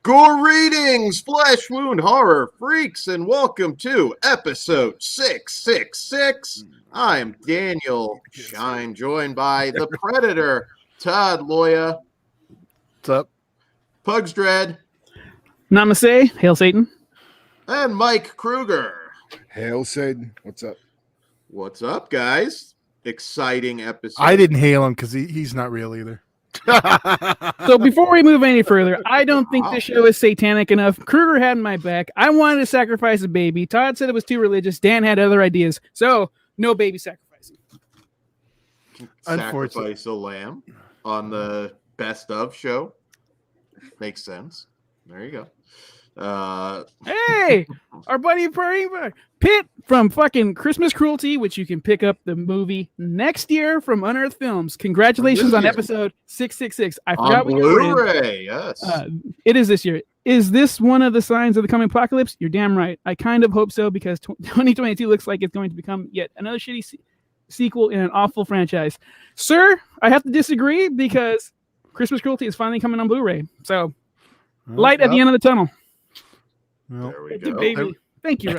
Greetings, flesh wound horror freaks, and welcome to episode 666. I'm Daniel Shine, joined by the Predator, Todd Loya. What's up? Pugs Dread. Namaste. Hail Satan. And Mike Kruger. Hail Satan. What's up? What's up, guys? Exciting episode. I didn't hail him because he's not real either. So before we move any further, I don't think this show is satanic enough. Kruger had my back. I wanted to sacrifice a baby. Todd said it was too religious. Dan had other ideas. So no baby sacrificing. Sacrifice a lamb on the best of show. Makes sense. There you go. Hey, our buddy Pitt from fucking Christmas Cruelty, which you can pick up the movie next year from Unearthed Films. Congratulations on episode 666. I forgot on Blu-ray. Yes, it is this year. Is this one of the signs of the coming apocalypse? You're damn right. I kind of hope so because 2022 looks like it's going to become yet another shitty sequel in an awful franchise. Sir, I have to disagree because Christmas Cruelty is finally coming on Blu-ray. So, light at the end of the tunnel. There we go. Baby. Thank you,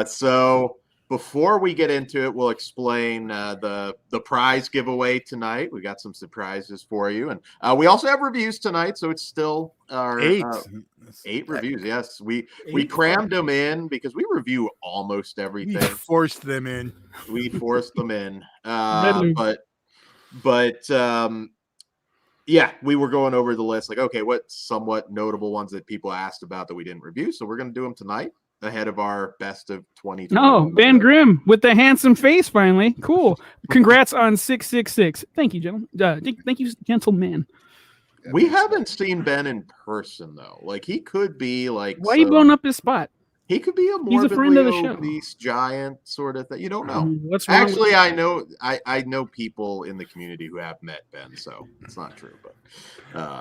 so before we get into it, we'll explain the prize giveaway tonight. We got some surprises for you, and we also have reviews tonight. So it's still our eight reviews. Yes, we crammed them in because we review almost everything. We forced them in. Yeah, we were going over the list like, okay, what somewhat notable ones that people asked about that we didn't review. So we're going to do them tonight ahead of our best of 2020. No, Van Grimm with the handsome face finally. Cool. Congrats on 666. Thank you, gentlemen. Thank you, gentlemen. We haven't seen Ben in person, though. Like, he could be like... Why are you blowing up his spot? He could be a morbidly obese giant sort of thing. You don't know. What's wrong Actually, I know people in the community who have met Ben, so it's not true. But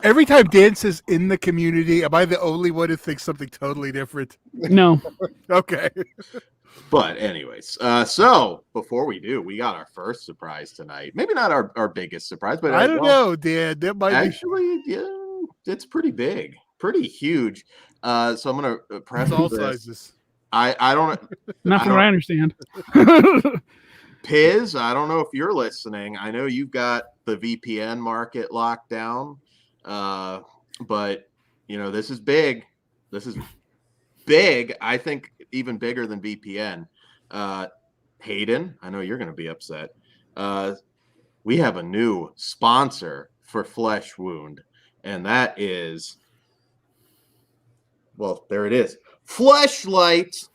every time Dan says "in the community," am I the only one who thinks something totally different? No. Okay. But anyways, so before we do, we got our first surprise tonight. Maybe not our biggest surprise, but I don't know, Dan. That might actually, yeah, it's pretty big, pretty huge. So I'm gonna press all this. Sizes. I don't. Not from what I understand. Piz, I don't know if you're listening. I know you've got the VPN market locked down, but you know this is big. This is big. I think even bigger than VPN. Hayden, I know you're going to be upset. We have a new sponsor for Flesh Wound, and that is. Well, there it is. Fleshlight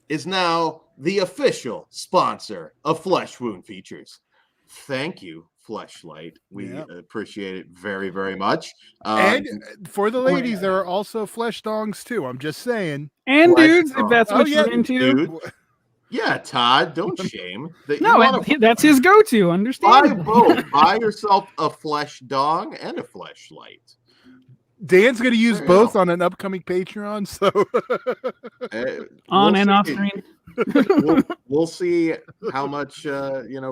is now the official sponsor of Flesh Wound Features. Thank you, Fleshlight. We appreciate it very, very much. And for the ladies, there are also flesh dongs too. I'm just saying. And dudes, if that's what you're into. Dude. Yeah, Todd, don't shame. That's his go-to. Understand? Buy both. Buy yourself a flesh dong and a fleshlight. Dan's going to use both on an upcoming Patreon, so on and off screen. We'll see how much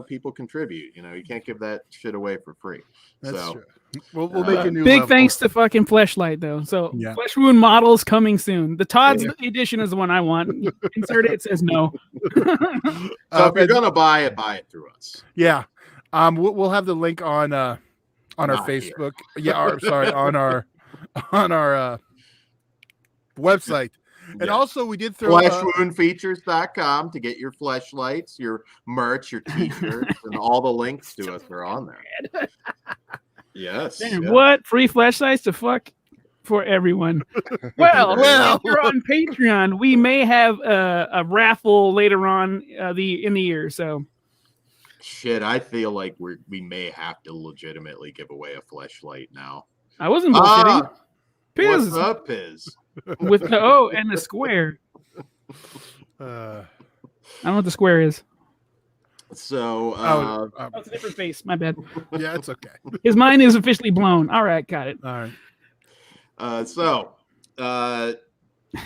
people contribute. You can't give that shit away for free. That's true. We'll make a new big level. Thanks to fucking Fleshlight though. So Flesh Wound models coming soon. The Todd's edition is the one I want. Insert it. It says no. So if you're gonna buy it through us. Yeah. We'll have the link on our Facebook. Here. on our website. And also we did throw fleshwoundfeatures.com to get your fleshlights, your merch, your t-shirts, and all the links to us are on there. Yes. Damn, what? Free fleshlights to fuck for everyone. Well, if you're on Patreon, we may have a raffle later on in the year. So shit, I feel like we may have to legitimately give away a fleshlight now. I wasn't bullshitting. Piz. What's up, Piz? With the O and the square. I don't know what the square is. So, it's a different face. My bad. Yeah, it's okay. His mind is officially blown. All right, got it. All right.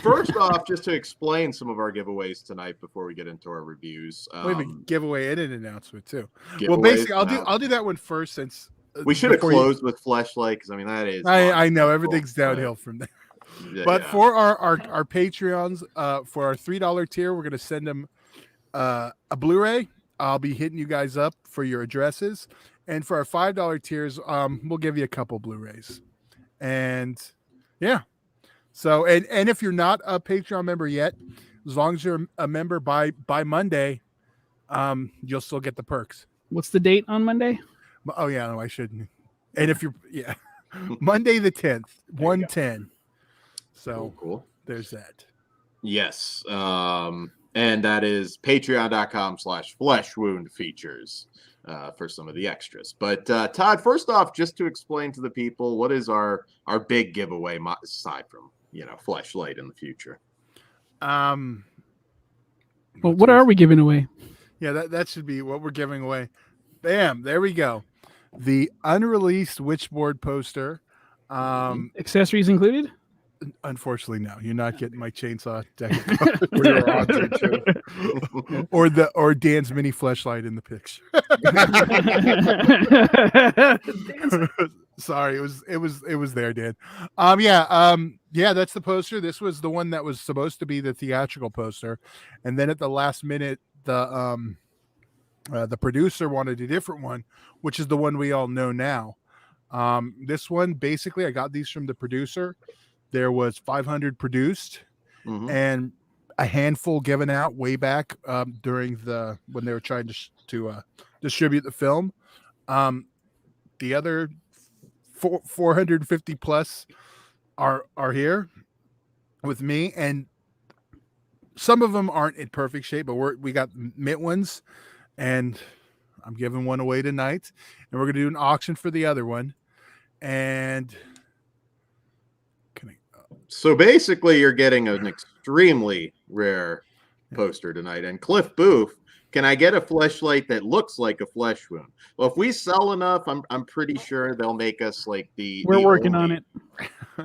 First off, just to explain some of our giveaways tonight before we get into our reviews. Wait a minute, giveaway and an announcement too. Well, basically, I'll do that one first since We should have before you- closed with Fleshlight because I mean that is. I know monumental, everything's but- downhill from there. Yeah, But yeah. for our Patreons, for our $3 tier, we're gonna send them a Blu-ray. I'll be hitting you guys up for your addresses, and for our $5 tiers, we'll give you a couple Blu-rays. And yeah, so and if you're not a Patreon member yet, as long as you're a member by Monday, you'll still get the perks. What's the date on Monday? Oh yeah, no, I shouldn't. And if you're Monday the 10th, 1:10. So cool. there's that. Yes. And that is patreon.com/fleshwoundfeatures for some of the extras. But Todd, first off, just to explain to the people, what is our big giveaway aside from, Fleshlight in the future? Well, what are we giving away? Yeah, that should be what we're giving away. Bam, there we go. The unreleased Witchboard poster. Accessories included? Unfortunately, no. You're not getting my chainsaw deck We were on to too. or Dan's mini fleshlight in the picture. Sorry, it was there, Dan. Yeah, that's the poster. This was the one that was supposed to be the theatrical poster, and then at the last minute, the producer wanted a different one, which is the one we all know now. This one, basically, I got these from the producer. There was 500 produced and a handful given out way back during when they were trying to distribute the film. The other 450 plus are here with me, and some of them aren't in perfect shape, but we got mint ones, and I'm giving one away tonight, and we're gonna do an auction for the other one. And so basically, you're getting an extremely rare poster tonight. And Cliff Booth, can I get a Fleshlight that looks like a flesh wound? Well, if we sell enough, I'm pretty sure they'll make us like We're working on it.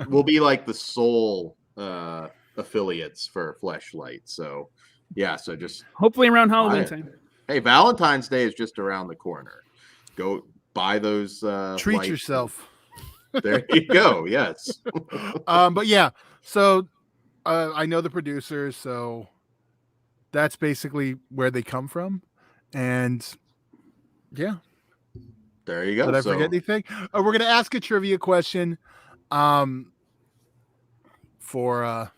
We'll be like the sole affiliates for Fleshlight. So yeah, so just Hopefully around Halloween time. Hey, Valentine's Day is just around the corner. Go buy those. treat lights. yourself. There you go. Yes. But yeah, so I know the producers, so that's basically where they come from. And yeah, There you go. did I forget anything? We're gonna ask a trivia question for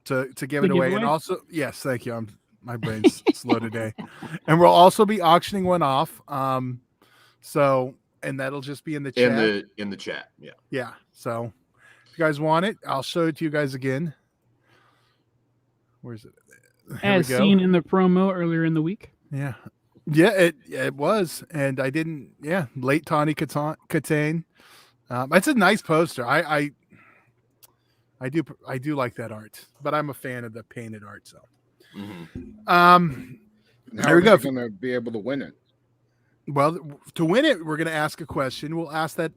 to give it The away. And giveaway? also, yes, thank you. My brain's slow today. And we'll also be auctioning one off. So, and that'll just be in the chat. in the chat. Yeah. Yeah. So if you guys want it, I'll show it to you guys again. Where's it? Here As we go. seen in the promo earlier in the week. Yeah. Yeah, it was. And I didn't, late Tawny Katane. It's a nice poster. I do like that art, but I'm a fan of the painted art. So How There we go. are they going to be able to win it? well, to win it, we're gonna ask a question. We'll ask that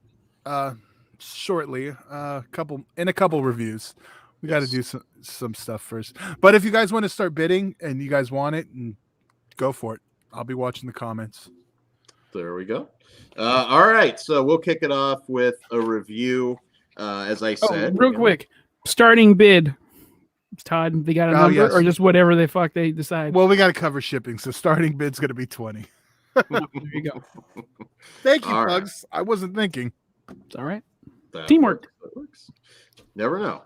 shortly. In a couple reviews. We got to do some stuff first. But if you guys want to start bidding and you guys want it, and go for it. I'll be watching the comments. There we go. All right, so we'll kick it off with a review. As I said, real quick. Starting bid. Todd, they got a number yes. or just whatever they decide. Well, we got to cover shipping, so starting bid's gonna be 20. There you go. Thank you, All right. Bugs. I wasn't thinking. It's all right. that Teamwork. works. Never know.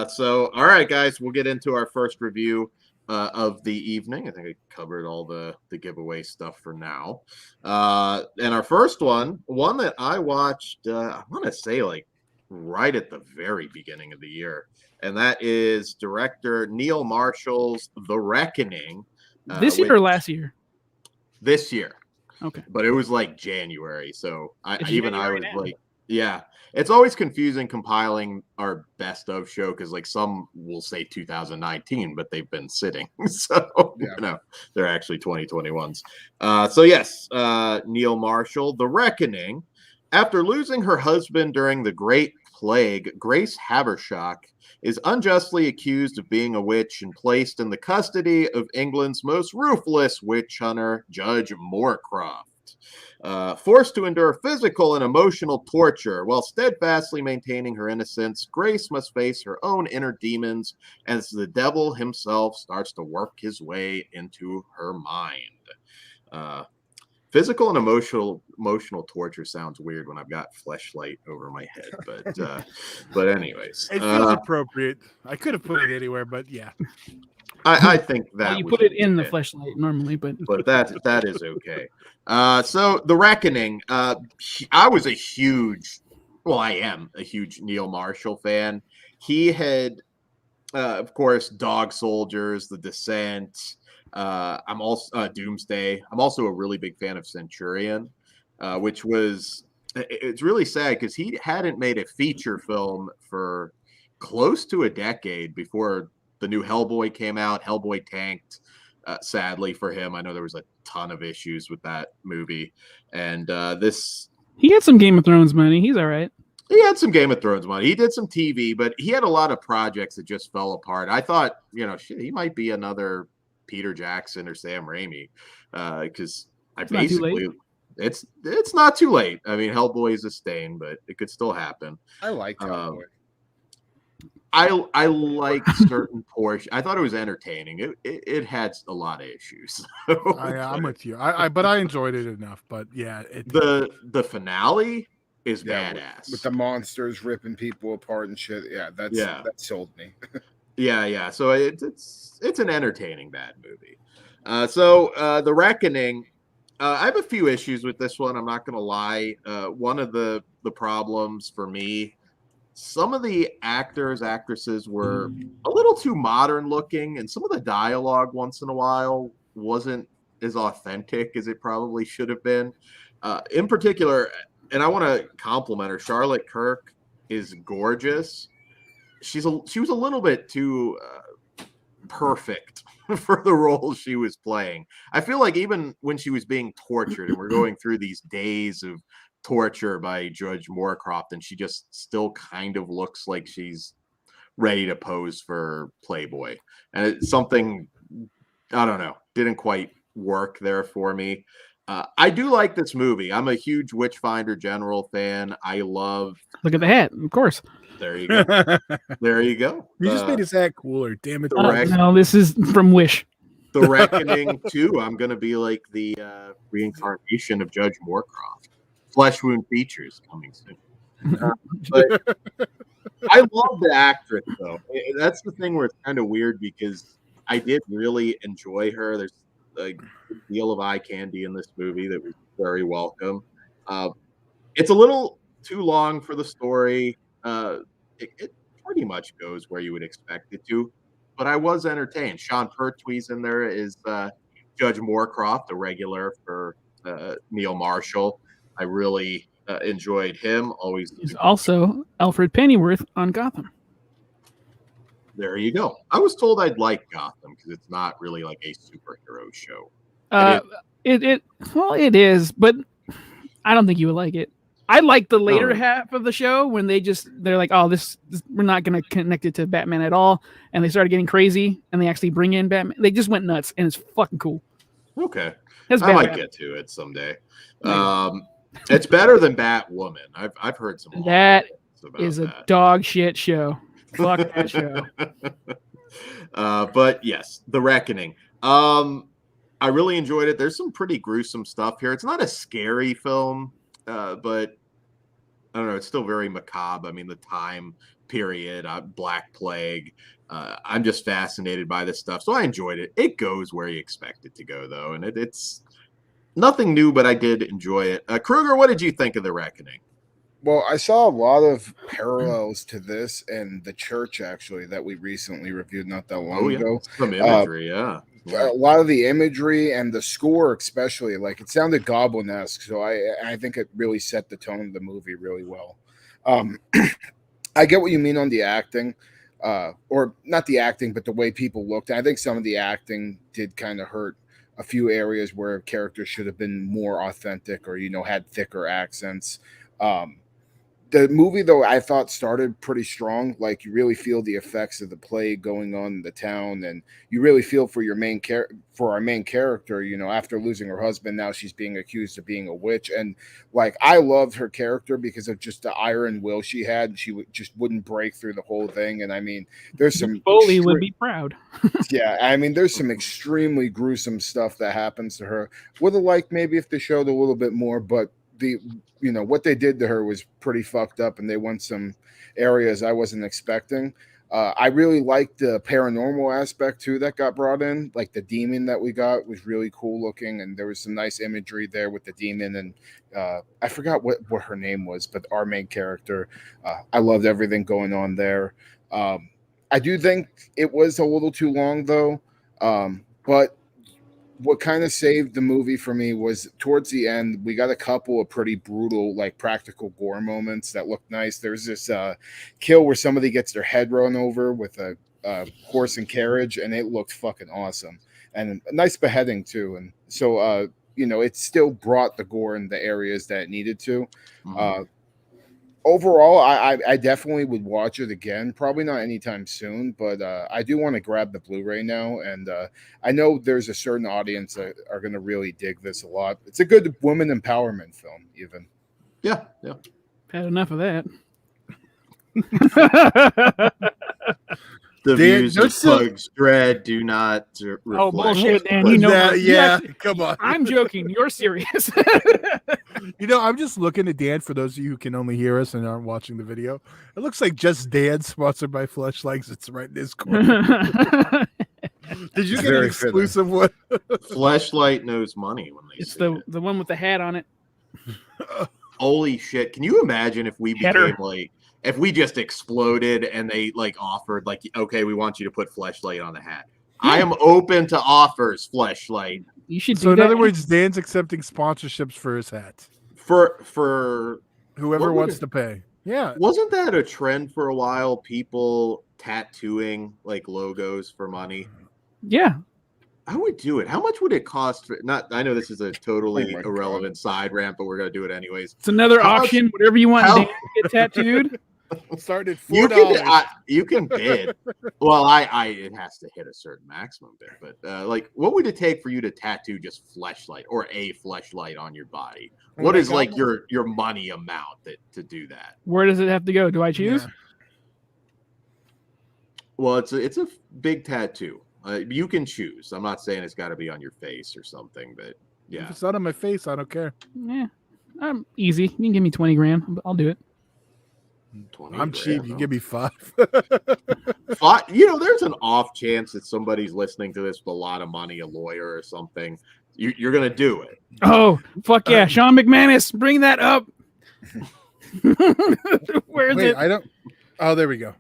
So, all right, guys, we'll get into our first review of the evening. I think I covered all the giveaway stuff for now. And our first one that I watched, I want to say like right at the very beginning of the year, and that is director Neil Marshall's The Reckoning. This year or last year? This year. Okay. But it was like January, so It's I January was now. like, yeah. It's always confusing compiling our best of show because like some will say 2019, but they've been sitting, so Yeah. they're actually 2021s. So yes, Neil Marshall, The Reckoning. After losing her husband during the Great Plague, Grace Habershock is unjustly accused of being a witch and placed in the custody of England's most ruthless witch hunter, Judge Moorcroft. Forced to endure physical and emotional torture while steadfastly maintaining her innocence, Grace must face her own inner demons as the devil himself starts to work his way into her mind. Physical and emotional torture sounds weird when I've got fleshlight over my head, but anyways, It feels appropriate. I could have put it anywhere, but yeah. I think that Well, you was put it in the okay. fleshlight normally, but that is okay. So The Reckoning. I was a huge, well, I am a huge Neil Marshall fan. He had, of course, Dog Soldiers, The Descent. I'm also Doomsday. I'm also a really big fan of Centurion, which was it's really sad because he hadn't made a feature film for close to a decade before the new Hellboy came out. Hellboy tanked, sadly for him. I know there was a ton of issues with that movie, and this he had some Game of Thrones money. He's all right. he had some Game of Thrones money. He did some TV, but he had a lot of projects that just fell apart. I thought, shit, he might be another Peter Jackson or Sam Raimi, because it's not too late. I mean, Hellboy is a stain, but it could still happen. I liked Hellboy. I like certain portions. I thought it was entertaining. It had a lot of issues. I'm with you. But I enjoyed it enough. But yeah, the finale is badass with the monsters ripping people apart and shit. Yeah, that sold me. Yeah. So it's an entertaining bad movie. The Reckoning. I have a few issues with this one. I'm not gonna lie. One of the problems for me, some of the actresses were a little too modern looking, and some of the dialogue once in a while wasn't as authentic as it probably should have been. In particular, and I want to compliment her, Charlotte Kirk is gorgeous. She was a little bit too perfect for the role she was playing. I feel like even when she was being tortured, and we're going through these days of torture by Judge Moorcroft, and she just still kind of looks like she's ready to pose for Playboy. And it's something, I don't know, didn't quite work there for me. I do like this movie. I'm a huge Witchfinder General fan. I love. Look at the hat, of course. There you go. There you go. You just made his hat cooler. Damn it. No, this is from Wish. The Reckoning 2. I'm going to be like the reincarnation of Judge Moorcroft. Flesh Wound Features coming soon. But I love the actress, though. That's the thing where it's kind of weird because I did really enjoy her. There's a good deal of eye candy in this movie that was very welcome. It's a little too long for the story. It pretty much goes where you would expect it to, but I was entertained. Sean Pertwee's in there is Judge Moorcroft, a regular for Neil Marshall. I really enjoyed him. He's also Alfred Pennyworth on Gotham. There you go. I was told I'd like Gotham because it's not really like a superhero show. It is, but I don't think you would like it. I like the later half of the show when they're like, oh, this we're not going to connect it to Batman at all, and they started getting crazy, and they actually bring in Batman. They just went nuts, and it's fucking cool. Okay, I might get to it someday. It's better than Batwoman. I've heard some. That is a dog shit show. Fuck that show. But yes, The Reckoning. I really enjoyed it. There's some pretty gruesome stuff here. It's not a scary film. But I don't know, it's still very macabre. I mean, the time period, Black Plague. I'm just fascinated by this stuff. So I enjoyed it. It goes where you expect it to go, though. And it's nothing new, but I did enjoy it. Kruger, what did you think of The Reckoning? Well, I saw a lot of parallels to this and The Church, actually, that we recently reviewed not that long ago. Some imagery, yeah. A lot of the imagery and the score, especially, like it sounded Goblin-esque. So I think it really set the tone of the movie really well. I get what you mean on the acting, or not the acting, but the way people looked. I think some of the acting did kind of hurt a few areas where characters should have been more authentic or, had thicker accents. The movie, though, I thought started pretty strong. Like, you really feel the effects of the plague going on in the town, and you really feel for our main character. You know, after losing her husband, now she's being accused of being a witch, and like I loved her character because of just the iron will she had. And she just wouldn't break through the whole thing. And I mean, there's some Foley would be proud. yeah, I mean, there's some extremely gruesome stuff that happens to her. Would have liked maybe if they showed a little bit more, but what they did to her was pretty fucked up, and they went some areas I wasn't expecting. I really liked the paranormal aspect too that got brought in. Like the demon that we got was really cool looking, and there was some nice imagery there with the demon. And I forgot what her name was, but our main character, I loved everything going on there. I do think it was a little too long though, but what kind of saved the movie for me was towards the end, we got a couple of pretty brutal, like practical gore moments that looked nice. There's this kill where somebody gets their head run over with a horse and carriage, and it looked fucking awesome. And a nice beheading too. And so, it still brought the gore in the areas that it needed to. Mhm. Overall, I definitely would watch it again. Probably not anytime soon, but I do want to grab the Blu-ray now. And I know there's a certain audience that are going to really dig this a lot. It's a good woman empowerment film, even. Yeah. Had enough of that. The Dan, views don't of still- Pugs Dread do not reflect. Oh, bullshit, Dan. You know, Yeah, you yeah. actually- Come on. I'm joking. You're serious. I'm just looking at Dan. For those of you who can only hear us and aren't watching the video, it looks like Just Dan, sponsored by Fleshlights. It's right in his corner. Did you get an Very exclusive one? Fleshlight knows money when they It's see the it. the one with the hat on it. Holy shit! Can you imagine if we Header. became like, if we just exploded and they like offered like, okay, we want you to put Fleshlight on the hat. I am open to offers, Fleshlight. You should do So in that. other words, Dan's accepting sponsorships for his hat. For Whoever What would wants it- to pay. Yeah. wasn't that a trend for a while? People tattooing like logos for money. yeah. I would do it. How much would it cost? For, not. I know this is a totally Oh my God. irrelevant side rant, but we're gonna do it anyways. It's another How much- option. Whatever you want how- Dan to get tattooed. Started at You $4. can you can bid. Well, I it has to hit a certain maximum bid, but like, what would it take for you to tattoo just Fleshlight or a Fleshlight on your body? What I is got like one. your money amount to do that? Where does it have to go? Do I choose? Yeah. Well, it's a big tattoo. You can choose. I'm not saying it's got to be on your face or something, but If yeah. it's not on my face, I don't care. Yeah. I'm easy. You can give me 20 grand. I'll do it. 20 I'm cheap. grand, You huh? give me 5. There's an off chance that somebody's listening to this with a lot of money, a lawyer or something. You're gonna do it. Oh, fuck yeah. Sean McManus, bring that up. Where is Wait, it? I don't. Oh, there we go.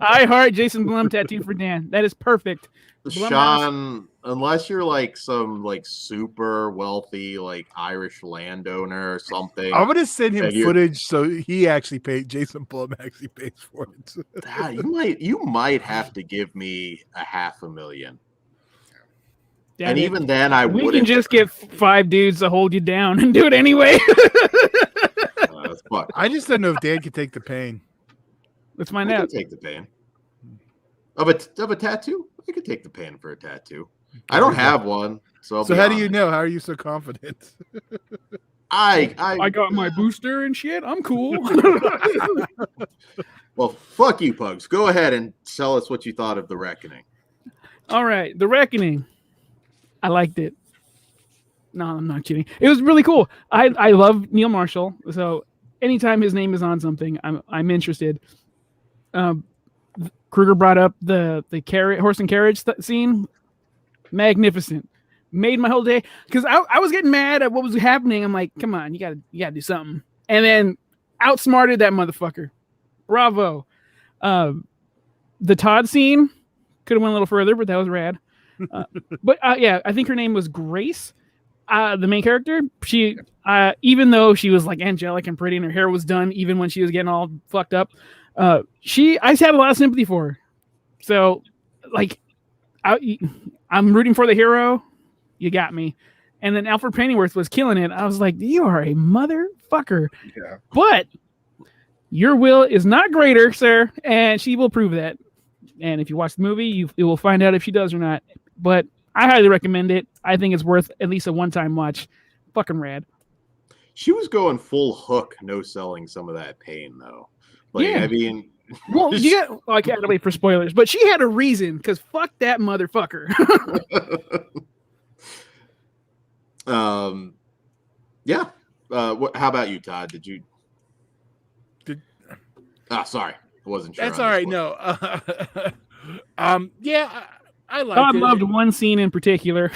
I heart Jason Blum tattoo for Dan. That is perfect. Blumhouse. Sean, unless you're like some like super wealthy like Irish landowner or something, I'm gonna send him Yeah, you- footage so he actually paid. Jason Blum actually pays for it. that, you might have to give me $500,000, Damn and it. even then I we can wouldn't. just get 5 dudes to hold you down and do it anyway. Fuck. I just don't know if Dan can take the pain. Let's I find can out. take the pain of a tattoo. I could take the pain for a tattoo. I don't have one, so I'll So be how do you honest. know? How are you so confident? I got my booster and shit. I'm cool. well, fuck you, Pugs. Go ahead and tell us what you thought of The Reckoning. All right, The Reckoning. I liked it. No, I'm not kidding. It was really cool. I love Neil Marshall, so anytime his name is on something, I'm interested. Kruger brought up the horse and carriage scene. Magnificent. Made my whole day because I was getting mad at what was happening. I'm like, come on, you gotta do something. And then outsmarted that motherfucker. Bravo. The Todd scene could have went a little further, but that was rad. But yeah, I think her name was Grace, the main character. She, even though she was like angelic and pretty, and her hair was done, even when she was getting all fucked up, I just had a lot of sympathy for her. So, like, I'm rooting for the hero. You got me. and then Alfred Pennyworth was killing it. I was like, you are a motherfucker. Yeah. But your will is not greater, sir, and she will prove that. And if you watch the movie, you will find out if she does or not. But I highly recommend it. I think it's worth at least a one-time watch. Fucking rad. She was going full hook, no selling some of that pain though. Like, Yeah. I mean, Well, you got, I can't wait for spoilers, but she had a reason because fuck that motherfucker. yeah. How about you, Todd? Did you? Sorry, I wasn't sure. That's on all this right. one. No. Yeah, I like Todd it. loved one scene in particular,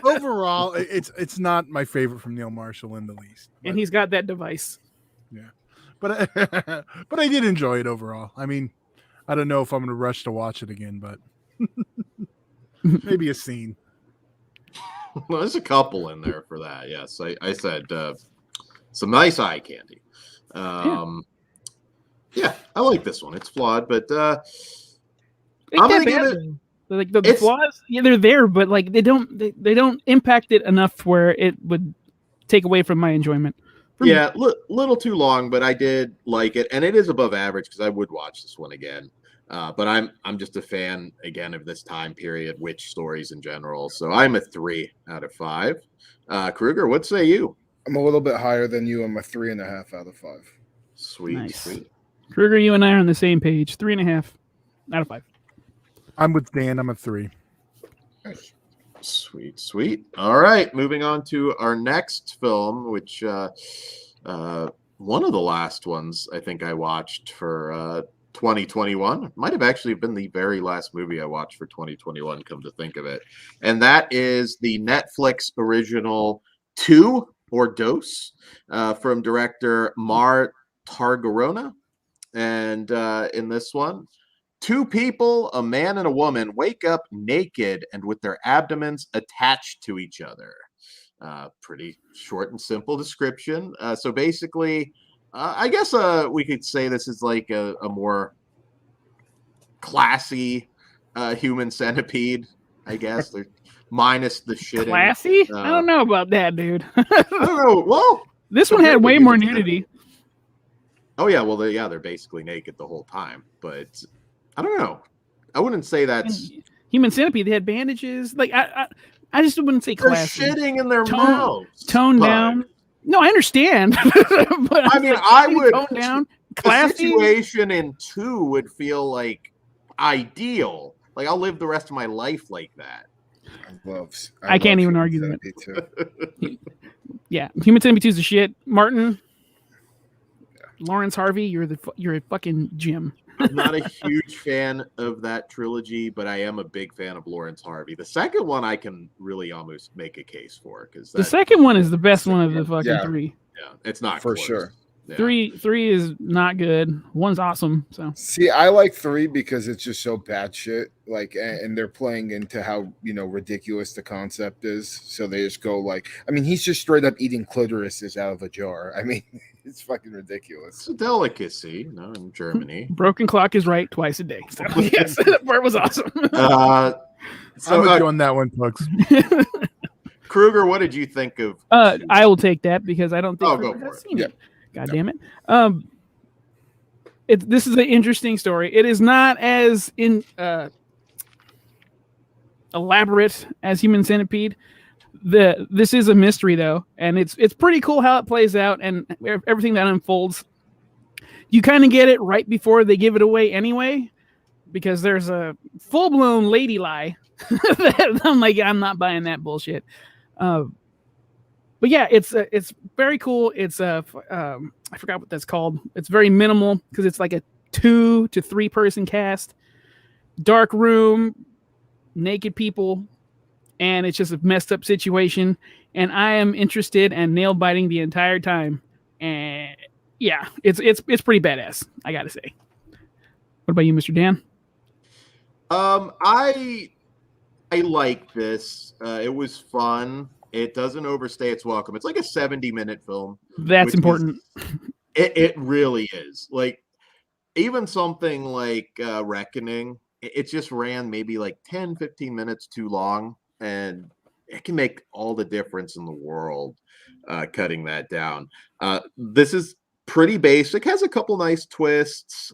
Overall, it's not my favorite from Neil Marshall in the least. and he's got that device. But I did enjoy it overall. I mean, I don't know if I'm going to rush to watch it again, but maybe a scene. Well, there's a couple in there for that. Yes, I said some nice eye candy. Yeah, I like this one. It's flawed, but I'm gonna give it. Like the flaws, yeah, they're there, but like they don't impact it enough where it would take away from my enjoyment. Yeah, little too long, but I did like it, and it is above average because I would watch this one again. But I'm just a fan again of this time period, witch stories in general. So I'm a 3 out of 5. Kruger, what say you? I'm a little bit higher than you. I'm a 3.5 out of 5. Sweet, Nice. sweet. Kruger, you and I are on the same page. 3.5 out of 5. I'm with Dan. I'm a 3. Sweet, sweet. All right, moving on to our next film, which one of the last ones I think I watched for 2021. Might have actually been the very last movie I watched for 2021, come to think of it. And that is the Netflix original 2 or Dose from director Mar Targarona. And in this one, 2 people, a man and a woman, wake up naked and with their abdomens attached to each other. Pretty short and simple description. So basically, I guess we could say this is like a more classy human centipede, I guess. They're minus the shitting. Classy? I don't know about that, dude. I don't know. Well, this one had way more nudity. Oh yeah, well they're basically naked the whole time, but I don't know. I wouldn't say that's Human Centipede. They had bandages. Like I just wouldn't say they're classy. shitting in their mouths. Tone but down. No, I understand. But I mean, I would tone down. the Classy. situation in 2 would feel like ideal. Like I'll live the rest of my life like that. I can't even argue that. Yeah, Human Centipede 2 is the shit. Martin, Lawrence Harvey, you're a fucking Jim. I'm not a huge fan of that trilogy, but I am a big fan of Lawrence Harvey. The second one I can really almost make a case for because The second one is the best one of the fucking Yeah. 3. yeah, it's not For close. sure. Yeah. Three is not good. 1's awesome. So See, I like 3 because it's just so batshit. Like, and they're playing into how ridiculous the concept is. So they just go like, I mean, he's just straight up eating clitorises out of a jar. I mean, it's fucking ridiculous. It's a delicacy, in Germany. Broken Clock is right twice a day. So yes, that part was awesome. So I'm with you on that one, folks. Kruger, what did you think of? I will take that because I don't think Oh, go Kruger for has it. seen Yeah. it. God damn it. This is an interesting story. It is not as elaborate as Human Centipede. This is a mystery though, and it's pretty cool how it plays out and everything that unfolds. You kind of get it right before they give it away anyway, because there's a full-blown lady lie that I'm like, I'm not buying that bullshit. But yeah, it's very cool. It's I forgot what that's called. It's very minimal because it's like a 2 to 3 person cast, dark room, naked people, and it's just a messed up situation. And I am interested and nail biting the entire time. And yeah, it's pretty badass, I gotta say. What about you, Mr. Dan? I like this. It was fun. It doesn't overstay its welcome. It's like a 70-minute film. That's important. It really is. Like even something like Reckoning, it just ran maybe like 10, 15 minutes too long. And it can make all the difference in the world cutting that down. This is pretty basic, has a couple nice twists.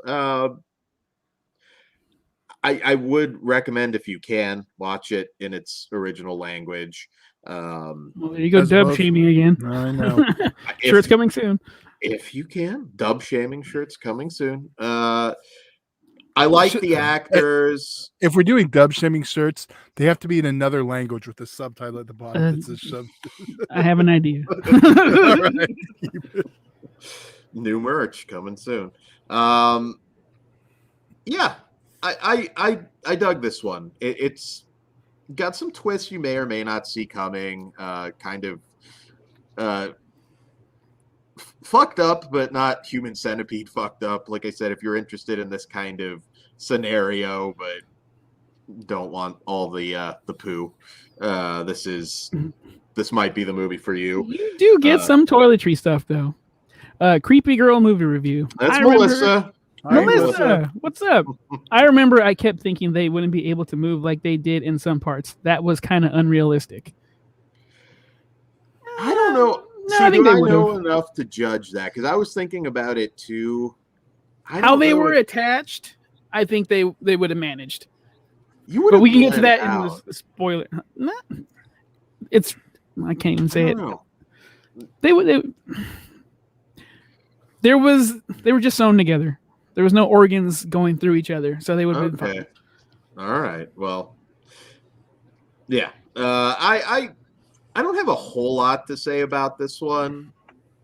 I would recommend, if you can, watch it in its original language. Well, there you go, As dub both- shaming again. I know. Sure, it's coming soon. If you can, dub shaming shirts coming soon. I like the actors. If we're doing dub shaming shirts, they have to be in another language with a subtitle at the bottom that says sub. I have an idea. All right. New merch coming soon. Yeah, I dug this one. It's got some twists you may or may not see coming. Kind of fucked up, but not human centipede fucked up. Like I said, if you're interested in this kind of scenario, but don't want all the poo, this might be the movie for you. You do get some toiletry stuff though. Creepy girl movie review. That's I remember- Melissa. Hi, Melissa, what's up? I remember I kept thinking they wouldn't be able to move like they did in some parts. That was kind of unrealistic. I don't know. No, See, I think do they I would know have. enough to judge that? Because I was thinking about it too. I How don't they know were if- attached, I think they would have managed. You would But have we can get to bled that in out. the spoiler. Nah, it's I can't even I say don't it. know. They were just sewn together. There was no organs going through each other, so they would have been Okay. fine. All right. Well, yeah. I don't have a whole lot to say about this one.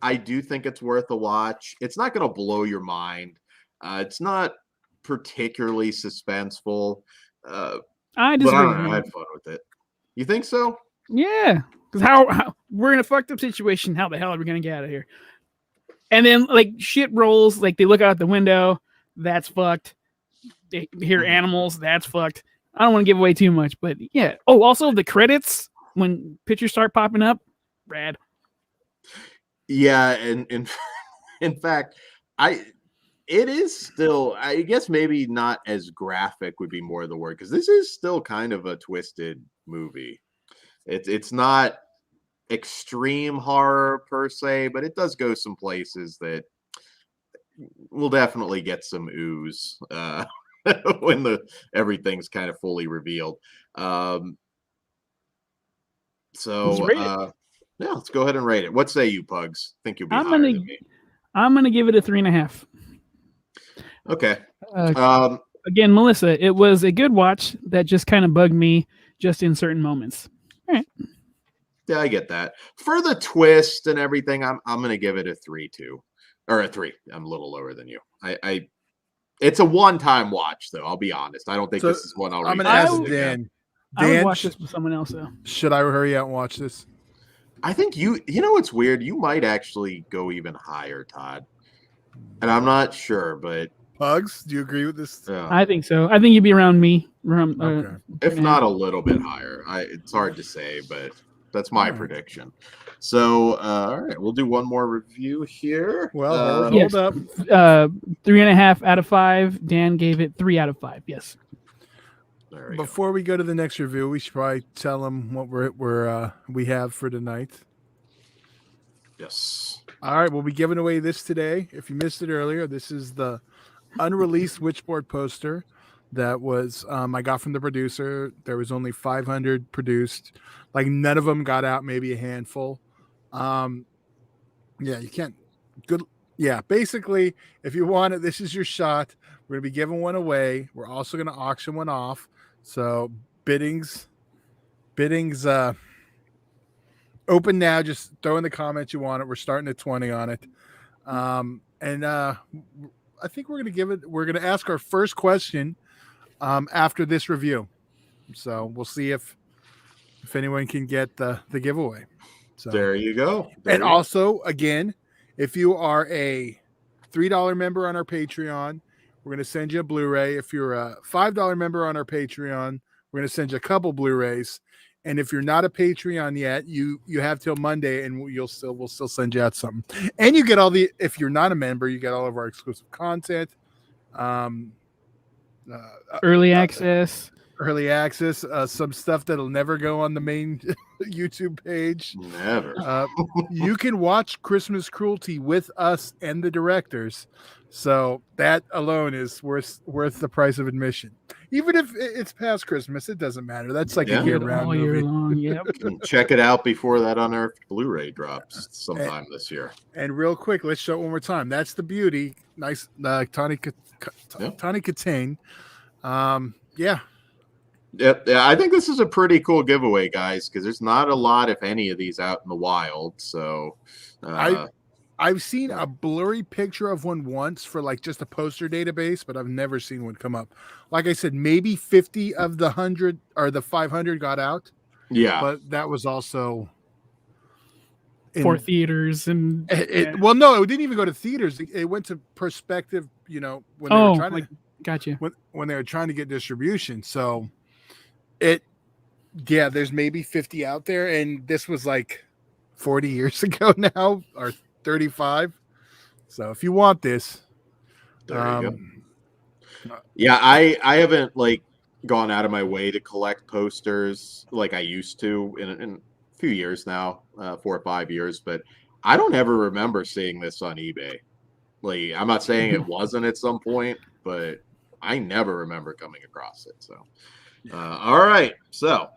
I do think it's worth a watch. It's not going to blow your mind. It's not particularly suspenseful. I But I disagree. don't with know. you. I had fun with it. You think so? Yeah, because how we're in a fucked up situation. How the hell are we gonna get out of here? And then like shit rolls. Like they look out the window. That's fucked. They hear Mhm. animals. That's fucked. I don't want to give away too much, but yeah. Oh, also the credits when pictures start popping up. Rad. Yeah, and in fact, it is still, I guess maybe not as graphic would be more the word, because this is still kind of a twisted movie. It's not extreme horror per se, but it does go some places that will definitely get some ooze when everything's kind of fully revealed. Let's rate it. Yeah, let's go ahead and rate it. What say you, Pugs? Think you'll be I'm higher gonna- than me. I'm gonna give it a 3.5. Okay. Uh, Again, Melissa, it was a good watch that just kind of bugged me just in certain moments. Yeah, I get that. For the twist and everything, I'm gonna give it a 3 too. Or a 3. I'm a little lower than you. I it's a one-time watch, though. I'll be honest. I don't think So, this is one I'll I'm gonna revisit ask again. Dan. I would Dan, watch this with someone else though. should I hurry out and watch this? I think you know what's weird? You might actually go even higher, Todd. And I'm not sure, but Pugs, do you agree with this? I think so. I think you'd be around me. Around, Okay. if not a little bit higher. It's hard to say, but that's my Alright. prediction. So, all right, we'll do one more review here. Well, hold Yes. up. 3.5 out of 5. Dan gave it 3 out of 5. Yes. There we go. Before we go to the next review, we should probably tell them what we have for tonight. Yes. All right, we'll be giving away this today. If you missed it earlier, this is the unreleased Witchboard poster that was I got from the producer. There was only 500 produced. Like none of them got out, maybe a handful. Yeah, you can't. Good. Yeah, basically, if you want it, this is your shot. We're gonna be giving one away. We're also gonna auction one off. So biddings open now. Just throw in the comments you want it. We're starting at 20 on it. I think we're gonna ask our first question after this review. So we'll see if anyone can get the giveaway. So There you go. There and you go. also, again, if you are a $3 member on our Patreon, we're going to send you a Blu-ray. If you're a $5 member on our Patreon, we're going to send you a couple Blu-rays. And if you're not a Patreon yet, you have till Monday, and we'll still send you out something. And you get if you're not a member, you get all of our exclusive content. Early access. early access, some stuff that'll never go on the main YouTube page. Never. You can watch Christmas Cruelty with us and the directors, so that alone is worth the price of admission. Even if it's past Christmas, it doesn't matter. That's like Yeah. a year-round all year movie. long. Yep. Can check it out before that Unearthed Blu-ray drops sometime this year. And real quick, let's show it one more time. That's the beauty. Nice, Tawny Katane. Yeah. Yeah, I think this is a pretty cool giveaway, guys, because there's not a lot, if any, of these out in the wild. So I've seen a blurry picture of one once for like just a poster database, but I've never seen one come up. Like I said, maybe 50 of the 100 or the 500 got out. yeah, But that was also For theaters and well, no, it didn't even go to theaters. It went to Perspective, when they were trying to gotcha. when they were trying to get distribution. So there's maybe 50 out there, and this was like 40 years ago now, or 35. So if you want this, there you go. Yeah, I haven't like gone out of my way to collect posters like I used to in a few years now, 4 or 5 years, but I don't ever remember seeing this on eBay. Like, I'm not saying it wasn't at some point, but I never remember coming across it. So, all right. So,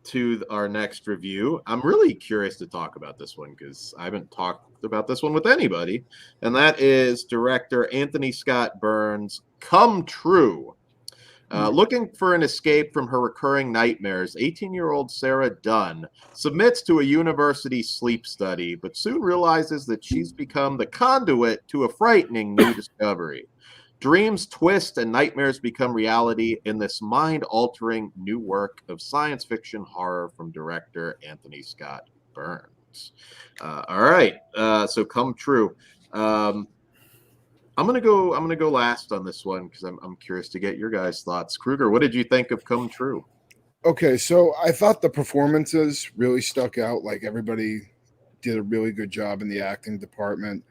to our next review, I'm really curious to talk about this one because I haven't talked about this one with anybody, and that is director Anthony Scott Burns' Come True. Looking for an escape from her recurring nightmares, 18-year-old Sarah Dunn submits to a university sleep study, but soon realizes that she's become the conduit to a frightening new discovery. Dreams twist and nightmares become reality in this mind-altering new work of science fiction horror from director Anthony Scott Burns. All right, so Come True. I'm gonna go last on this one because I'm curious to get your guys' thoughts. Kruger, what did you think of Come True? Okay, so I thought the performances really stuck out. Like, everybody did a really good job in the acting department.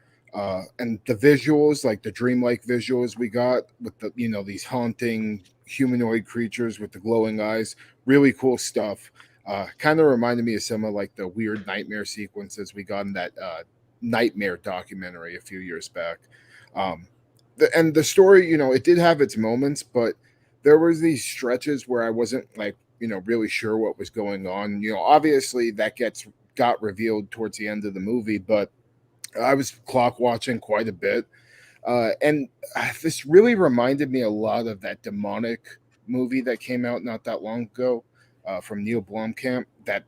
And the visuals, like the dreamlike visuals we got with the, these haunting humanoid creatures with the glowing eyes, really cool stuff. Kind of reminded me of some of like the weird nightmare sequences we got in that Nightmare documentary a few years back. And the story, it did have its moments, but there was these stretches where I wasn't like, really sure what was going on. Obviously that got revealed towards the end of the movie, but I was clock watching quite a bit. And this really reminded me a lot of that demonic movie that came out not that long ago from Neil Blomkamp that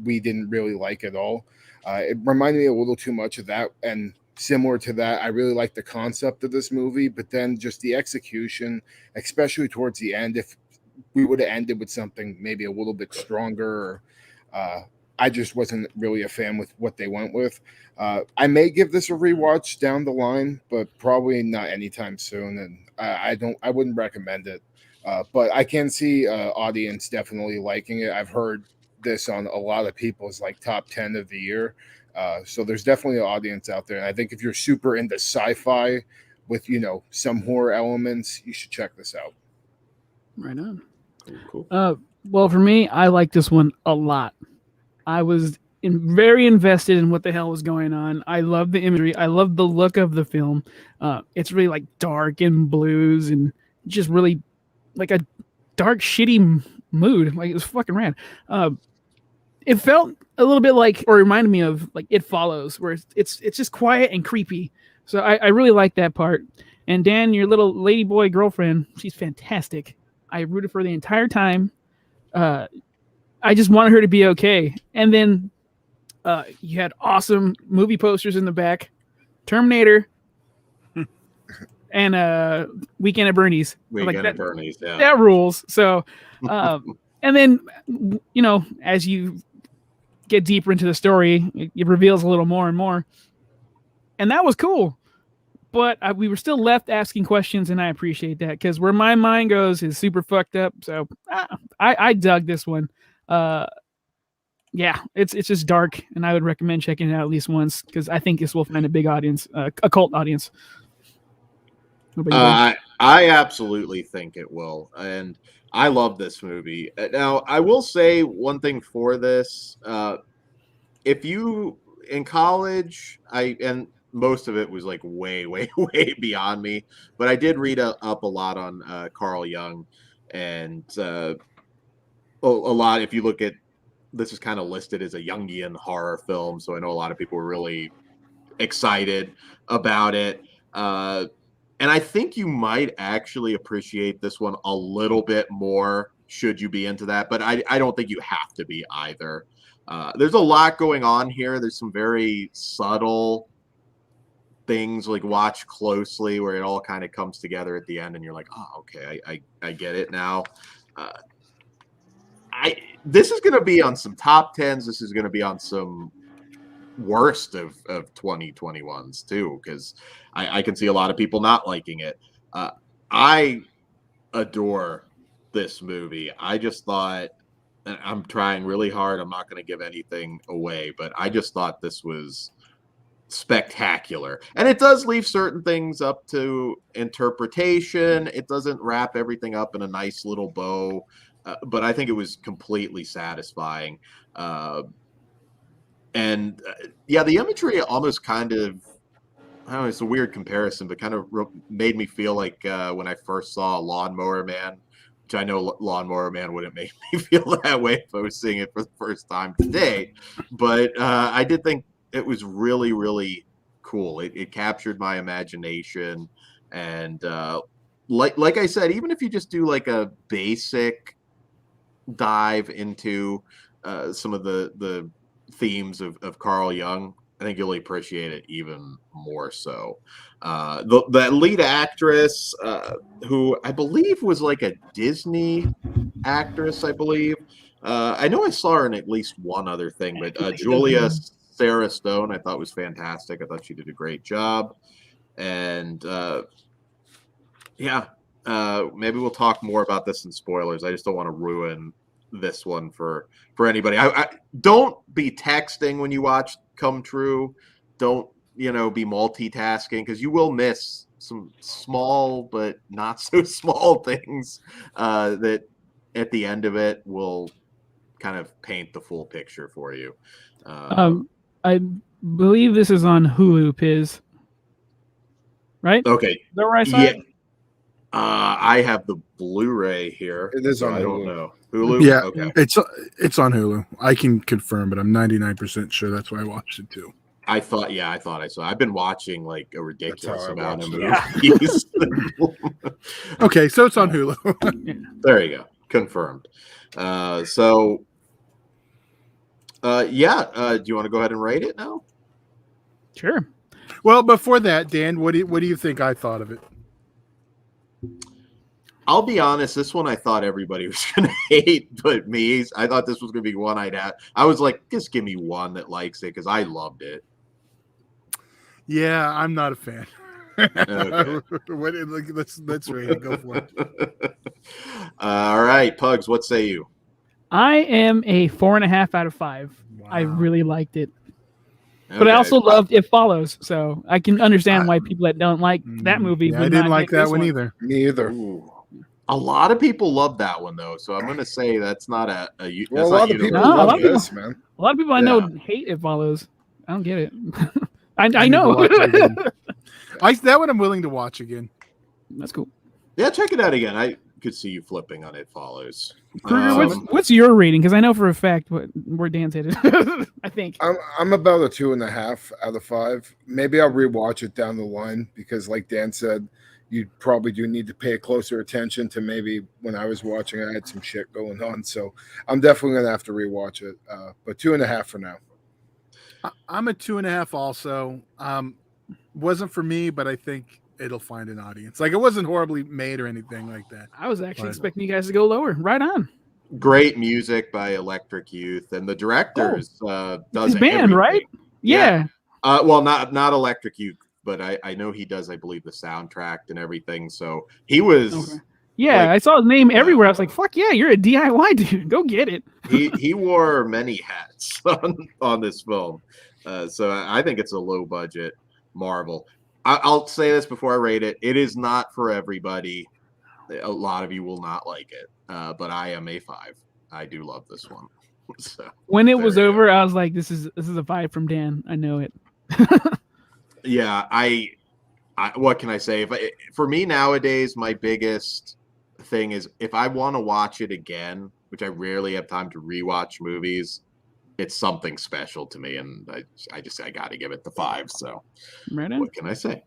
we didn't really like at all. It reminded me a little too much of that. And similar to that, I really like the concept of this movie, but then just the execution, especially towards the end, if we would have ended with something maybe a little bit stronger, I just wasn't really a fan with what they went with. I may give this a rewatch down the line, but probably not anytime soon. And I wouldn't recommend it. But I can see audience definitely liking it. I've heard this on a lot of people's like top 10 of the year. So there's definitely an audience out there. And I think if you're super into sci-fi with, some horror elements, you should check this out. Right on. Cool. Well, for me, I like this one a lot. I was very invested in what the hell was going on. I love the imagery. I love the look of the film. It's really like dark and blues and just really like a dark, shitty mood. Like, it was fucking rad. It felt a little bit like, or reminded me of like It Follows, where it's just quiet and creepy. So I really like that part. And Dan, your little ladyboy girlfriend, she's fantastic. I rooted for her the entire time. I just wanted her to be okay. And then you had awesome movie posters in the back. Terminator and Weekend at Bernie's. Weekend at Bernie's, yeah. That rules. So, and then, as you get deeper into the story, it reveals a little more and more. And that was cool. But we were still left asking questions, and I appreciate that because where my mind goes is super fucked up. So I dug this one. Yeah, it's just dark, and I would recommend checking it out at least once because I think this will find a big audience, a cult audience. I I absolutely think it will, and I love this movie. Now, I will say one thing for this: if you in college, and most of it was like way, way, way beyond me, but I did read up a lot on Carl Jung, and a lot. If you look at this, is kind of listed as a Jungian horror film, so I know a lot of people were really excited about it. And I think you might actually appreciate this one a little bit more should you be into that, but I don't think you have to be either. There's a lot going on here. There's some very subtle things, like watch closely, where it all kind of comes together at the end, and you're like, oh, okay, I get it now. This is going to be on some top tens. This is going to be on some worst of 2021s too, because I can see a lot of people not liking it. I adore this movie. I just thought, and I'm trying really hard, I'm not going to give anything away, but I just thought this was spectacular. And it does leave certain things up to interpretation. It doesn't wrap everything up in a nice little bow, but I think it was completely satisfying. And yeah, the imagery almost kind of, I don't know, it's a weird comparison, but kind of made me feel like when I first saw Lawnmower Man, which I know Lawnmower Man wouldn't make me feel that way if I was seeing it for the first time today. But I did think it was really, really cool. It captured my imagination. And like I said, even if you just do like a basic dive into some of the themes of Carl Jung, I think you'll appreciate it even more so. The lead actress, who I believe was like a Disney actress, I believe. I know I saw her in at least one other thing, but Julia Sarah Stone, I thought was fantastic. I thought she did a great job. And maybe we'll talk more about this in spoilers. I just don't want to ruin this one for anybody. I don't be texting when you watch Come True. Don't be multitasking, because you will miss some small but not so small things that at the end of it will kind of paint the full picture for you. I believe this is on Hulu, Piz. Right? Okay. Is that where I saw it? I have the Blu-ray here. It is on I Hulu. don't know. Hulu? Yeah, Okay. it's on Hulu. I can confirm, but I'm 99% sure that's why I watched it too. I thought I saw. I've been watching like a ridiculous how I amount of watched movies. Okay, so it's on Hulu. There you go. Confirmed. Do you want to go ahead and rate it now? Sure. Well, before that, Dan, what do you think I thought of it? I'll be honest, this one I thought everybody was going to hate, but me. I thought this was going to be one I'd have. I was like, just give me one that likes it, because I loved it. Yeah, I'm not a fan. Okay. Let's rate it. Go for it. All right, Pugs, what say you? I am a 4.5 out of 5. Wow. I really liked it. But I Okay. also loved It Follows, so I can understand why people that don't like that movie Yeah, would I didn't not like dig this that one either. Me either. Ooh. A lot of people love that one though, so I'm going to say that's not a Well, a lot of people No, a lot love of people- this, man. A lot of people I know hate It Follows. I don't get it. I need to know. watch it again. That one I'm willing to watch again. That's cool. Yeah, check it out again. I could see you flipping on It Follows. Kruger, what's your rating? Because I know for a fact where Dan's headed. I think. I'm about a 2.5 out of 5. Maybe I'll rewatch it down the line, because, like Dan said, you probably do need to pay closer attention to maybe when I was watching. I had some shit going on, so I'm definitely gonna have to rewatch it. But 2.5 for now. I'm a 2.5 also. Wasn't for me, but I think it'll find an audience. Like, it wasn't horribly made or anything like that. I was actually Right. expecting you guys to go lower. Right on. Great music by Electric Youth, and the director does His band, everything. right? Yeah. Well, not Electric Youth, but I know he does. I believe the soundtrack and everything. So he was. Okay. Yeah, I saw his name everywhere. I was like, "Fuck yeah, you're a DIY dude. Go get it." he wore many hats on this film, so I think it's a low budget marvel. I'll say this before I rate it. It is not for everybody. A lot of you will not like it, but I am a 5. I do love this one. So When it was there you over, I was like, "This is a 5 from Dan. I know it." yeah, I what can I say? For me nowadays, my biggest thing is if I want to watch it again, which I rarely have time to rewatch movies, it's something special to me, and I got to give it the 5. So Right on. what can I say?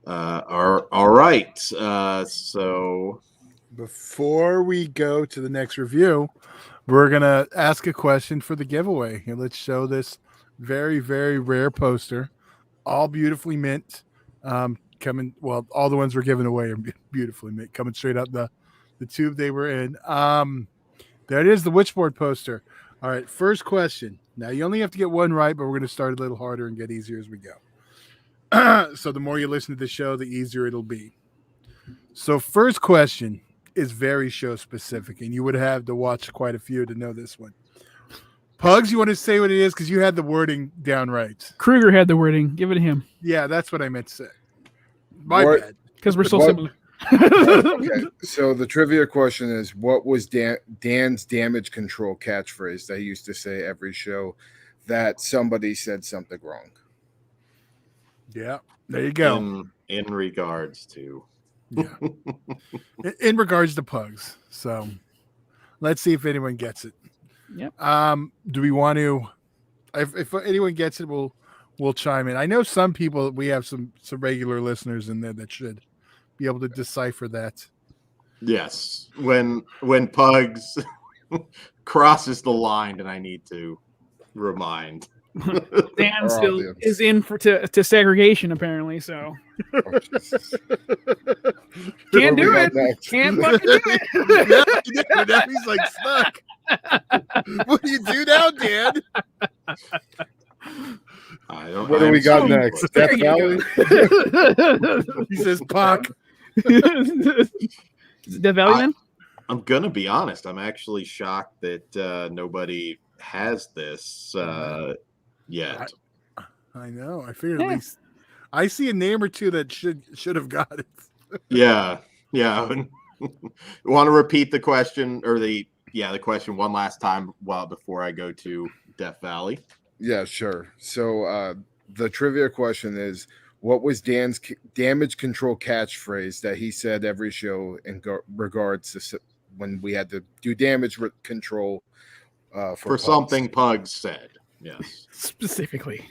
All right. So Before we go to the next review, we're gonna ask a question for the giveaway. Here, let's show this very, very rare poster, all beautifully mint. Coming, well, all the ones we're giving away are beautifully mint, coming straight out the tube they were in. There it is, the Witchboard poster. All right, first question. Now you only have to get one right, but we're gonna start a little harder and get easier as we go. So the more you listen to the show, the easier it'll be. So first question is very show specific, and you would have to watch quite a few to know this one. Pugs, you want to say what it is because you had the wording down right. Kruger had the wording. Give it to him Yeah, that's what I meant to say. My What- bad. because we're so What? similar. Okay, so the trivia question is, what was Dan's damage control catchphrase that he used to say every show that somebody said something wrong? Yeah, there you go. in regards to Yeah. In regards to pugs, so let's see if anyone gets it. Yep. Do we want to? If anyone gets it, we'll chime in. I know some people. We have some regular listeners in there that should be able to decipher that. yes, when Pugs crosses the line, and I need to remind. Dan Our still audience. is in to segregation apparently, so Oh, Jesus. can't What do we it. got next? Can't fucking do it. Now he's like stuck. What do you do now, Dan? I don't. What do I'm we got so- next? There Death you Valley? go. He says, "Puck." Is it Death Valley then? I'm gonna be honest. I'm actually shocked that nobody has this yet. I know. I figured Yeah. at least I see a name or two that should have got it. Yeah. Want to repeat the question or the question one last time before I go to Death Valley? Yeah, sure. So the trivia question is, what was Dan's damage control catchphrase that he said every show in regards to when we had to do damage control for For pugs? something Pugs said. Yes. Specifically.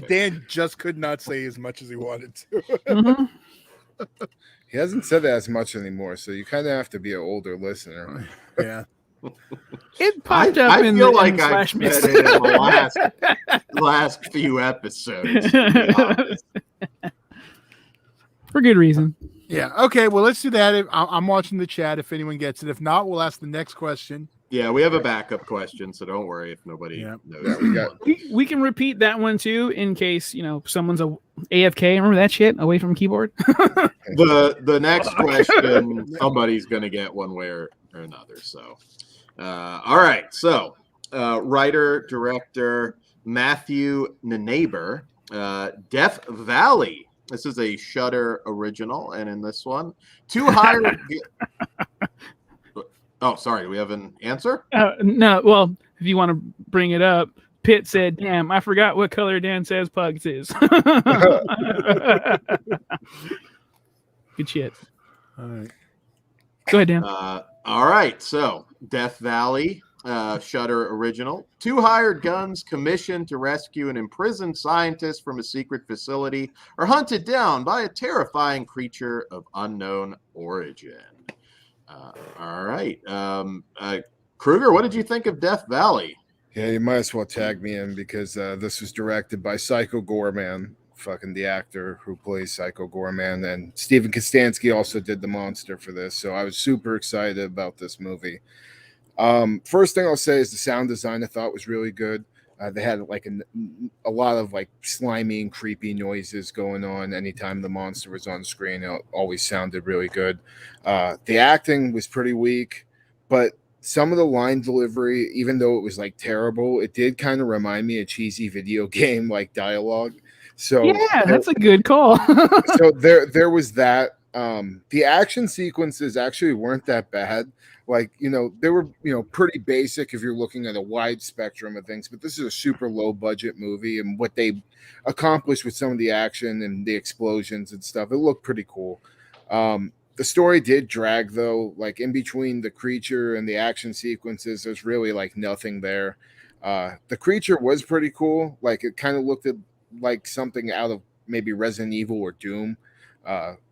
Dan just could not say as much as he wanted to. Mhm. He hasn't said that as much anymore, so you kind of have to be an older listener. Yeah. It popped up I in feel the like in the I've slash said mix. it in the last few episodes. to be honest. For good reason. Yeah. Okay. Well, let's do that. I'm watching the chat. If anyone gets it, if not, we'll ask the next question. Yeah, we have a backup question, so don't worry if nobody Yeah. knows. Yeah, we got- We can repeat that one too in case someone's a AFK. Remember that shit away from keyboard. The next question, somebody's going to get one way or another. So, all right. So, writer director Matthew Nenaber, Death Valley. This is a Shudder original, and in this one, two hired. Oh, sorry. Do we have an answer? No, well, if you want to bring it up, Pitt said, "Damn, I forgot what color Dan says Pugs is." Good shit. All right. Go ahead, Dan. All right. So, Death Valley, Shudder original. Two hired guns commissioned to rescue an imprisoned scientist from a secret facility are hunted down by a terrifying creature of unknown origin. All right. Kruger, what did you think of Death Valley? Yeah, you might as well tag me in because this was directed by Psycho Gorman, fucking the actor who plays Psycho Gorman, and Stephen Kostansky also did the monster for this. So I was super excited about this movie. First thing I'll say is the sound design I thought was really good. They had like a lot of like slimy and creepy noises going on anytime the monster was on screen. It always sounded really good. The acting was pretty weak, but some of the line delivery, even though it was like terrible, it did kind of remind me of cheesy video game like dialogue. So Yeah, that's a good call. so there was that. The action sequences actually weren't that bad. Like, they were, pretty basic if you're looking at a wide spectrum of things, but this is a super low budget movie, and what they accomplished with some of the action and the explosions and stuff, it looked pretty cool. The story did drag though, like in between the creature and the action sequences, there's really like nothing there. The creature was pretty cool. Like it kind of looked like something out of maybe Resident Evil or Doom.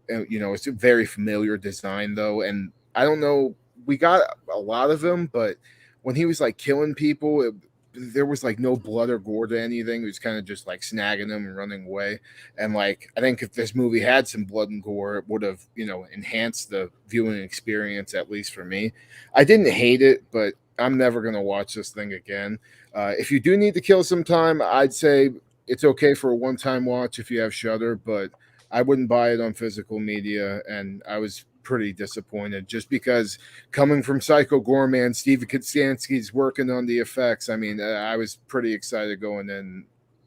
It's a very familiar design though, and I don't know. We got a lot of him, but when he was like killing people, there was like no blood or gore to anything. It was kind of just like snagging them and running away. And like I think if this movie had some blood and gore, it would have enhanced the viewing experience, at least for me. I didn't hate it, but I'm never gonna watch this thing again. If you do need to kill some time, I'd say it's okay for a one-time watch if you have Shudder, but I wouldn't buy it on physical media, and I was pretty disappointed just because coming from Psycho Gorman, Steven Kaczynski's working on the effects. I mean, I was pretty excited going in,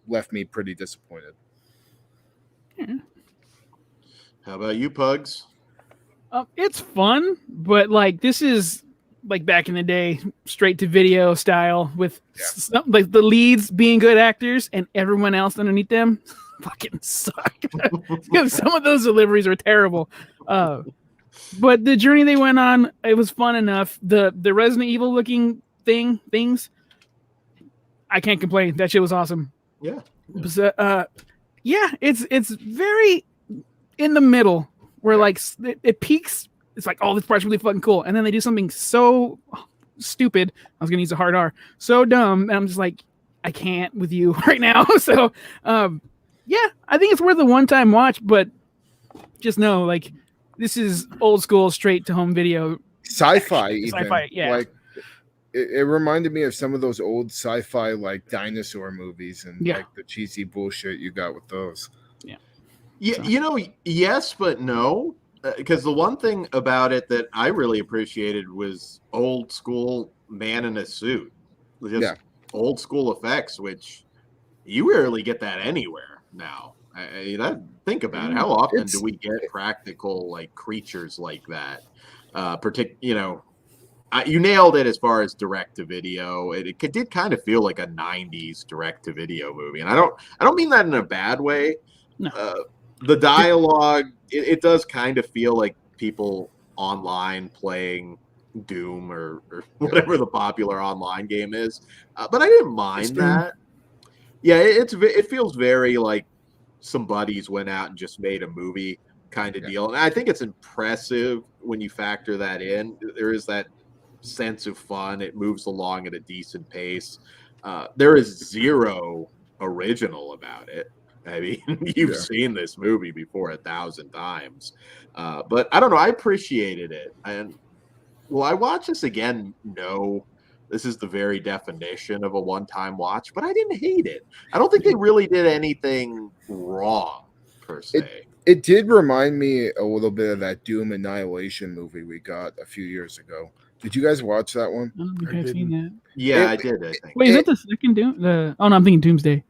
left me pretty disappointed. How about you, Pugs? It's fun, but like this is like back in the day, straight to video style with like the leads being good actors and everyone else underneath them fucking suck. Some of those deliveries are terrible. But the journey they went on, it was fun enough. The Resident Evil looking things, I can't complain. That shit was awesome. Yeah. It's very in the middle where like it peaks. It's like, oh, this part's really fucking cool, and then they do something so stupid. I was gonna use a hard R, so dumb, and I'm just like, I can't with you right now. So, yeah, I think it's worth a one-time watch, but just know, like, this is old school, straight to home video, sci-fi. Even. Sci-fi, yeah. Like, it reminded me of some of those old sci-fi like dinosaur movies and like the cheesy bullshit you got with those. Yeah, yes, but no. Because the one thing about it that I really appreciated was old school man in a suit. Just old school effects, which you rarely get that anywhere now. Think about it. How often do we get practical like creatures like that? You nailed it as far as direct to video. It did kind of feel like a '90s direct to video movie, and I don't mean that in a bad way. No. The dialogue, it does kind of feel like people online playing Doom or whatever the popular online game is. But I didn't mind that. Yeah, it feels very like some buddies went out and just made a movie kind of deal. And I think it's impressive when you factor that in. There is that sense of fun. It moves along at a decent pace. There is zero original about it. I mean, you've seen this movie before 1,000 times. But I don't know. I appreciated it. And will I watch this again? No. This is the very definition of a one-time watch, but I didn't hate it. I don't think they really did anything wrong, per se. It did remind me a little bit of that Doom Annihilation movie we got a few years ago. Did you guys watch that one? I don't think I've seen that. Yeah, I did, I think. Wait, is that the second Doom? No, I'm thinking Doomsday.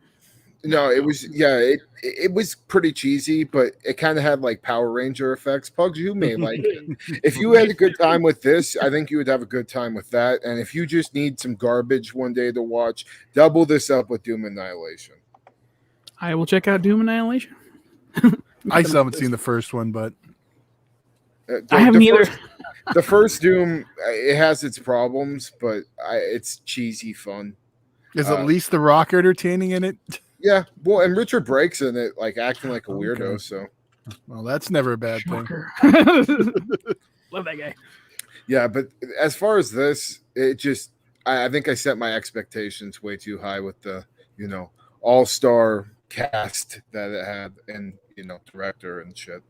No, it was it was pretty cheesy, but it kind of had like Power Ranger effects. Pugs, you may like it. If you had a good time with this, I think you would have a good time with that. And if you just need some garbage one day to watch, double this up with Doom Annihilation. I will check out Doom Annihilation. I still haven't seen the first one, but I haven't either. The first Doom, it has its problems, but it's cheesy fun. Is at least The Rock entertaining in it? Yeah, well, and Richard Brake's in it, like acting like a weirdo. Okay. So, well, that's never a bad thing. Love that guy. Yeah, but as far as this, it just I think I set my expectations way too high with the all-star cast that it had and director and shit.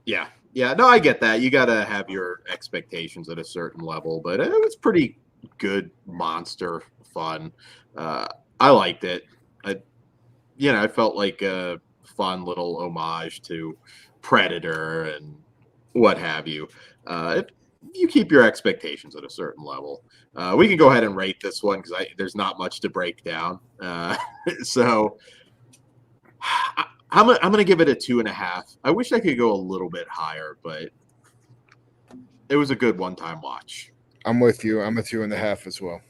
Yeah, no, I get that. You got to have your expectations at a certain level, but it was pretty good monster fun. I liked it. I felt like a fun little homage to Predator and what have you. If you keep your expectations at a certain level, we can go ahead and rate this one because there's not much to break down. So I'm gonna give it a 2.5. I wish I could go a little bit higher, but it was a good one-time watch. I'm with you. I'm a 2.5 as well.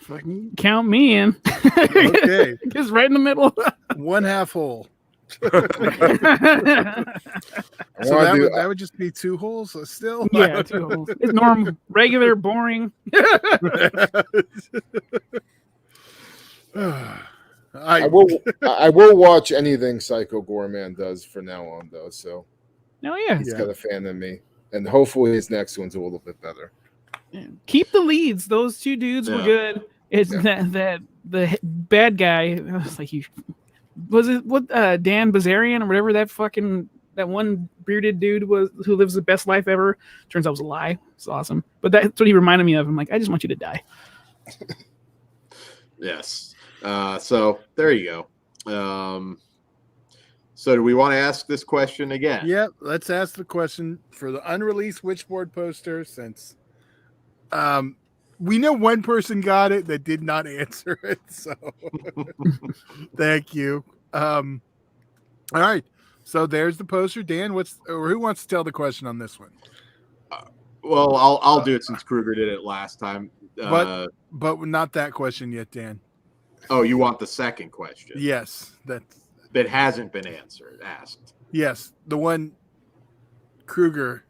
Fucking count me in. Okay. Just right in the middle. 1/2 hole. I So wanna do- that would just be 2 holes still. Yeah, 2 holes. It's normal, regular, boring. I will watch anything Psycho Gorman does from now on, though. So Oh yeah. he's Yeah. got a fan in me, and hopefully his next one's a little bit better. Keep the leads. Those 2 dudes were Yeah. good. It's Yeah. that the bad guy. I was like, was it what Dan Bazarian or whatever that one bearded dude was who lives the best life ever. Turns out it was a lie. It's awesome. But that's what he reminded me of. I'm like, I just want you to die. Yes. So there you go. So do we want to ask this question again? Yep. Let's ask the question for the unreleased Witchboard poster, since we know one person got it that did not answer it. So thank you. All right. So there's the poster. Dan, who wants to tell the question on this one? Well, I'll do it since Kruger did it last time. But not that question yet, Dan. Oh, you want the second question? Yes, that hasn't been asked. yes, the one Kruger.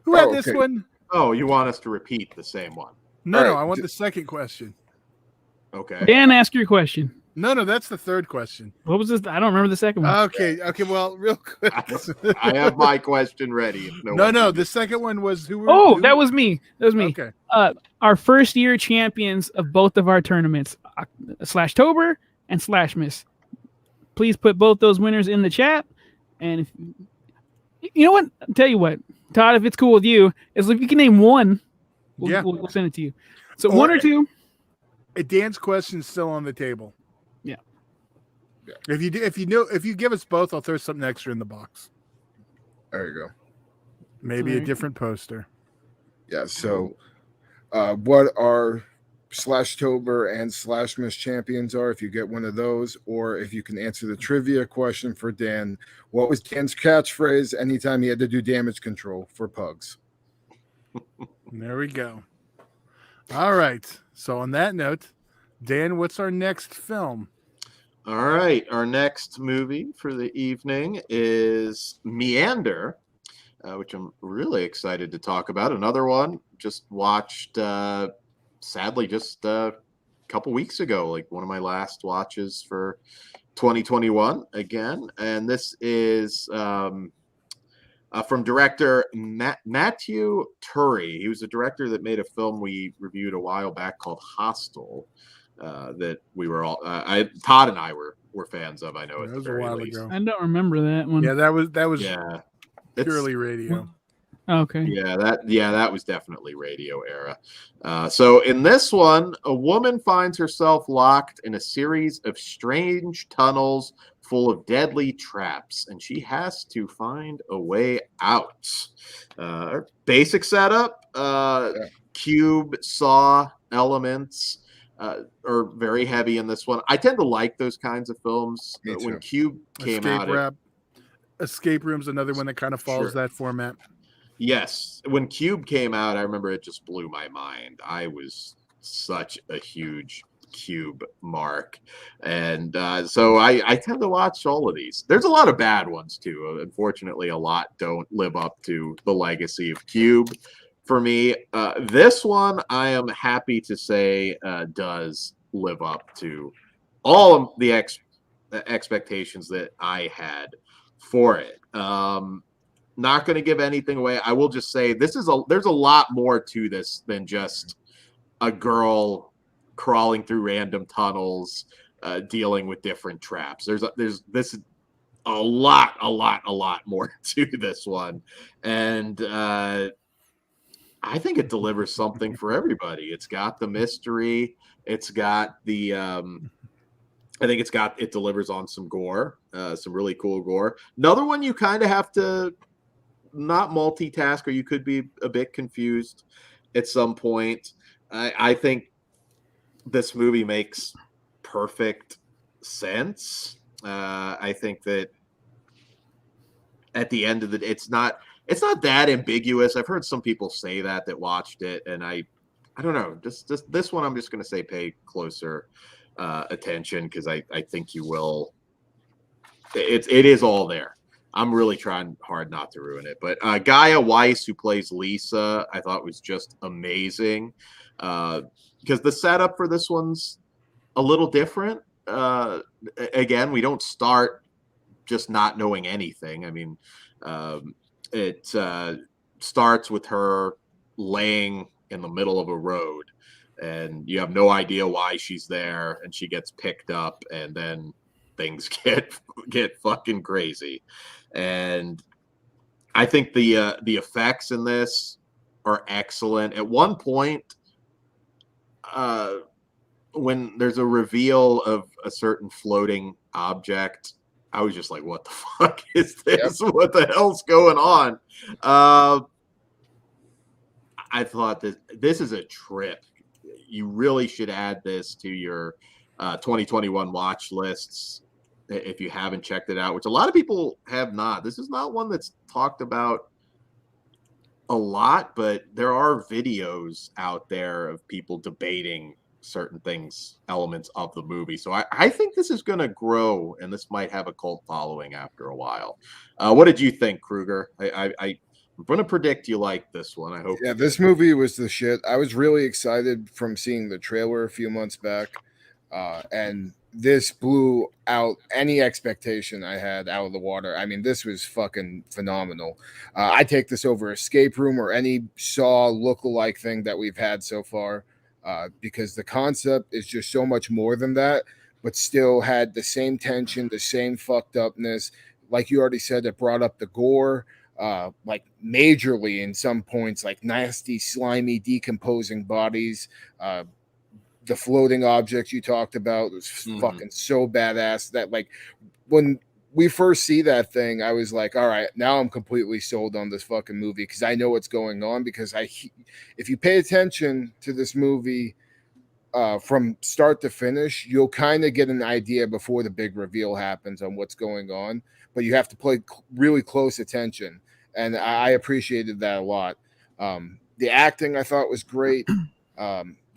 Who had this okay. one? Oh, you want us to repeat the same one? No, All no, right. I want the second question. Okay. Dan, ask your question. No, that's the third question. What was this? I don't remember the second one. Okay, well, real quick. I have my question ready. If No, one- the second one was who? That was me. That was me. Okay. Our first year champions of both of our tournaments, /Tober and /Miss. Please put both those winners in the chat. And if you know what, I'll tell you what, Todd, if it's cool with you, is if you can name one, we'll send it to you. So one or two. Dan's question's still on the table. Yeah. If you give us both, I'll throw something extra in the box. There you go. Maybe a Alright. different poster. Yeah. So, what our /Tober and /Miss champions are, if you get one of those, or if you can answer the trivia question for Dan, what was Dan's catchphrase anytime he had to do damage control for pugs? There we go. All right. So on that note, Dan, what's our next film? All right. Our next movie for the evening is Meander, which I'm really excited to talk about. Another one just watched, sadly, just a couple weeks ago, like one of my last watches for 2021 again. And this is from director Matthew Turi. He was a director that made a film we reviewed a while back called Hostel. That we were all Todd and I were fans of. I know at That the was a very while least. ago. I don't remember that one. Yeah, that was Yeah, purely radio. Okay. Yeah, that was definitely radio era. So in this one, a woman finds herself locked in a series of strange tunnels full of deadly traps, and she has to find a way out. Basic setup: cube, saw elements are very heavy in this one. I tend to like those kinds of films. Me When too. Cube came out, Escape Room's another one that kind of follows Sure. that format. Yes, when Cube came out, I remember it just blew my mind. I was such a huge Cube mark, and so I tend to watch all of these. There's a lot of bad ones too. Unfortunately, a lot don't live up to the legacy of Cube. For me, this one I am happy to say does live up to all of the expectations that I had for it. Not going to give anything away. I will just say there's a lot more to this than just a girl crawling through random tunnels, dealing with different traps. There's a lot more to this one, and I think it delivers something for everybody. It's got the mystery. It's got the I think it delivers on some gore, some really cool gore. Another one you kind of have to not multitask, or you could be a bit confused at some point. I think this movie makes perfect sense. I think that at the end of the day, it's not that ambiguous. I've heard some people say that watched it, and I don't know. Just this one, I'm just going to say pay closer attention, because I think you will. It is all there. I'm really trying hard not to ruin it. But Gaia Weiss, who plays Lisa, I thought was just amazing, because the setup for this one's a little different. Again, we don't start just not knowing anything. I mean, it starts with her laying in the middle of a road, and you have no idea why she's there, and she gets picked up, and then things get fucking crazy. And I think the effects in this are excellent. At one point, when there's a reveal of a certain floating object, I was just like, what the fuck is this? Yep. What the hell's going on? I thought this is a trip. You really should add this to your 2021 watch lists if you haven't checked it out, which a lot of people have not. This is not one that's talked about a lot, but there are videos out there of people debating certain things, elements of the movie. So I think this is going to grow, and this might have a cult following after a while. What did you think, Kruger? I'm going to predict you like this one. I hope. Yeah, this movie was the shit. I was really excited from seeing the trailer a few months back, and this blew out any expectation I had out of the water. I mean, this was fucking phenomenal. I take this over Escape Room or any Saw lookalike thing that we've had so far, because the concept is just so much more than that, but still had the same tension, the same fucked upness. Like you already said, it brought up the gore, like majorly in some points, like nasty, slimy, decomposing bodies. The floating objects you talked about was fucking so badass that, like, when we first see that thing, I was like, all right, now I'm completely sold on this fucking movie, because I know what's going on. Because if you pay attention to this movie from start to finish, you'll kind of get an idea before the big reveal happens on what's going on, but you have to play really close attention. And I appreciated that a lot. The acting I thought was great.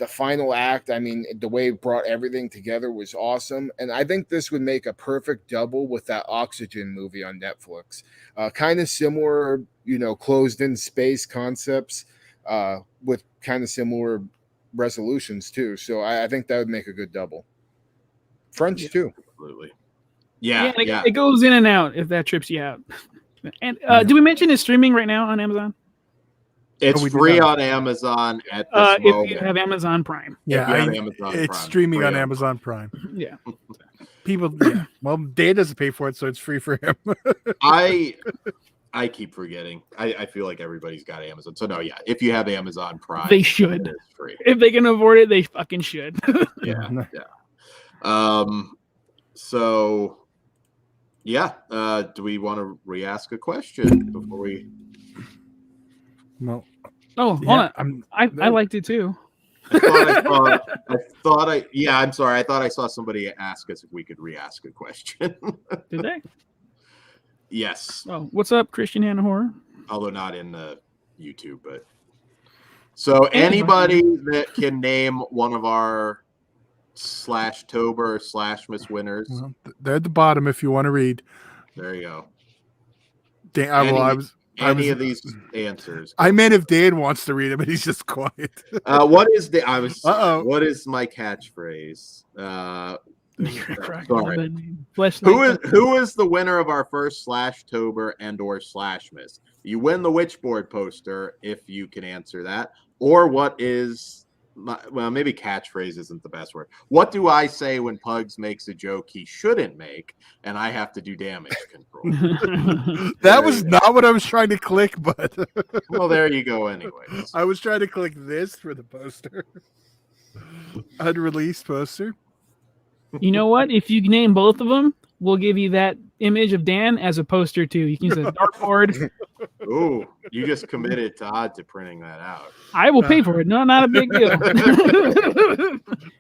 The final act, I mean, the way it brought everything together was awesome. And I think this would make a perfect double with that Oxygen movie on Netflix. Kind of similar, closed in space concepts with kind of similar resolutions too. So I think that would make a good double. French too. Absolutely. Yeah. It goes in and out if that trips you out. And do we mention it's streaming right now on Amazon? It's free on Amazon at this moment. If you have Amazon Prime. Yeah, it's streaming on Amazon Prime. Yeah. People, well, Dave doesn't pay for it, so it's free for him. I keep forgetting. I feel like everybody's got Amazon. So no, yeah, if you have Amazon Prime, they should. It's free. If they can afford it, they fucking should. Yeah. So yeah, do we want to re-ask a question before we? Well, hold on. I liked it too. I'm sorry. I thought I saw somebody ask us if we could re-ask a question. Did they? Yes. Oh, what's up, Christian Hannah Horror? Although not in the YouTube, but so anybody that can name one of our /Tober /Miss winners. Well, they're at the bottom if you want to read. There you go. Any of these answers. I meant if Dan wants to read it, but he's just quiet. What is my catchphrase? Sorry. Who is the winner of our first /Tober and/or /Miss? You win the Witchboard poster if you can answer that. Or what is maybe catchphrase isn't the best word. What do I say when Pugs makes a joke he shouldn't make, and I have to do damage control? That was not what I was trying to click, but well, there you go. Anyways, I was trying to click this for the poster, unreleased poster. You know what? If you name both of them, we'll give you that image of Dan as a poster too. You can use a dartboard. Ooh, you just committed Todd to printing that out. I will pay for it. No, not a big deal.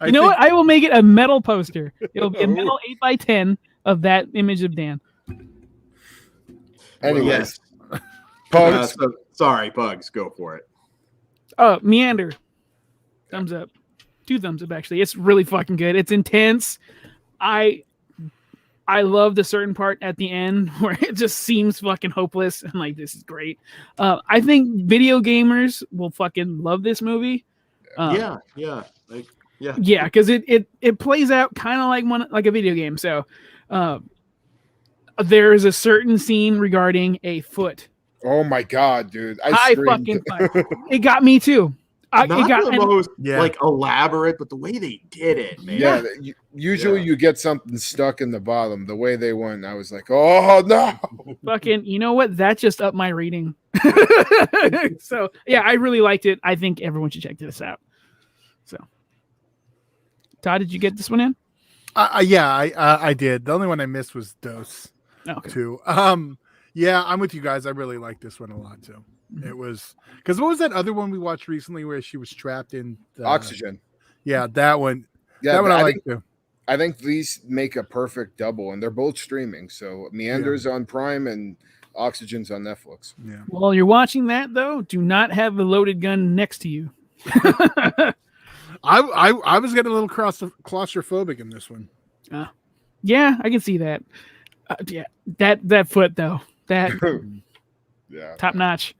You know what? I will make it a metal poster. It'll be a metal 8x10 of that image of Dan. Anyways, Yes. Pugs. Sorry, Bugs. Go for it. Meander. Thumbs up. 2 thumbs up, actually. It's really fucking good. It's intense. I love the certain part at the end where it just seems fucking hopeless and like this is great. I think video gamers will fucking love this movie. Yeah. Yeah, because it plays out kind of like a video game. So there is a certain scene regarding a foot. Oh my god, dude! I screamed. fucking it got me too. Not the most Yeah. like elaborate, but the way they did it, man. Yeah, usually you get something stuck in the bottom. The way they went, I was like, oh no! Fucking, you know what? That just upped my rating. So yeah, I really liked it. I think everyone should check this out. So, Todd, did you get this one in? I did. The only one I missed was Dose Okay. too. Yeah, I'm with you guys. I really like this one a lot too. It was because what was that other one we watched recently where she was trapped in Oxygen. Yeah, that one. Yeah, that one I like think, too. I think these make a perfect double, and they're both streaming. So Meander's on Prime and Oxygen's on Netflix. Yeah. While you're watching that, though, do not have a loaded gun next to you. I was getting a little claustrophobic in this one. Yeah, I can see that. Yeah, that foot though, that Yeah. top notch,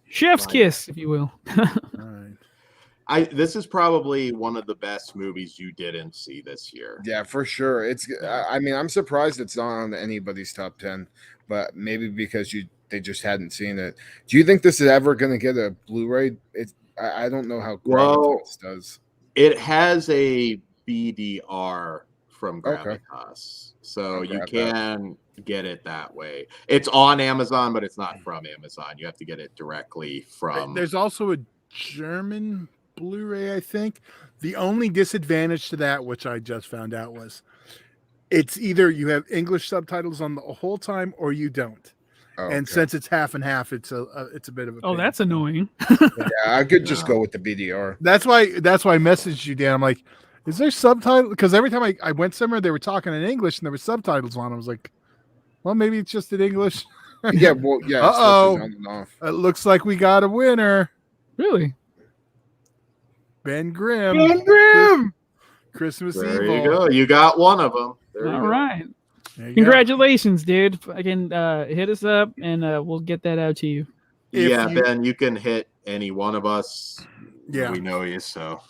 chef's kiss, if you will. All right. This is probably one of the best movies you didn't see this year. Yeah, for sure. I mean, I'm surprised it's not on anybody's top 10, but maybe because they just hadn't seen it. Do you think this is ever going to get a Blu-ray? I don't know how Gravitas does. It has a BDR from Okay. Gravitas, so I'll you grab can get it that way. It's on Amazon, but it's not from Amazon. You have to get it directly from. There's also a German Blu-ray, I think. The only disadvantage to that, which I just found out, was it's either you have English subtitles on the whole time or you don't. Oh, And okay. since it's half and half, it's a bit of a Oh, pain. that's annoying. Yeah, I could just No. go with the BDR. That's why I messaged you, Dan. I'm like, is there subtitle? Because every time I went somewhere, they were talking in English and there were subtitles on. I was like, well, maybe it's just in English. Yeah, well, yeah. it switches Uh-oh. on and off. It looks like we got a winner. Really? Ben Grimm. Ben Grimm! Christmas There Evil. you go. You got one of them. There you All go. right. There you go. Congratulations, dude. Fucking hit us up and we'll get that out to you. If Yeah, you- Ben, you can hit any one of us. Yeah. We know you, so.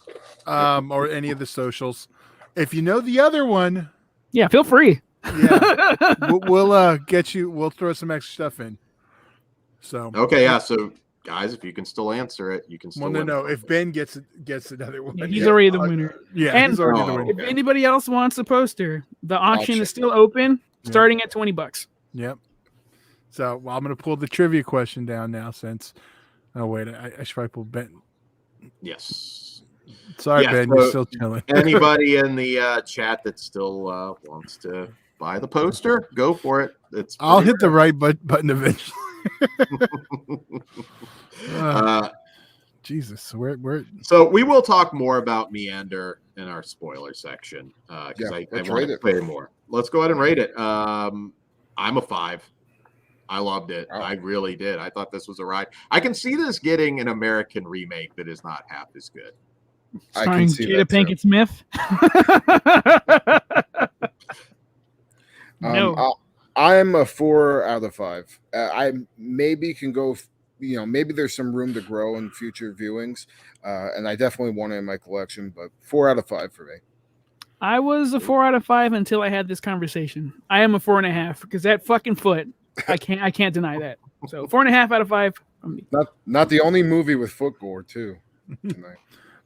Or any of the socials. If you know the other one, Yeah, feel free. yeah, we'll get you. We'll throw some extra stuff in. So, Okay, yeah. So, guys, if you can still answer it, you can still. well, no, win no. something. If Ben gets another one, Yeah, he's already the winner. Yeah, And- he's already the Oh. winner. If anybody else wants a poster, the auction check is still open, Yeah. starting at $20. Yep. So, well, I'm going to pull the trivia question down now since. Oh wait, I should probably pull Ben. Yes. Sorry, Yeah, Ben, so- you're still chilling. Anybody in the chat that still wants to buy the poster, go for it. It's. I'll pretty hit the right button eventually. Uh, Jesus, where? so we will talk more about Meander in our spoiler section because Yeah, I let's want rate to it. play more. Let's go ahead and rate it. I'm a 5. I loved it. Oh. I really did. I thought this was a ride. I can see this getting an American remake that is not half as good. I Starring can see Jada that too. Pinkett Smith. No. I'm a 4 out of 5. I maybe can go. Maybe there's some room to grow in future viewings, and I definitely want it in my collection. But 4 out of 5 for me. I was a 4 out of 5 until I had this conversation. I am a 4.5 because that fucking foot, I can't deny that. So 4.5 out of 5 from me. Not the only movie with foot gore too. Tonight.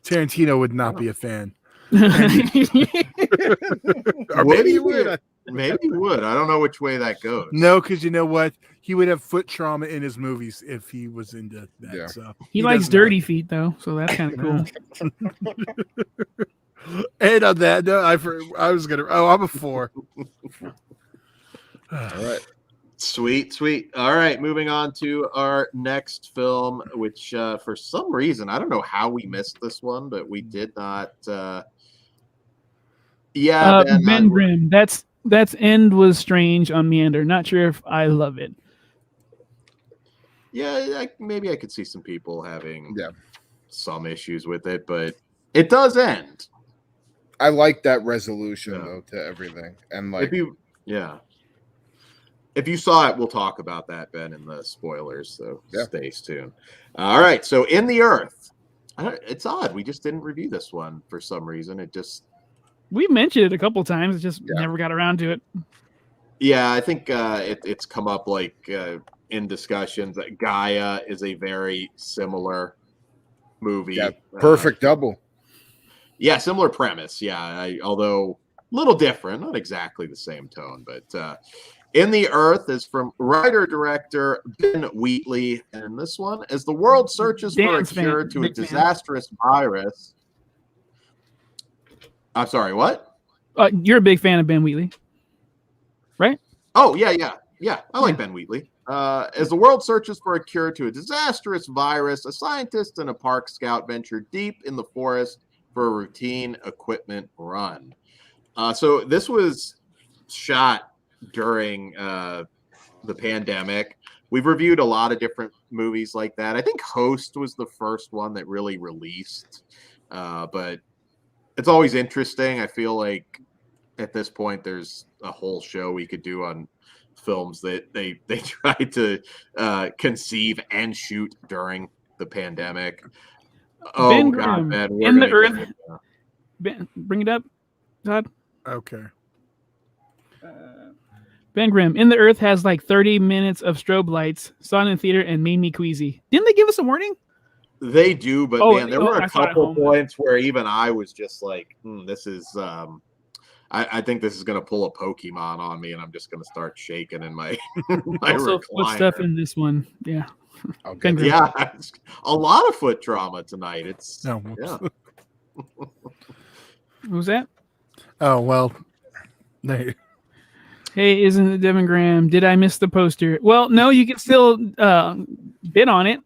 Tarantino would not be a fan. Would Or maybe he he? would. Maybe he would. I don't know which way that goes. No, because you know what? He would have foot trauma in his movies if he was into that. Yeah. So He likes doesn't dirty feet though, so that's kind of cool. And on that, no, I was gonna. Oh, I'm a 4. All right. Sweet. All right, moving on to our next film, which for some reason, I don't know how we missed this one, but we did not. Ben, Ben Grimm. That's That's end was strange on Meander. Not sure if I love it. Yeah, maybe I could see some people having Yeah. some issues with it, but it does end. I like that resolution Yeah. though to everything, and like If you saw it, we'll talk about that, Ben, in the spoilers. So Yeah. stay tuned. All right. So In the Earth. It's odd. We just didn't review this one for some reason. It just. We mentioned it a couple times. It just Yeah. never got around to it. Yeah, I think it's come up like in discussions that Gaia is a very similar movie. Yeah, perfect double. Yeah, similar premise. Yeah, although a little different, not exactly the same tone, but In the Earth is from writer-director Ben Wheatley, and this one, as the world searches for a Dan's cure fan. to a Big fan. disastrous virus. I'm sorry, what? You're a big fan of Ben Wheatley, right? Oh, yeah. I like Ben Wheatley. As the world searches for a cure to a disastrous virus, a scientist and a park scout venture deep in the forest for a routine equipment run. So this was shot during the pandemic. We've reviewed a lot of different movies like that. I think Host was the first one that really released, but it's always interesting. I feel like at this point there's a whole show we could do on films that they tried to conceive and shoot during the pandemic. Oh Ben God, Grimm, man, In the Earth. Ben, bring it up, Todd. Okay. Ben Grimm, In the Earth has like 30 minutes of strobe lights, saw it in theater, and made me queasy. Didn't they give us a warning? They do, but man, there were I a saw it at couple home. points where even I was just like, this is I think this is gonna pull a Pokemon on me and I'm just gonna start shaking in my my Also, foot stuff recliner. in this one. Yeah. Okay. Ben Grimm. Yeah, it's a lot of foot trauma tonight. It's No. whoops. yeah. What was that? Oh well. They, Hey, isn't it Devin Graham? Did I miss the poster? Well, no, you can still bid on it.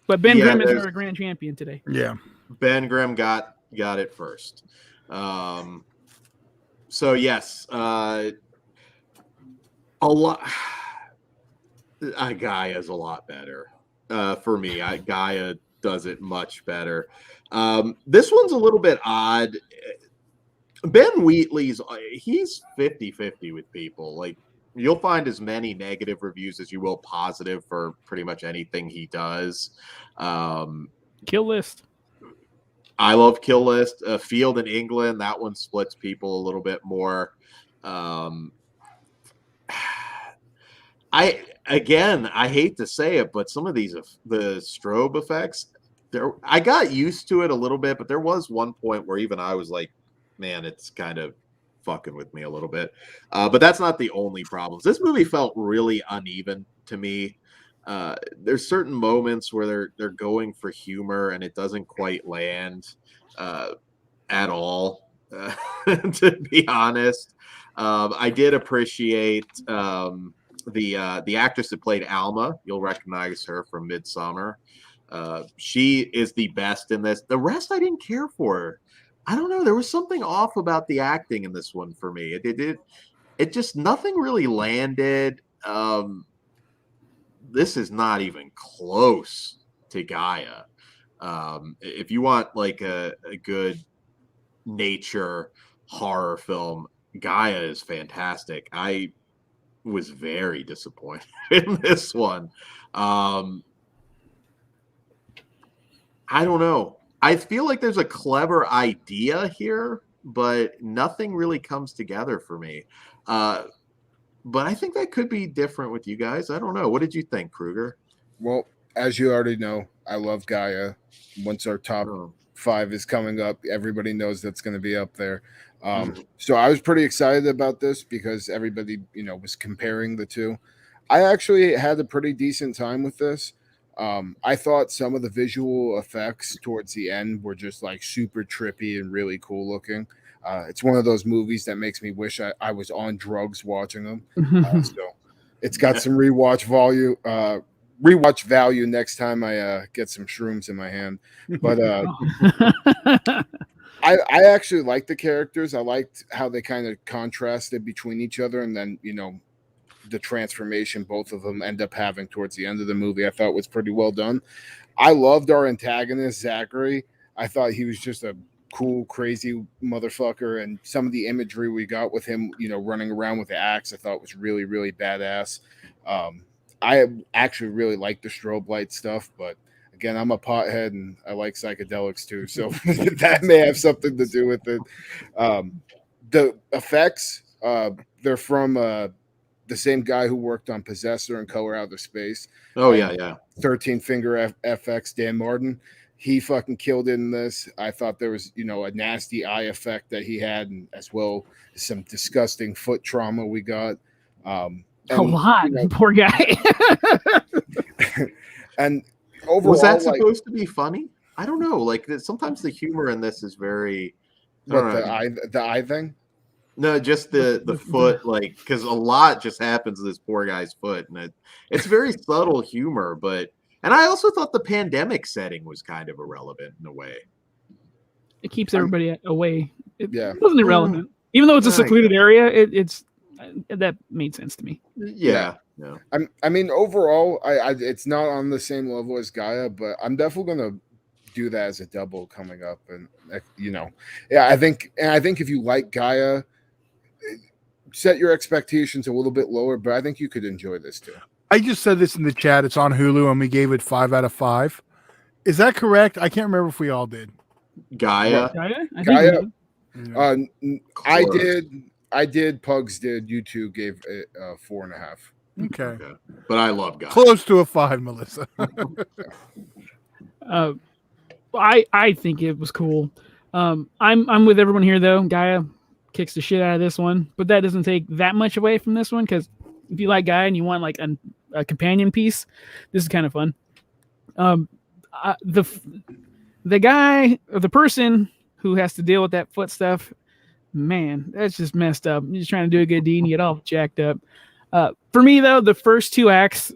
But Ben Yeah, Grimm is there's- our grand champion today. yeah. Ben Grimm got it first. So yes, a lot. Gaia is a lot better for me. Gaia does it much better. This one's a little bit odd. Ben Wheatley's he's 50-50 with people. Like you'll find as many negative reviews as you will positive for pretty much anything he does. Kill list. I love Kill List. Field in England, that one splits people a little bit more. I hate to say it, but some of these the strobe effects, I got used to it a little bit, but there was one point where even I was like, man, it's kind of fucking with me a little bit. But that's not the only problems. This movie felt really uneven to me. There's certain moments where they're going for humor and it doesn't quite land at all. To be honest, I did appreciate the actress that played Alma. You'll recognize her from Midsommar. She is the best in this. The rest I didn't care for. I don't know. There was something off about the acting in this one for me. It just nothing really landed. This is not even close to Gaia. If you want like a good nature horror film, Gaia is fantastic. I was very disappointed in this one. I don't know. I feel like there's a clever idea here, but nothing really comes together for me. But I think that could be different with you guys. I don't know. What did you think, Kruger? Well, as you already know, I love Gaia. Once our top Oh. 5 is coming up, everybody knows that's going to be up there. So I was pretty excited about this because everybody, was comparing the two. I actually had a pretty decent time with this. I thought some of the visual effects towards the end were just like super trippy and really cool looking. It's one of those movies that makes me wish I was on drugs watching them. So it's got some rewatch value next time I get some shrooms in my hand. But I actually liked the characters. I liked how they kind of contrasted between each other, and then the transformation both of them end up having towards the end of the movie. I thought was pretty well done. I loved our antagonist Zachary. I thought he was just a cool, crazy motherfucker, and some of the imagery we got with him, running around with the axe, I thought was really, really badass. I actually really like the strobe light stuff, but again, I'm a pothead and I like psychedelics too, so that may have something to do with it. The effects, they're from the same guy who worked on Possessor and Color Out of Space. Oh yeah. 13 Finger FX, Dan Martin. He fucking killed it in this. I thought there was, a nasty eye effect that he had, and as well as some disgusting foot trauma we got. A lot, poor guy. And overall, was that supposed to be funny? I don't know. Like sometimes the humor in this is very. The eye thing. No, just the foot, like because a lot just happens to this poor guy's foot, and it's very subtle humor, but. And I also thought the pandemic setting was kind of irrelevant in a way. It keeps everybody away. It Yeah. wasn't irrelevant. Even though it's a secluded area, it's that made sense to me. Yeah. I mean, overall, I it's not on the same level as Gaia, but I'm definitely gonna do that as a double coming up, and I think if you like Gaia, set your expectations a little bit lower, but I think you could enjoy this too. I just said this in the chat. It's on Hulu, and we gave it 5 out of 5. Is that correct? I can't remember if we all did. Gaia. I think Gaia. we did. I did. Pugs did. You two gave it 4.5. Okay. But I love Gaia. Close to a 5, Melissa. I think it was cool. I'm with everyone here though. Gaia kicks the shit out of this one, but that doesn't take that much away from this one, because if you like Gaia and you want like a companion piece, this is kind of fun. The guy or the person who has to deal with that foot stuff, man, that's just messed up. You're just trying to do a good deed and you get all jacked up. For me though, the first 2 acts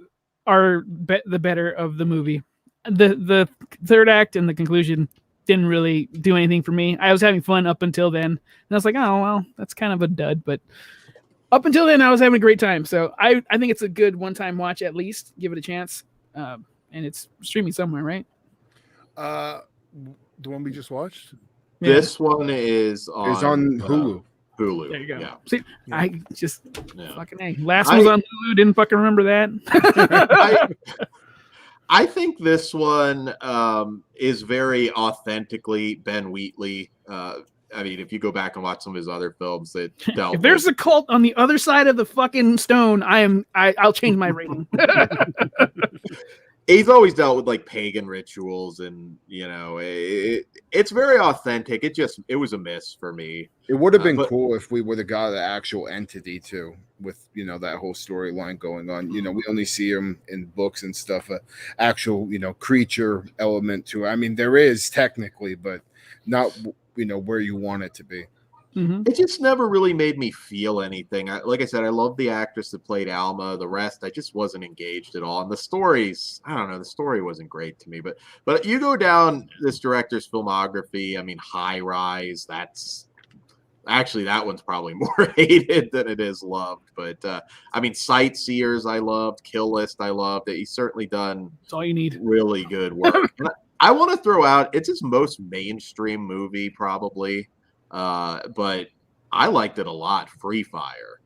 are the better of the movie. The third act and the conclusion didn't really do anything for me. I was having fun up until then, and I was like, oh well, that's kind of a dud, but up until then, I was having a great time. So I think it's a good one-time watch at least. Give it a chance. And it's streaming somewhere, right? The one we just watched? This one is on Hulu. Hulu. There you go. Yeah. See, Yeah. I just fucking A. Last one was on Hulu. Didn't fucking remember that. I think this one is very authentically Ben Wheatley. I mean, if you go back and watch some of his other films that dealt If there's a cult on the other side of the fucking stone, I'll change my rating. He's always dealt with like pagan rituals, and it's very authentic. It was a miss for me. It would have been but- cool if we would have got an actual entity too, with that whole storyline going on. We only see him in books and stuff. Actual creature element to it. I mean, there is technically, but not where you want it to be. Mm-hmm. It just never really made me feel anything. Like I said, I love the actress that played Alma. The rest, I just wasn't engaged at all. And the stories, I don't know, the story wasn't great to me. But you go down this director's filmography. I mean, High Rise. That's actually that one's probably more hated than it is loved. But I mean, Sightseers, I loved. Kill List, I loved. He's certainly done. That's all you need. Really good work. I want to throw out. It's his most mainstream movie, probably. But I liked it a lot. Free Fire.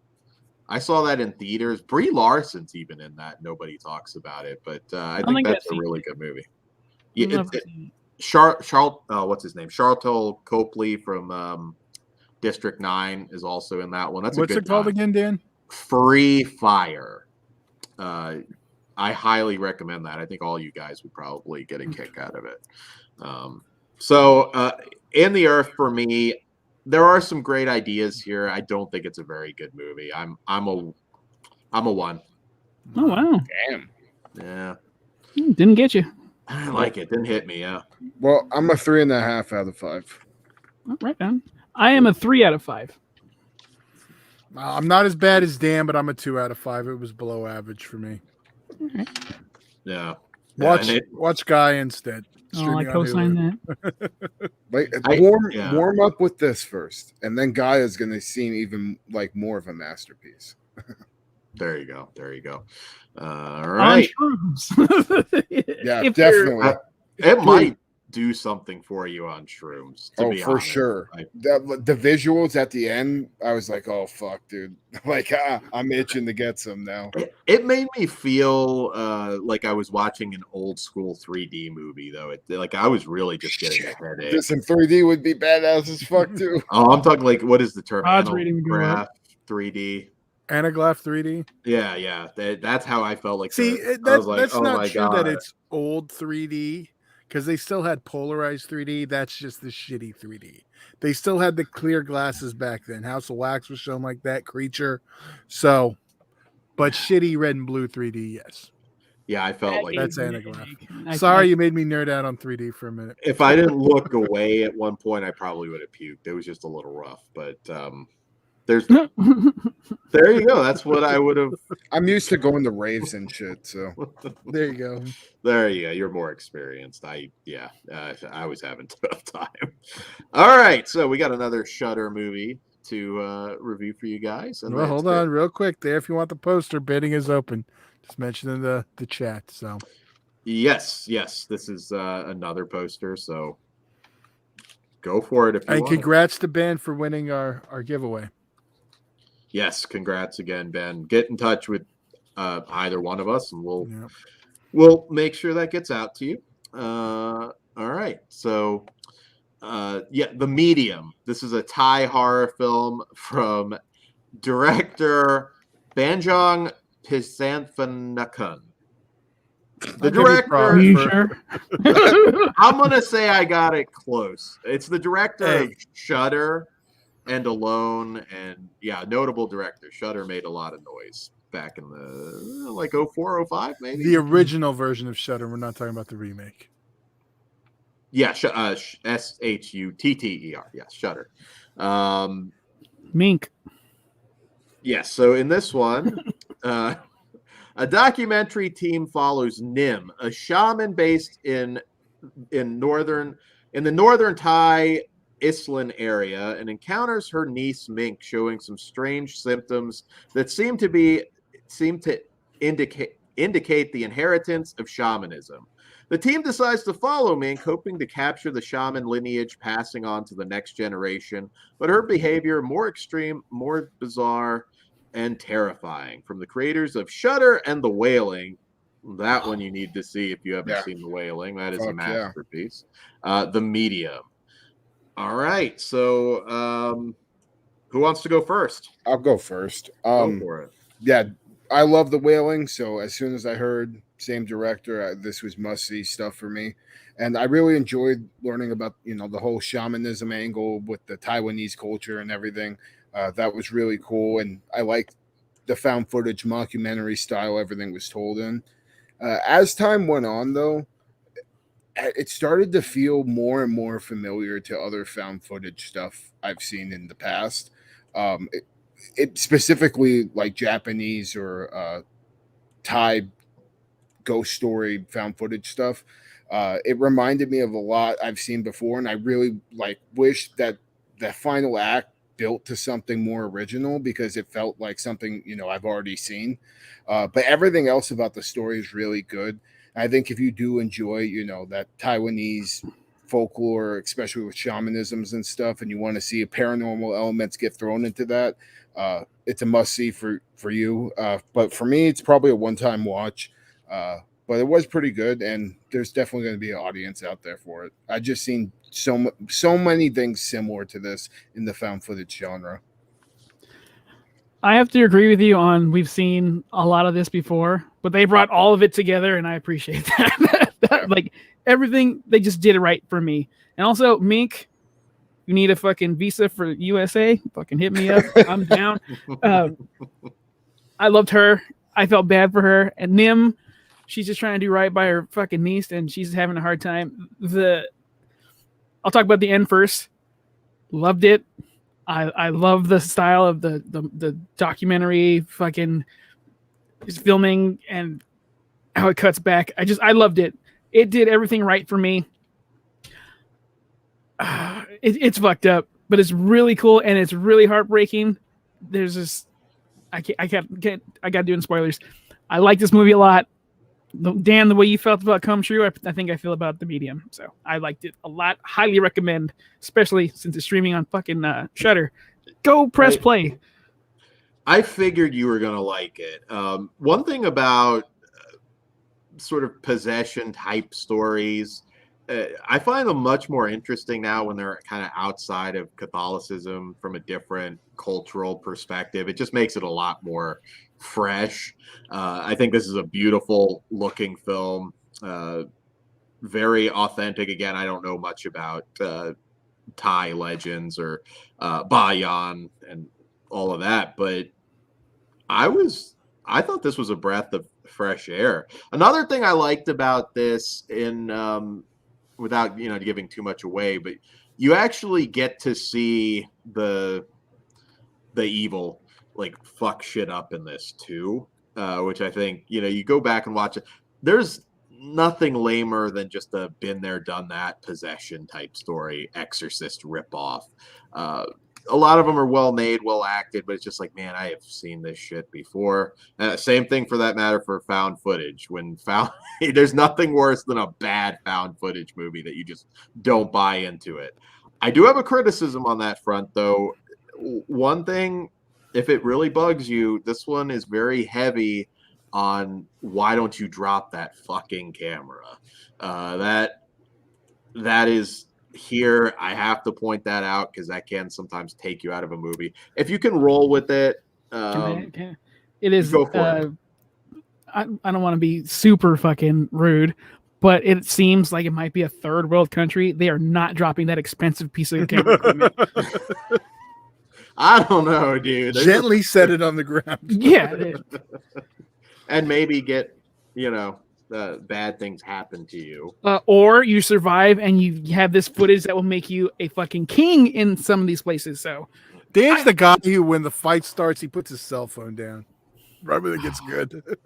I saw that in theaters. Brie Larson's even in that. Nobody talks about it, but I think that's a really good movie. Yeah, what's his name? Charlton Copley from District 9 is also in that one. That's what's a good it called time. again, Dan? Free Fire. I highly recommend that. I think all you guys would probably get a kick out of it. So In the Earth for me, there are some great ideas here. I don't think it's a very good movie. I'm a 1. Oh wow! Damn. Yeah. Didn't get you. I didn't like it. Didn't hit me. Yeah. Well, I'm a 3.5 out of 5. Oh, right down. I am a 3 out of 5. I'm not as bad as Dan, but I'm a 2 out of 5. It was below average for me. Okay. Yeah. Watch Guy instead. Oh, I Streaming on co-sign Hulu. that. Like Yeah. warm up with this first, and then Gaia is going to seem even like more of a masterpiece. There you go. There you go. All On right. shrooms. Yeah, If you're- definitely. It might do something for you on shrooms. To Oh, be for honest. sure. Like, The visuals at the end, I was like, "Oh fuck, dude!" Like I'm itching to get some now. it made me feel like I was watching an old school 3D movie, though. Like I was really just getting a headache. This in 3D would be badass as fuck too. Oh, I'm talking like what is the term? Odds rating go Anaglyph up. 3D. Anaglyph 3D. Yeah. That's how I felt like. See, I that's was like, oh not my true God. that it's old 3D because they still had polarized 3D. That's just the shitty 3D. They still had the clear glasses back then. House of Wax was shown like that. Creature. So, but shitty red and blue 3D, yes. Yeah, I felt like That's I- Anaglyph. I- Sorry, you made me nerd out on 3D for a minute. if I didn't look away at one point, I probably would have puked. It was just a little rough, but there you go. That's what I would have. I'm used to going to raves and shit, so There you go. There you go. You're more experienced. I was having a tough time. All right, so we got another Shudder movie to review for you guys. And Well, that's hold on real quick there. If you want the poster, bidding is open. Just mention in the chat. So Yes. This is another poster. So go for it if you and want. congrats to Ben for winning our giveaway. Yes, congrats again, Ben. Get in touch with either one of us, and Yep. we'll make sure that gets out to you. All right. So, The Medium. This is a Thai horror film from director Banjong Pisanthanakun. The director. Are you sure? I'm gonna say I got it close. It's the director of Hey. Shudder and Alone, and notable director. Shudder made a lot of noise back in the 04, 05, maybe. The original version of Shudder. We're not talking about the remake. Yeah, Shutter. Yes, Shudder. Mink. Yes. So in this one, a documentary team follows Nim, a shaman based in the northern Thai Island area, and encounters her niece Mink, showing some strange symptoms that seem to indicate the inheritance of shamanism. The team decides to follow Mink, hoping to capture the shaman lineage, passing on to the next generation, but her behavior more extreme, more bizarre, and terrifying. From the creators of Shudder and The Wailing, that one you need to see if you haven't seen The Wailing. That is a masterpiece. The Medium. All right, so who wants to go first? I'll go first. Go for it. Yeah, I love The Wailing, so as soon as I heard same director, this was must-see stuff for me. And I really enjoyed learning about, the whole shamanism angle with the Taiwanese culture and everything. That was really cool, and I liked the found footage mockumentary style everything was told in. As time went on, though, it started to feel more and more familiar to other found footage stuff I've seen in the past. It specifically like Japanese or Thai ghost story found footage stuff. It reminded me of a lot I've seen before, and I really wish that the final act built to something more original, because it felt like something I've already seen. But everything else about the story is really good. I think if you do enjoy, that Taiwanese folklore, especially with shamanisms and stuff, and you want to see paranormal elements get thrown into that, it's a must-see for you. But for me, it's probably a one-time watch. But it was pretty good, and there's definitely going to be an audience out there for it. I just seen so many things similar to this in the found footage genre. I have to agree with you on we've seen a lot of this before, but they brought all of it together, and I appreciate that. Like everything, they just did it right for me. And also, Mink, you need a fucking visa for USA? Fucking hit me up. I'm down. I loved her. I felt bad for her. And Nim, she's just trying to do right by her fucking niece, and she's having a hard time. I'll talk about the end first. Loved it. I love the style of the documentary fucking filming, and how it cuts back. I loved it. It did everything right for me. It's fucked up, but it's really cool and it's really heartbreaking. There's this, I got doing spoilers. I like this movie a lot. Dan, the way you felt about Come True, I think I feel about The Medium. So I liked it a lot. Highly recommend, especially since it's streaming on fucking Shudder. Go press play. I figured you were gonna like it. One thing about sort of possession type stories, I find them much more interesting now when they're kind of outside of Catholicism from a different cultural perspective. It just makes it a lot more fresh. I think this is a beautiful looking film, very authentic. Again, I don't know much about Thai legends or Bayan and all of that, but I thought this was a breath of fresh air. Another thing I liked about this, without giving too much away, but you actually get to see the evil like fuck shit up in this too, which I think you go back and watch it. There's nothing lamer than just a been there done that possession type story, Exorcist ripoff. A lot of them are well made, well acted, but it's just like, man, I have seen this shit before. Same thing for that matter for found footage. There's nothing worse than a bad found footage movie that you just don't buy into it. I do have a criticism on that front, though. One thing, if it really bugs you, this one is very heavy on why don't you drop that fucking camera. That is here. I have to point that out because that can sometimes take you out of a movie. If you can roll with it, it is. Go for it. I don't want to be super fucking rude, but it seems like it might be a third world country. They are not dropping that expensive piece of camera equipment. I don't know, dude. Gently set it on the ground. Yeah. And maybe get, bad things happen to you. Or you survive and you have this footage that will make you a fucking king in some of these places. So Dan's the guy who, when the fight starts, he puts his cell phone down right when it gets good. Yeah,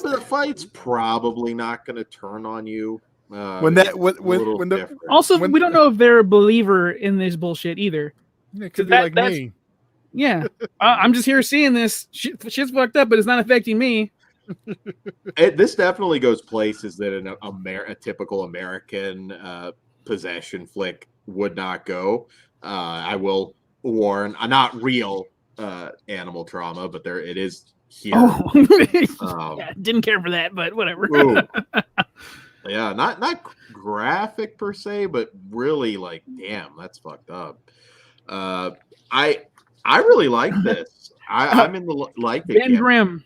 but the fight's probably not going to turn on you. When we don't know if they're a believer in this bullshit either. It could be like me. Yeah, I'm just here seeing this. Shit's fucked up, but it's not affecting me. This definitely goes places that a typical American possession flick would not go. I will warn, not real animal trauma, but it is here. Yeah, didn't care for that, but whatever. Yeah, not graphic per se, but really like, damn, that's fucked up. I really like this. I'm in the like it. Ben Grimm,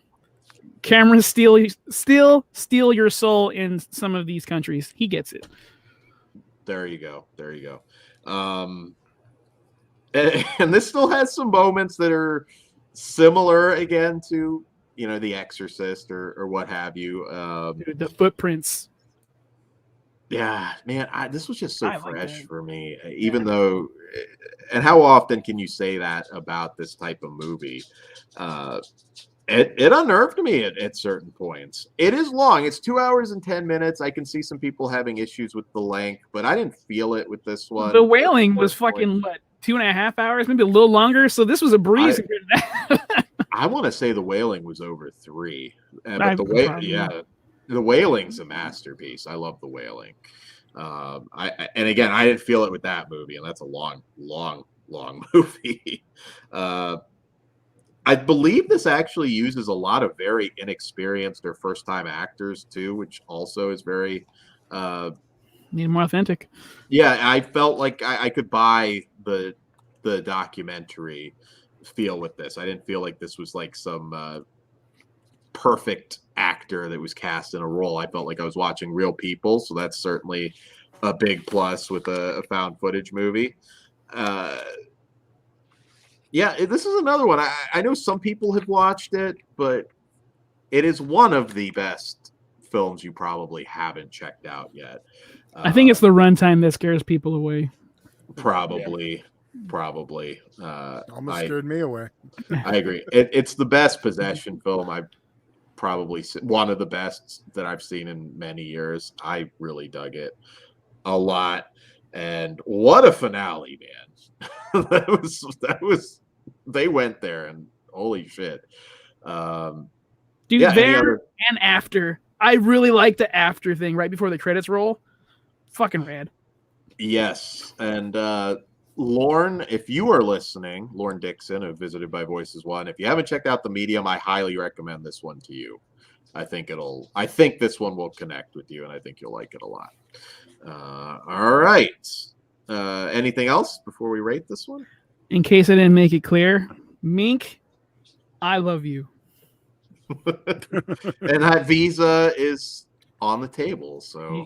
cameras steal your soul in some of these countries. He gets it. There you go. And this still has some moments that are similar again to The Exorcist or what have you. The footprints. Yeah, man, this was just so fresh for me. Even though, and how often can you say that about this type of movie? It unnerved me at certain points. It is long. It's 2 hours and 10 minutes. I can see some people having issues with the length, but I didn't feel it with this one. The Wailing was fucking, 2.5 hours, maybe a little longer. So this was a breeze. I want to say The Wailing was over 3. But The Wailing's a masterpiece. I love The Wailing. And again, I didn't feel it with that movie, and that's a long movie. I believe this actually uses a lot of very inexperienced or first-time actors too, which also is very need more authentic. Yeah, I felt like I could buy the documentary feel with this. I didn't feel like this was like some perfect actor that was cast in a role. I felt like I was watching real people, so that's certainly a big plus with a found footage movie. Yeah, this is another one. I know some people have watched it, but it is one of the best films you probably haven't checked out yet. I think it's the runtime that scares people away. Probably. Almost scared me away. I agree. It's the best possession film I've probably one of the best that I've seen in many years. I really dug it a lot. And what a finale, man. that was they went there and holy shit. Dude, yeah, there and after. I really like the after thing right before the credits roll. Fucking rad. Yes. And Lorne, if you are listening, Lorne Dixon of Visited by Voices One, if you haven't checked out the Medium, I highly recommend this one to you. I think this one will connect with you, and I think you'll like it a lot. All right. Anything else before we rate this one? In case I didn't make it clear, Mink, I love you. And that visa is on the table, so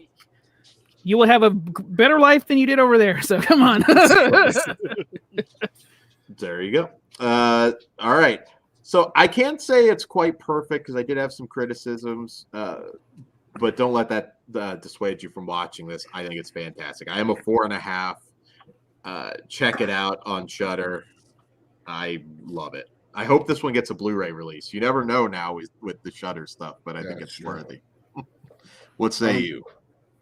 you will have a better life than you did over there. So come on. There you go. All right. So I can't say it's quite perfect because I did have some criticisms, but don't let that dissuade you from watching this. I think it's fantastic. I am a 4.5. Check it out on Shudder. I love it. I hope this one gets a Blu-ray release. You never know now with the Shudder stuff, but I think it's worthy. What say you?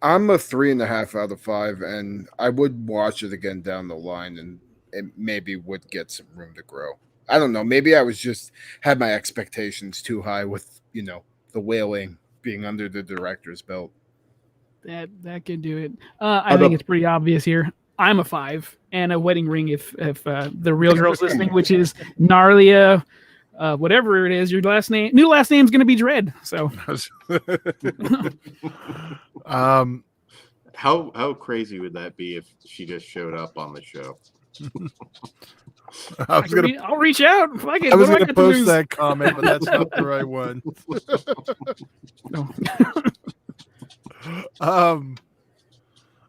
I'm a 3.5 out of 5, and I would watch it again down the line, and it maybe would get some room to grow. I don't know. Maybe I was just had my expectations too high with The Wailing being under the director's belt. That could do it. I think it's pretty obvious here. I'm a 5 and a wedding ring if the real girl's listening, which is Narlia, whatever it is. Your new last name is going to be Dread. So, how crazy would that be if she just showed up on the show? I'll reach out. I was going to post that comment, but that's not the right one.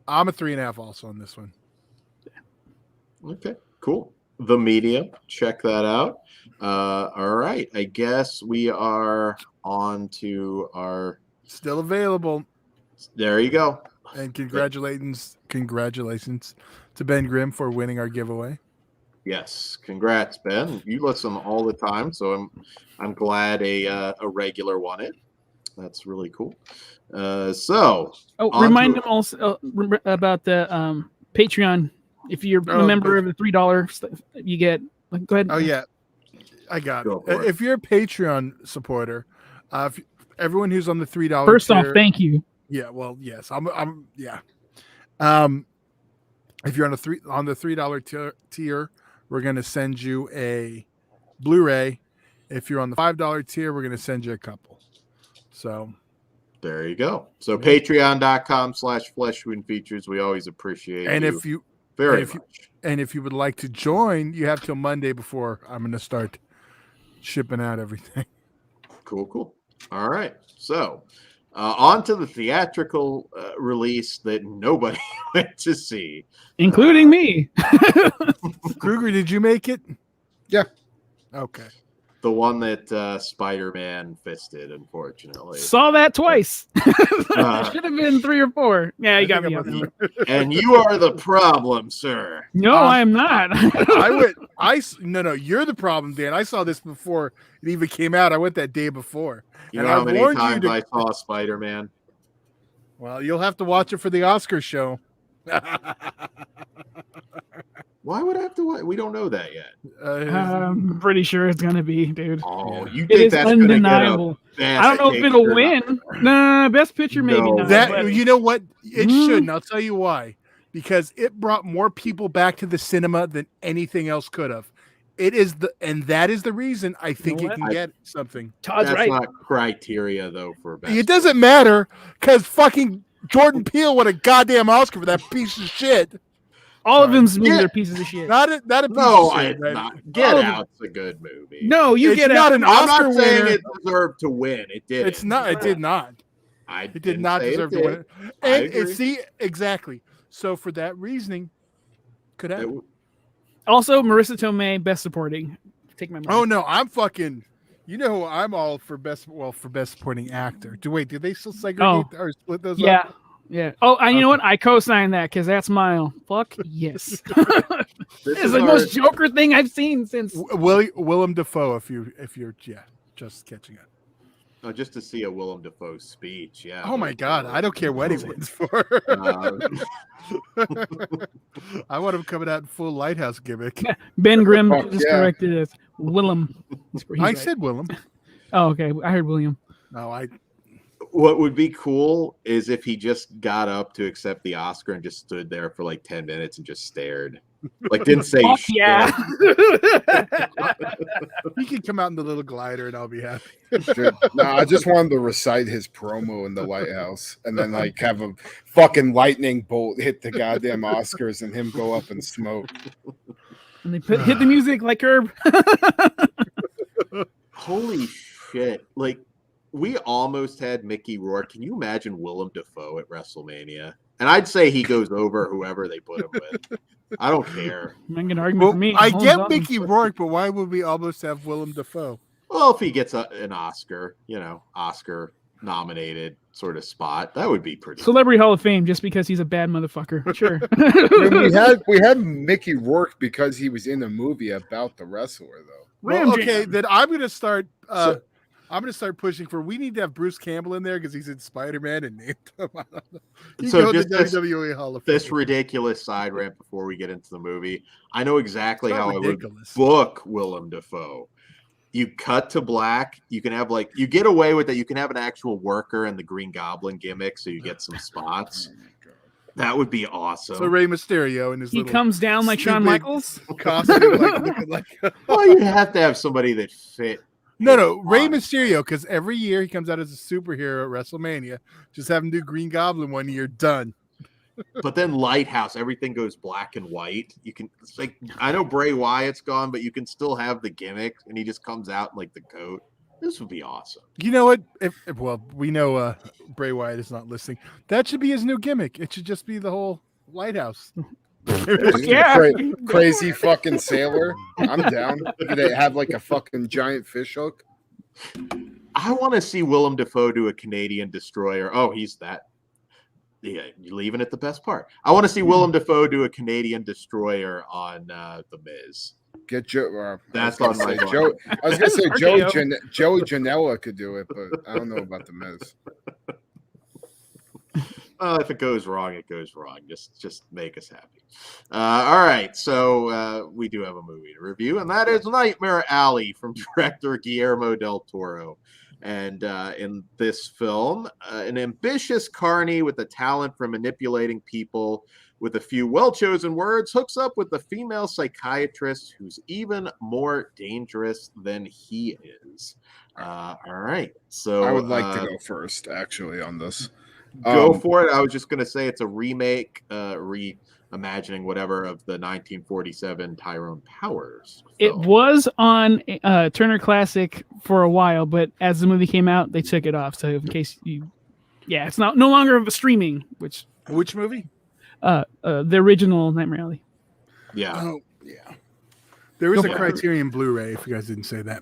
I'm a 3.5 also on this one. Okay, cool. The Medium, check that out. All right, I guess we are on to our still available. There you go. And congratulations to Ben Grimm for winning our giveaway. Yes, congrats, Ben. You listen all the time, so I'm glad a regular won it. That's really cool. Remind them also about the Patreon. If you're a member of the $3 stuff, you get. Go ahead. Oh yeah, I got it. If you're a Patreon supporter, everyone who's on the $3 first tier, off, thank you. Yeah, well, yes, I'm yeah. If you're on the $3 tier, we're gonna send you a Blu-ray. If you're on the $5 tier, we're gonna send you a couple. So there you go. So patreon.com/fleshwoundfeatures. We always appreciate and you much. And if you would like to join, you have till Monday before I'm going to start shipping out everything. Cool. All right. So on to the theatrical release that nobody went to see. Including me. Kruger, did you make it? Yeah. Okay. The one that Spider-Man fisted, unfortunately. Saw that twice. Should have been 3 or 4. Yeah, you got me on that. And you are the problem, sir. No, I am not. No, you're the problem, Dan. I saw this before it even came out. I went that day before. You know how many times I saw Spider-Man? Well, you'll have to watch it for the Oscar show. Why would I have to watch? We don't know that yet. I'm pretty sure it's gonna be, dude. Oh, you think that's undeniable? Gonna I don't know if it'll win. Nah, best picture maybe not. That you know what? It shouldn't. I'll tell you why. Because it brought more people back to the cinema than anything else could have. That is the reason I think it can get something. Todd's right. That's not criteria though for best. It doesn't matter because fucking Jordan Peele won a goddamn Oscar for that piece of shit. All of them's movies are pieces of shit. Not a piece of shit. It's not. Get Out's a good movie. No, Get Out. An Oscar I'm not saying it deserved to win. It did. It's not. It did not. It did not deserve to win. And see exactly. So for that reasoning, could have. Also, Marissa Tomei, best supporting. Take my money. Oh no, I'm fucking. You know who I'm all for best. Well, for best supporting actor. Do they still segregate or split those? Yeah. up? Yeah. Oh, and you know what? I co-signed that because that's Smile. Fuck yes. This is the most Joker thing I've seen since Willem Dafoe. If you're just catching up. just to see a Willem Dafoe speech. Yeah. Oh my God, I don't care what he wins for. Uh, I want him coming out in full lighthouse gimmick. Ben Grimm Fuck just yeah. corrected it. Willem. He's I right. said Willem. Oh, okay. I heard William. No, I. what would be cool is if he just got up to accept the Oscar and just stood there for like 10 minutes and just stared. Like didn't say Fuck shit. yeah. He can come out in the little glider, and I'll be happy. Dude, no, I just wanted to recite his promo in the lighthouse and then like have a fucking lightning bolt hit the goddamn Oscars and him go up and smoke. And they hit the music like Herb. Holy shit. Like we almost had Mickey Rourke. Can you imagine Willem Dafoe at WrestleMania? And I'd say he goes over whoever they put him with. I don't care. I'm gonna argue Well, for me. I Hold get on. Mickey Rourke, but why would we almost have Willem Dafoe? Well, if he gets an Oscar, Oscar nominated sort of spot, that would be pretty. Celebrity Hall of Fame just because he's a bad motherfucker. Sure. I mean, we had Mickey Rourke because he was in a movie about the wrestler, though. Ram Well, okay, Jam. then I'm gonna start. So- I'm gonna start pushing for. We need to have Bruce Campbell in there because he's in Spider-Man and named him. He So go to just the WWE Hall of Fame. This ridiculous side rant before we get into the movie. I know exactly It's how not I would ridiculous. book Willem Dafoe. You cut to black. You can have you get away with it. You can have an actual worker and the Green Goblin gimmick, so you get some spots. That would be awesome. So Rey Mysterio and his He little comes down like Shawn stupid Michaels. costume, like, looking like well, you have to have somebody that fit. no, Rey on. Mysterio, because every year he comes out as a superhero at WrestleMania. Just have him do Green Goblin 1 year, done. But then Lighthouse, everything goes black and white. You can it's like I know Bray Wyatt's gone, but you can still have the gimmick, and he just comes out in like the coat. This would be awesome. You know what? If well, we know Bray Wyatt is not listening. That should be his new gimmick. It should just be the whole lighthouse. Yeah. Crazy fucking sailor. I'm down. Could they have like a fucking giant fish hook? I want to see Willem Dafoe do a Canadian destroyer. Oh, he's that. Yeah, you're leaving at the best part. I want to see Willem Dafoe do a Canadian destroyer on The Miz. Get Joe. That's on my say mind. Joe. I was gonna say RKO. Joey Janela could do it, but I don't know about the Miz. If it goes wrong, it goes wrong. Just make us happy. All right, so we do have a movie to review, and that is Nightmare Alley from director Guillermo del Toro. And in this film, an ambitious carny with a talent for manipulating people with a few well-chosen words hooks up with a female psychiatrist who's even more dangerous than he is. All right, so I would like to go first, actually, on this. Go for it. I was just going to say it's a remake, reimagining whatever of the 1947 Tyrone Powers It film. was on Turner Classic for a while, but as the movie came out, they took it off. So in case it's no longer streaming. Which movie? the original Nightmare Alley. Yeah. Oh, yeah. There is a Yeah. Criterion Blu-ray. If you guys didn't say that.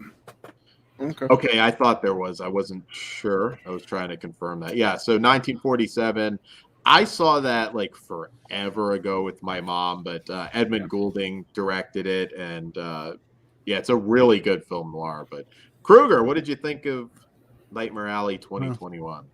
Okay, I thought there was. I wasn't sure. I was trying to confirm that. Yeah, so 1947. I saw that like forever ago with my mom, but Edmund Goulding directed it, and it's a really good film noir. But Kruger, what did you think of Nightmare Alley 2021?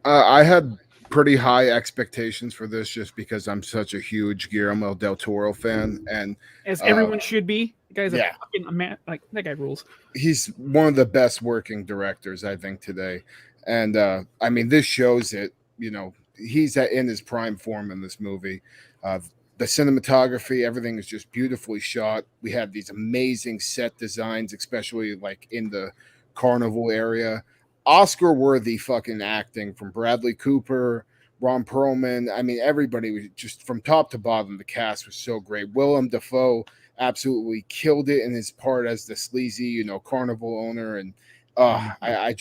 I had pretty high expectations for this just because I'm such a huge Guillermo del Toro fan, and As everyone should be. The guy's yeah. a fucking man. Like that guy rules. he's one of the best working directors, I think, today. And I mean, this shows it. You know, he's in his prime form in this movie. The cinematography, everything is just beautifully shot. We have these amazing set designs, especially like in the carnival area. Oscar-worthy fucking acting from Bradley Cooper, Ron Perlman. I mean, everybody was just from top to bottom. The cast was so great. Willem Dafoe absolutely killed it in his part as the sleazy, carnival owner. And I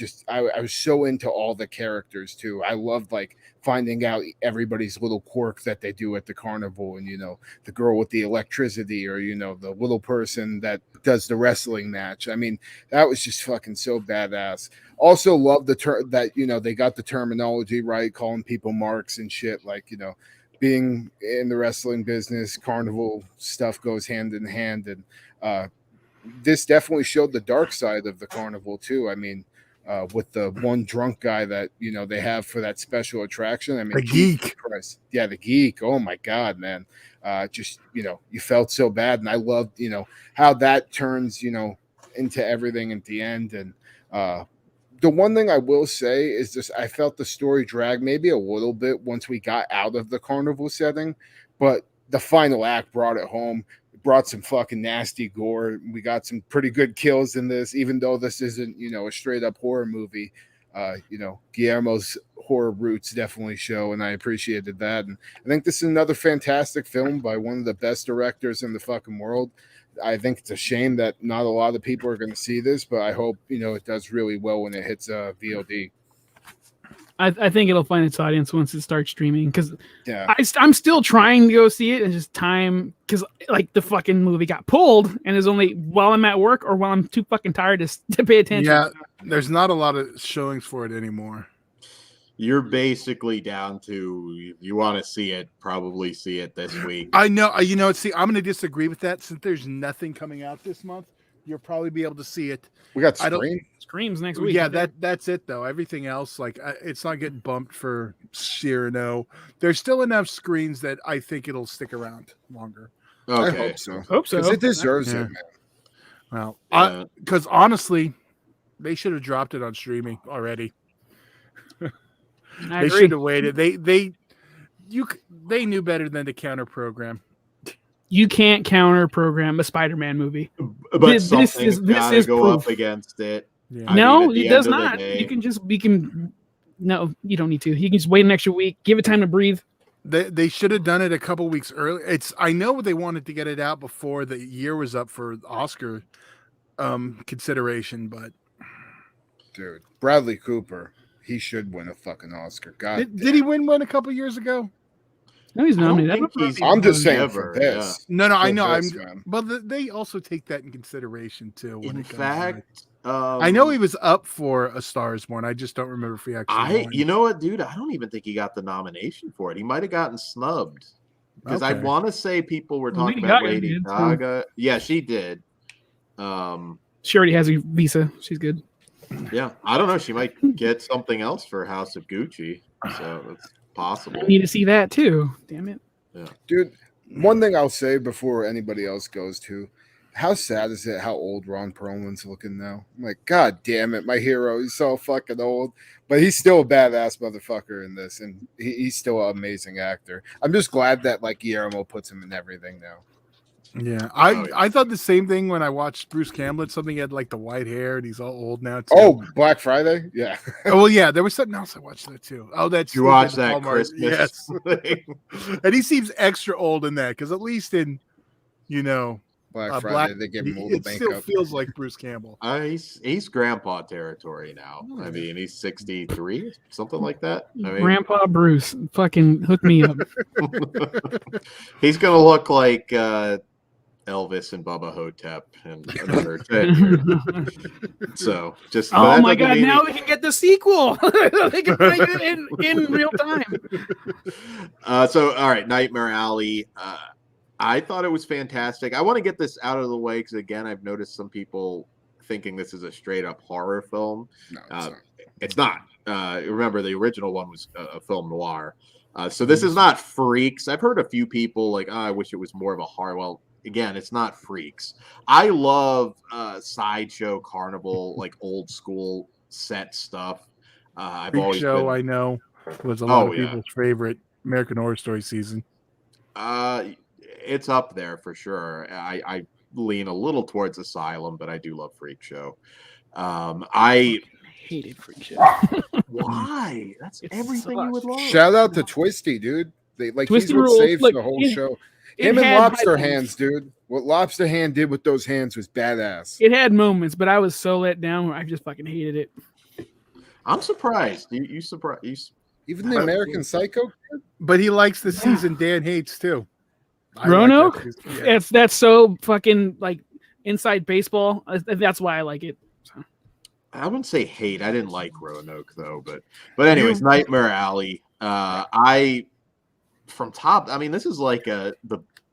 was so into all the characters too. I loved like finding out everybody's little quirk that they do at the carnival, and the girl with the electricity, or the little person that does the wrestling match. I mean, that was just fucking so badass. Also love the term that they got the terminology right, calling people marks and shit. Like being in the wrestling business, carnival stuff goes hand in hand, and this definitely showed the dark side of the carnival too. I mean, with the one drunk guy that they have for that special attraction. I mean, The Jesus geek. Christ. Yeah, the geek. Oh my God, man. Just you felt so bad, and I loved how that turns into everything at the end. And the one thing I will say is just I felt the story drag maybe a little bit once we got out of the carnival setting, but the final act brought it home. Brought some fucking nasty gore. We got some pretty good kills in this, even though this isn't, a straight up horror movie. Guillermo's horror roots definitely show, and I appreciated that. And I think this is another fantastic film by one of the best directors in the fucking world. I think it's a shame that not a lot of people are going to see this, but I hope, it does really well when it hits VOD. I think it'll find its audience once it starts streaming because Yeah, I'm still trying to go see it and just time because like the fucking movie got pulled and is only while I'm at work or while I'm too fucking tired to pay attention. Yeah, there's not a lot of showings for it anymore. You're basically down to if you want to see it, probably see it this week. I know. See, I'm going to disagree with that since there's nothing coming out this month. You'll probably be able to see it. we got I don't- Scream. Screams next week. Yeah, that's it though. Everything else, like it's not getting bumped for Cyrano. There's still enough screens that I think it'll stick around longer. I Okay. hope so. Hope so. Because it deserves Yeah. it, man. Well, Yeah. because honestly, they should have dropped it on streaming already. I They agree. should have waited. They knew better than to counter program. You can't counter program a Spider-Man movie. But This something's is gotta go proof. up against it. Yeah. I No, mean, at the it does end of the not. day- No, you don't need to. You can just wait an extra week. Give it time to breathe. They should have done it a couple weeks early. I know they wanted to get it out before the year was up for Oscar consideration, but Dude, Bradley Cooper, he should win a fucking Oscar. God, did he win one a couple years ago? No, he's I don't nominated. think he's I'm just saying never, for this. No, I For know. this, man. But they also take that in consideration too. When In it comes to fact, I know he was up for A Star Is Born. I just don't remember if he actually. won. you know what, dude? I don't even think he got the nomination for it. He might have gotten snubbed because I Okay. want to say people were Well, talking Lady about Gaga Lady did, too. Gaga. Yeah, she did. She already has a visa. She's good. Yeah, I don't know. She might get something else for House of Gucci, so it's possible. I need to see that too. Damn it. Dude, one thing I'll say before anybody else goes to, how sad is it how old Ron Perlman's looking now? I'm like, God damn it, my hero. He's so fucking old, but he's still a badass motherfucker in this, and he's still an amazing actor. I'm just glad that like Guillermo puts him in everything now. Yeah, Oh, yeah. I thought the same thing when I watched Bruce Campbell. Something he had like the white hair and he's all old now too. Oh, Black Friday? Yeah. Oh, well, yeah, there was something else I watched that too. Oh, that's You watch that Hallmark. Christmas Yes, thing? and he seems extra old in that because at least in Black Black, Friday, they give him all the it still makeup. feels like Bruce Campbell. He's grandpa territory now. I mean, he's 63, something like that. I mean, Grandpa Bruce, fucking hook me up. he's gonna look like Elvis and Bubba Hotep and another 10 years. So just Oh that my doesn't god! mean Now they can get the sequel. They can play it in real time. So all right, Nightmare Alley. I thought it was fantastic. I want to get this out of the way because again, I've noticed some people thinking this is a straight up horror film. No, It's not. Remember, the original one was a film noir. So this is not Freaks. I've heard a few people like, oh, I wish it was more of a horror. Well, again, it's not Freaks. I love sideshow carnival, like old school set stuff. I've Freak always Show, been, I know, was a lot Oh, of yeah. people's favorite American Horror Story season. it's up there for sure. I lean a little towards Asylum, but I do love Freak Show. I Hated Freak Show. why? That's It everything you would sucks. love. Shout out to Twisty, dude. They like Twisty he's what rules. saves Look, the whole it- show. It Him and had Lobster high Hands, dude. What Lobster Hand did with those hands was badass. It had moments, but I was so let down where I just fucking hated it. I'm surprised. You surprised? Even the American Psycho. But he likes the season Dan hates too. I like Roanoke? that season, yeah. That's so fucking like inside baseball. That's why I like it. I wouldn't say hate. I didn't like Roanoke though, but anyways, Nightmare Alley. I from top. I mean, this is like the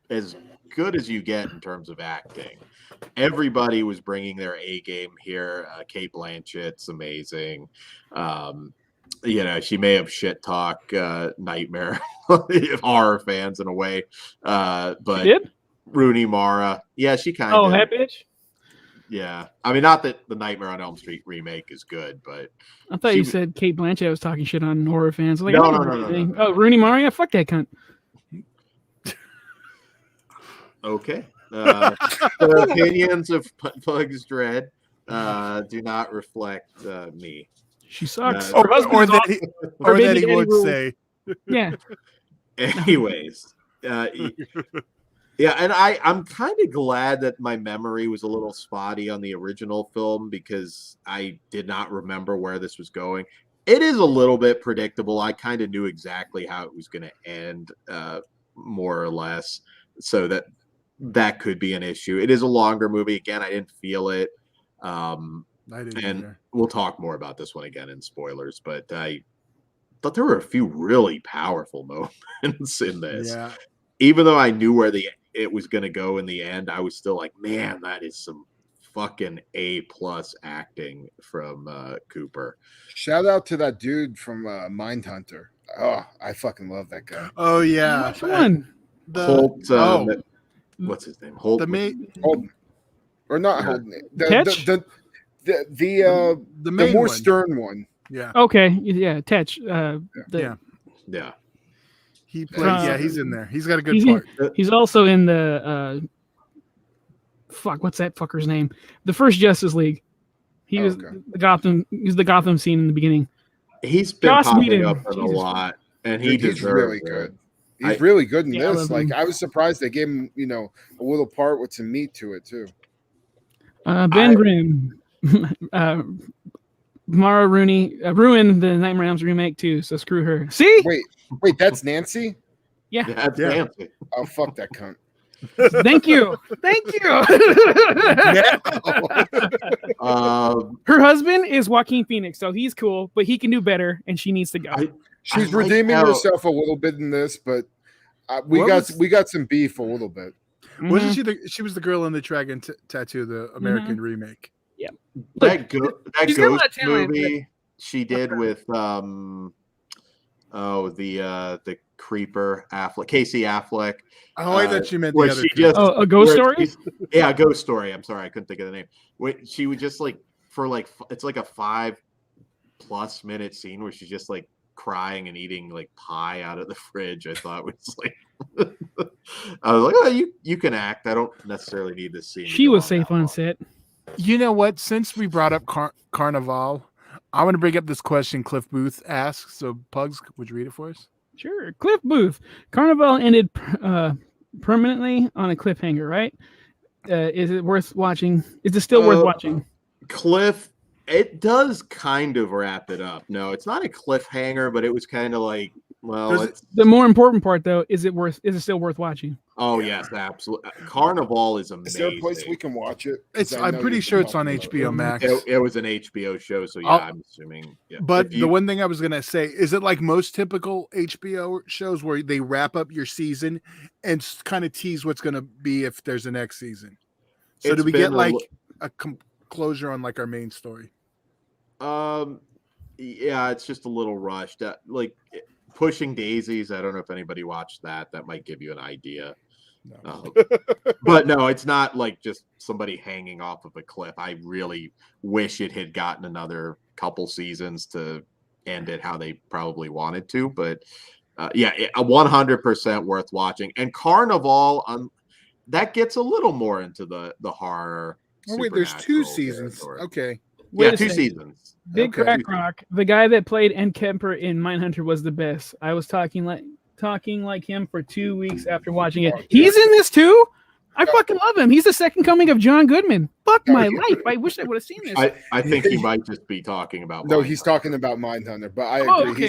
as good as you get in terms of acting. everybody was bringing their A game here. Kate Blanchett's amazing. She may have shit talk Nightmare horror fans in a way, but She did? Rooney Mara, yeah, she kind Oh, of. that bitch. Yeah, I mean, not that the Nightmare on Elm Street remake is good, but I thought She you w- said Kate Blanchett was talking shit on horror fans. I was No, like, I no, don't no, know no, anything. no. Oh, Rooney Mara, yeah, fuck that cunt. okay. The opinions of Pug's Dread do not reflect me. She sucks. Uh, Her husband or is that awesome. he, Her or baby that he daddy would rules. say. Yeah. Anyways, yeah, and I'm kind of glad that my memory was a little spotty on the original film because I did not remember where this was going. It is a little bit predictable. I kind of knew exactly how it was going to end, more or less, so that could be an issue. It is a longer movie. Again, I didn't feel it. I didn't And either. we'll talk more about this one again in spoilers, but I thought there were a few really powerful moments in this. Yeah. Even though I knew where it was going to go in the end, I was still like, man, that is some fucking A+ acting from Cooper. Shout out to that dude from Mindhunter. Oh, I fucking love that guy. Oh yeah. Which one? Holt, oh, what's his name? Holt. the main Holden, or not Yeah. Holden. Tetch? The main more one. stern one. Yeah. Okay. Yeah, Tetch. Yeah. Yeah. He plays. Yeah, Uh, he's in there. He's got a good he's in- part. He's also in the fuck, what's that fucker's name? The first Justice League. He Oh, was okay. the Gotham. He was the Gotham scene in the beginning. He's been Joss popping Whedon. up in a Jesus lot, and he Dude, he's deserves really it. good. He's I- really good in Yeah, I this. love Like him. I was surprised they gave him, a little part with some meat to it too. Ben Grimm, Mara Rooney ruined the Nightmare on Elm Street remake too. So screw her. See? Wait, that's Nancy? Yeah, that's Yeah. fancy. Oh fuck that cunt. Thank you. Thank you. Her husband is Joaquin Phoenix, so he's cool, but he can do better, and she needs to go. She's like redeeming how- herself a little bit in this, but we What got was- some beef a little bit. Wasn't Mhm. she she was the girl in the Dragon Tattoo, the American remake? that she's got a lot Ghost of talent, movie she did with the creeper Affleck, Casey Affleck. Oh, I thought you meant the where other. she girl. just Oh, a ghost where story? she's- Yeah, Ghost Story. I'm sorry, I couldn't think of the name. She would just like it's like a 5+ minute scene where she's just like crying and eating like pie out of the fridge. I thought was like I was like, oh, you can act. I don't necessarily need this scene. to She go was on safe that on long. set. You know what? Since we brought up Carnival, I want to bring up this question Cliff Booth asks. So, Pugs, would you read it for us? Sure. Cliff Booth. Carnival ended permanently on a cliffhanger, right? Is it worth watching? Is it still worth watching? Cliff, it does kind of wrap it up. No, it's not a cliffhanger, but it was kind of like, well, Does it's, The more important part, though, is it still worth watching? oh yes, absolutely. Carnival is Is amazing. there a place we can watch it? 'Cause I I'm know pretty you've sure been it's on talking about HBO Max. It was an HBO show, so yeah, I'll- I'm assuming. Yeah. But If the you- one thing I was gonna say is it like most typical HBO shows where they wrap up your season and kind of tease what's gonna be if there's a next season. So do It's we been get a like li- a closure on like our main story? Yeah, it's just a little rushed. Like Pushing Daisies. I don't know if anybody watched that. That might give you an idea. No. But no, it's not like just somebody hanging off of a cliff. I really wish it had gotten another couple seasons to end it how they probably wanted to. But yeah, 100% worth watching. And Carnival, that gets a little more into the horror. Oh wait, there's two supernatural seasons. territory. Okay. Wait Yeah, a 2 second. seasons. Big Okay. Crack Rock, the guy that played Ed Kemper in Mindhunter, was the best. I was talking like him for 2 weeks after watching it. He's in this too. I fucking love him. He's the second coming of John Goodman. Fuck my life. I wish I would have seen this. I think he might just be talking about. No, Mindhunter. he's talking about Mindhunter, but I Oh, agree. okay.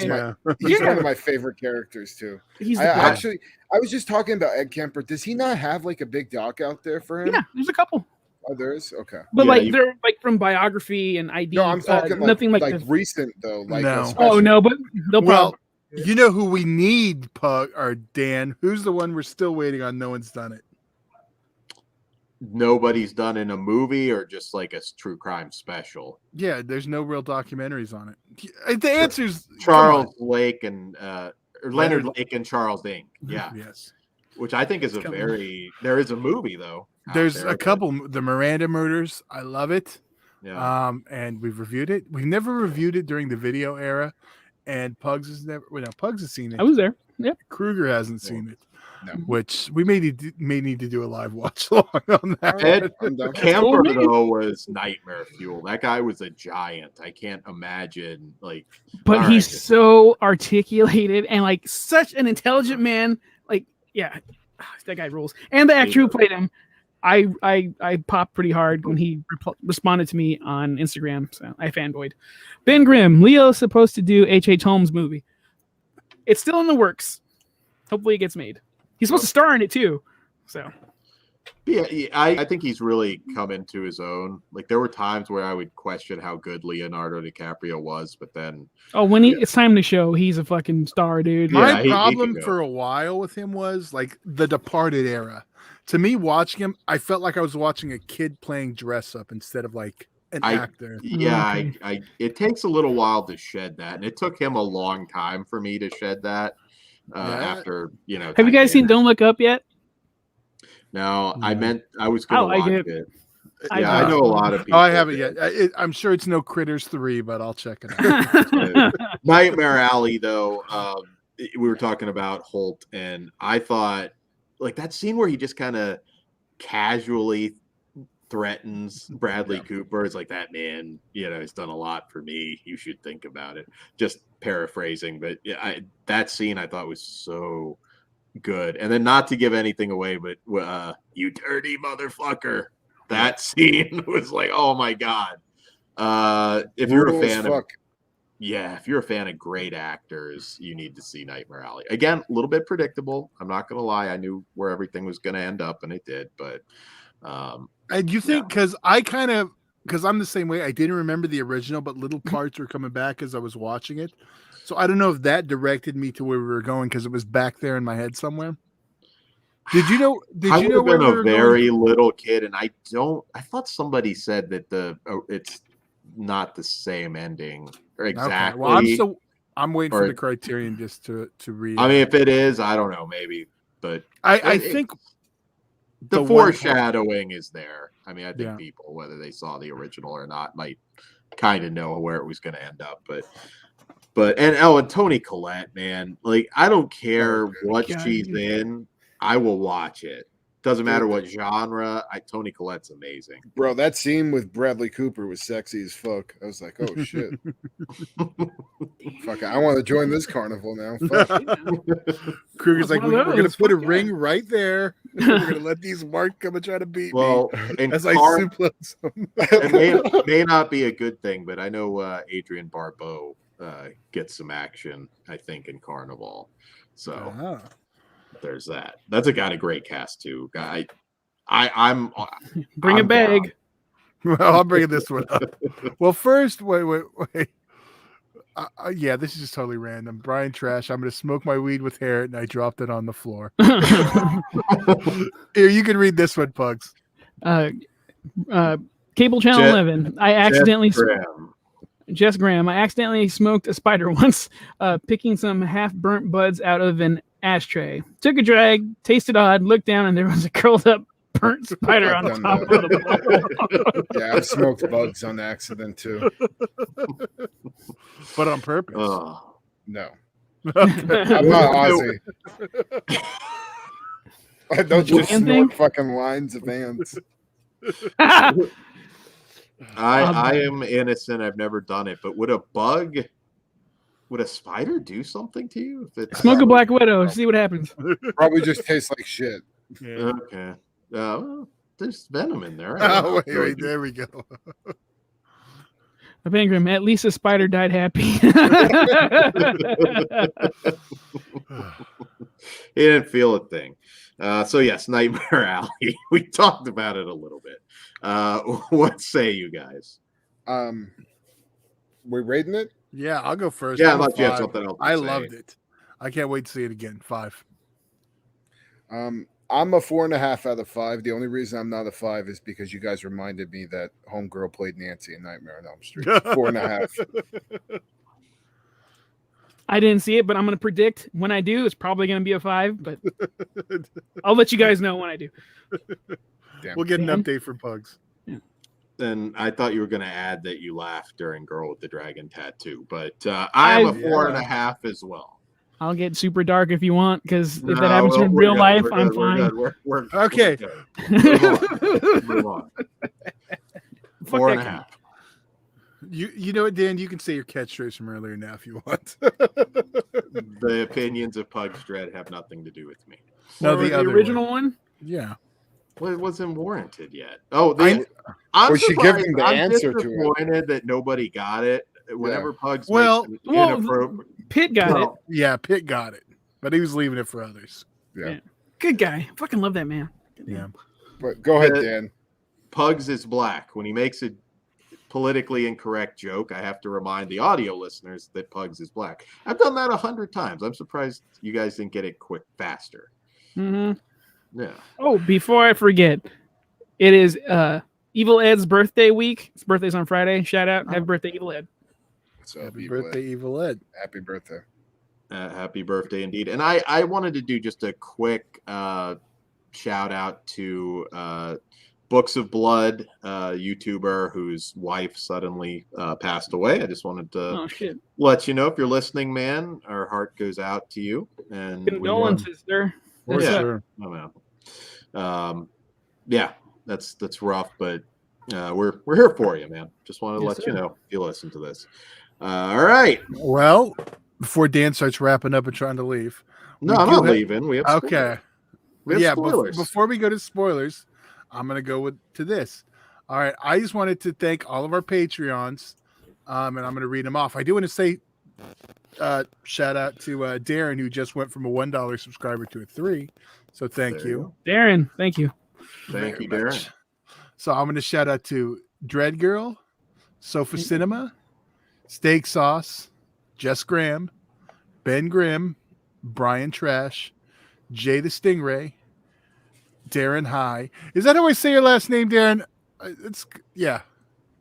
He's Yeah. one of my favorite characters too. He's I the best. actually, I was just talking about Ed Kemper. Does he not have like a big doc out there for him? Yeah, there's a couple, Oh, there is. Okay. but Yeah, like they're like from biography and ID. No, I'm talking nothing like, like the- recent though. Like No. a special- Oh no, but they'll Well, probably. you know who we need, Pug or Dan? Who's the one we're still waiting on? No one's done it. nobody's done in a movie or just like a true crime special. Yeah, there's no real documentaries on it. The answer's Charles Lake and or Leonard Leonard- Lake and Charles Dink. come on. Yeah, Yes. which I think is a coming. very. There is a movie though. out There's there, a but- couple. The Miranda murders. I love it. Yeah. And we've reviewed it. We've never reviewed it during the video era, and Pugs has never. Well, no, Pugs has seen it. I was there. Yep. Kruger hasn't Yeah. seen it. No. Which we may need to do a live watch along on that. Ed I'm down. Camper me. though was nightmare fuel. That guy was a giant. I can't imagine like. But All he's right. so articulated and like such an intelligent man. Like, yeah, that guy rules. And the actor who played him, I popped pretty hard when he responded to me on Instagram. So I fanboyed. Ben Grimm, Leo's supposed to do H.H. Holmes movie. It's still in the works. Hopefully it gets made. He's supposed to star in it too. So Yeah, I think he's really come into his own. Like there were times where I would question how good Leonardo DiCaprio was, but then when it's time to show, he's a fucking star, dude. Yeah, My he problem can go. for a while with him was like the Departed era. To me, watching him, I felt like I was watching a kid playing dress up instead of like an actor. yeah, Okay. I it takes a little while to shed that, and it took him a long time for me to shed that. Yeah. After Have you guys seen Titanic. Don't Look Up yet? No, I No. meant I was I going to like watch it. it. I Yeah, I do. know a lot of Oh, people. I haven't did. yet. I'm sure it's no Critters 3, but I'll check it out. Nightmare Alley, though, we were talking about Holt, and I thought, like, that scene where he just kind of casually threatens Bradley Cooper. It's like, that man, has done a lot for me. You should think about it. Just paraphrasing, but yeah, that scene I thought was so good. And then, not to give anything away, but you dirty motherfucker. That scene was like, oh my god. If you're a Brutal as fan of fuck. if you're a fan of great actors, you need to see Nightmare Alley. Again, a little bit predictable. I'm not gonna lie. I knew where everything was gonna end up, and it did. But And you think because I'm the same way. I didn't remember the original, but little parts were coming back as I was watching it. So I don't know if that directed me to where we were going because it was back there in my head somewhere. Did you know? Did I you would know have where been we a were very going? little kid, and I thought somebody said that it's not the same ending or exactly. Okay. Well, I'm waiting for or- the Criterion just to read. I mean, if it is, I don't know, maybe, but I it- think the the one part- foreshadowing is there. I mean, I think Yeah. people, whether they saw the original or not, might kind of know where it was going to end up. And Toni Collette, man, like I don't care what God, she's dude. in, I will watch it. Doesn't matter what genre. Toni Collette's amazing. Bro, that scene with Bradley Cooper was sexy as fuck. I was like, oh shit. Fuck, I want to join this carnival now. Fuck. Kruger's like, One of we're going to those, put a fuck yeah." ring right there. We're going to let these marks come and try to beat Well, me and as I suplex them. it may not be a good thing, but I know Adrian Barbeau gets some action, I think, in Carnival. So Ah. there's that. That's a kind of great cast too. I'm Bring I'm a bag. Well, I'll bring this one up. Well, first, wait. Yeah, this is just totally random. Brian Trash. I'm going to smoke my weed with hair, and I dropped it on the floor. Here, you can read this one, Pugs. Cable Channel Jet- 11. I accidentally Graham. Jess Graham. I accidentally smoked a spider once, picking some half burnt buds out of an ashtray. Took a drag, tasted odd, looked down, and there was a curled up burnt spider on I've done top of the bowl. Yeah, I've smoked bugs on accident too. But on purpose. Oh. No. Okay. I'm not Ozzy. I don't just Ant snort thing? fucking lines of ants. I am innocent. I've never done it, but would a spider do something to you? If it's Smoke a black widow. See what happens. Probably just tastes like shit. Yeah. Okay. Well, there's venom in there. I don't Oh, know. wait, there we go. Pengram, at least a spider died happy. He didn't feel a thing. So yes, Nightmare Alley. We talked about it a little bit. What say you guys? We rating it? Yeah, I'll go first. Yeah, I'm a unless you have 5. something else. To I say. loved it. I can't wait to see it again. 5. I'm a 4.5 out of 5. The only reason I'm not a 5 is because you guys reminded me that Homegirl played Nancy in Nightmare on Elm Street. 4.5. I didn't see it, but I'm going to predict when I do, it's probably going to be a 5. But I'll let you guys know when I do. Damn. We'll get an Dan? update from Pugs. Then I thought you were going to add that you laughed during Girl with the Dragon Tattoo, but I'm a 4.5 as well. I'll get super dark if you want, because if No, that happens in we're real good, life, we're I'm good, we're fine. good, we're Okay. good. Move on. Fuck 4.5. You know what, Dan? You can say your catchphrase from earlier now if you want. The opinions of Pug's Dread have nothing to do with me. No, Or the the other original one. Yeah. Well, it wasn't warranted yet. Oh, Well, she gave him the I'm answer to it. disappointed that nobody got it. Whenever Pugs Well- makes an Well, inappropriate. Pitt got it. No, Yeah, Pitt got it, but he was leaving it for others. Good guy. Fucking love that man. Yeah. But go ahead, Uh, Dan. Pugs is black. When he makes a politically incorrect joke, I have to remind the audio listeners that Pugs is black. I've done that 100 times. I'm surprised you guys didn't get it faster. Hmm. Yeah. Oh, before I forget, it is Evil Ed's birthday week. His birthday's on Friday. Shout out. Happy birthday, Evil Ed. So Happy birthday, Evil Ed. Happy birthday. Happy birthday indeed. And I wanted to do just a quick shout out to Books of Blood, YouTuber whose wife suddenly passed away. I just wanted to Oh, shit. let you know, if you're listening, man, our heart goes out to you. And we want- Condolences, sir. For Yeah. sure. Oh, man. Yeah, that's rough, but we're here for you, man. Just wanted to Yes, let you sir. know if you listen to this. All right. Well, before Dan starts wrapping up and trying to leave. No, We I'm do not have- leaving. We have Okay. spoilers. We have Yeah, spoilers. before we go to spoilers, I'm going to go to this. All right. I just wanted to thank all of our Patreons, and I'm going to read them off. I do want to say shout out to Darren, who just went from a $1 subscriber to a $3. So thank There you you. Darren, thank you. Thank very you, Darren. much. So I'm going to shout out to Dread Girl, Sofa Cinema, Steak Sauce, Jess Graham, Ben Grimm, Brian Trash, Jay the Stingray, Darren High. Is that how I say your last name, Darren? It's yeah.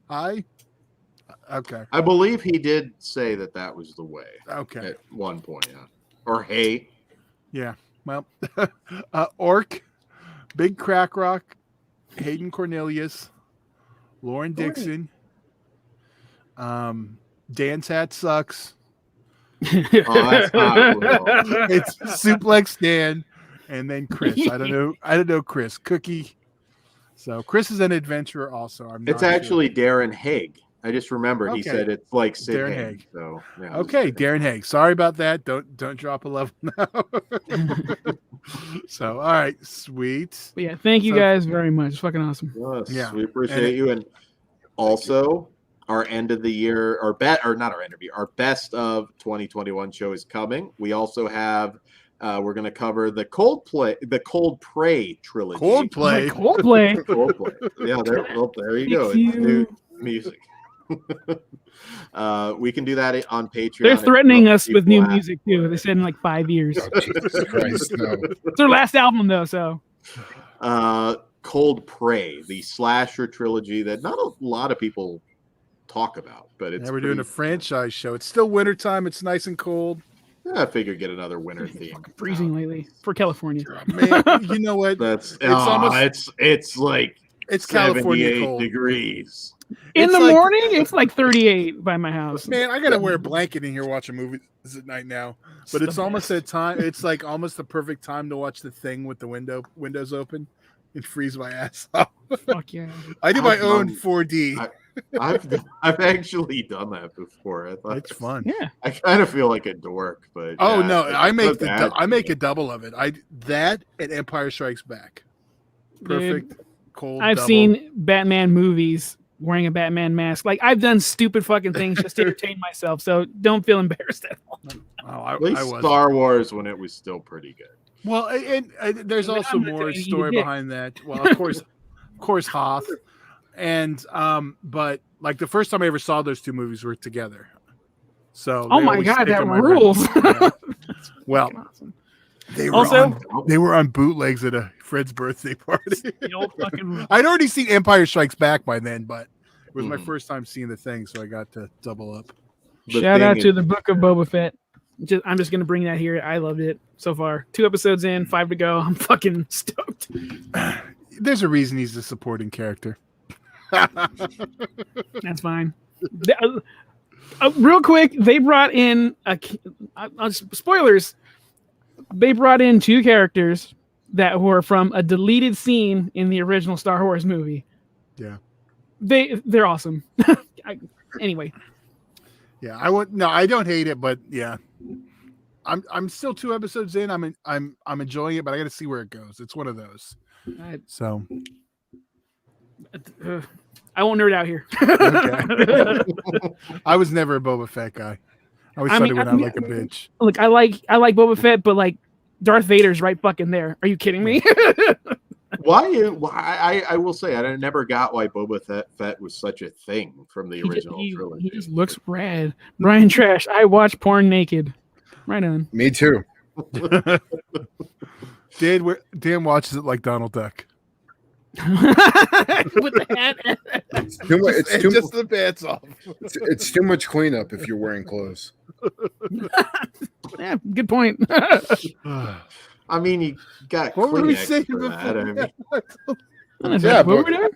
High. Okay. I believe he did say that was the way Okay. at one point, yeah. Or hey, Yeah. Well, Orc, Big Crack Rock, Hayden Cornelius, Lauren Dixon, Dan's Hat Sucks. oh, that's not real. It's Suplex Dan, and then Chris. I don't know Chris. Cookie. So Chris is an adventurer also. I'm It's not sure. actually Darren Haig. I just remembered he Okay. said it's like Sid Darren Haig. Haig. So yeah, Okay, Darren Haig. Sorry about that. Don't drop a level now. So all right, sweet. But yeah, thank you So- guys very much. It's fucking awesome. Yes, Yeah. we appreciate you. And also, our end of the year, our not our end of the year, our best of 2021 show is coming. We also have, we're going to cover the Cold Prey trilogy. Coldplay. Coldplay. Coldplay. Yeah, there you go. Fix It's new you. music. We can do that on Patreon. They're if threatening you us with new want. music too. They said in like 5 years. Oh, Jesus Christ, no. It's their last album though, so Cold Prey, the slasher trilogy that not a lot of people talk about, but it's Yeah, we're doing a pretty- franchise show. It's still wintertime. It's nice and cold. I figure get another winter theme. freezing lately for California. Man, you know what? That's almost- it's like It's California 78 cold. degrees. In It's the like- morning, it's like 38 by my house. Man, I gotta wear a blanket in here watching movies at night now. But it's the almost best. that time. It's like almost the perfect time to watch The Thing with the windows open and freeze my ass off. Fuck yeah. I do my I've own done- 4D. I've actually done that before. I thought It's fun. Yeah. I kind of feel like a dork, but Oh yeah, no, it's I make not bad. I make a double of it. That and Empire Strikes Back. Perfect cold. I've double. seen Batman movies wearing a Batman mask. Like I've done stupid fucking things just to entertain myself. So don't feel embarrassed at all. Oh, At least I was. Star Wars when it was still pretty good. Well, and there's But also I'm not more telling you story to dick. behind that. Well, of course, Hoth, and but like the first time I ever saw those two movies were together. So Oh they my always god, stick that on my brain. rules. Yeah. Well, Fucking awesome. They were Also- on bootlegs at a Fred's birthday party. The old fucking I'd already seen Empire Strikes Back by then, but it was my Mhm. first time seeing the thing, so I got to double up. The shout out thing to is- the Book of Boba Fett. I'm just gonna bring that here. I loved it so far. 2 episodes in, 5 to go. I'm fucking stoked. There's a reason he's a supporting character. That's fine. Real quick, they brought in spoilers. They brought in 2 characters that were from a deleted scene in the original Star Wars movie. Yeah. They're awesome. Anyway, Yeah, I don't hate it, but yeah. I'm still 2 episodes in. I'm enjoying it, but I got to see where it goes. It's one of those. So I won't nerd out here. okay. I was never a Boba Fett guy. I always I thought mean- he went I out mean- like a bitch. Look, I like Boba Fett, but like Darth Vader's right fucking there. Are you kidding me? Why I will say I never got why Boba Fett was such a thing from the original trilogy. he just looks rad. Brian Trash. I watch porn naked. Right on. Me too. Dan watches it like Donald Duck. With the hat. It's too much. Just the pants off. It's too much cleanup if you're wearing clothes. Yeah, good point. I mean, you got What were we Kleenex saying for that. I before? mean, Is Yeah, that what but- we're doing?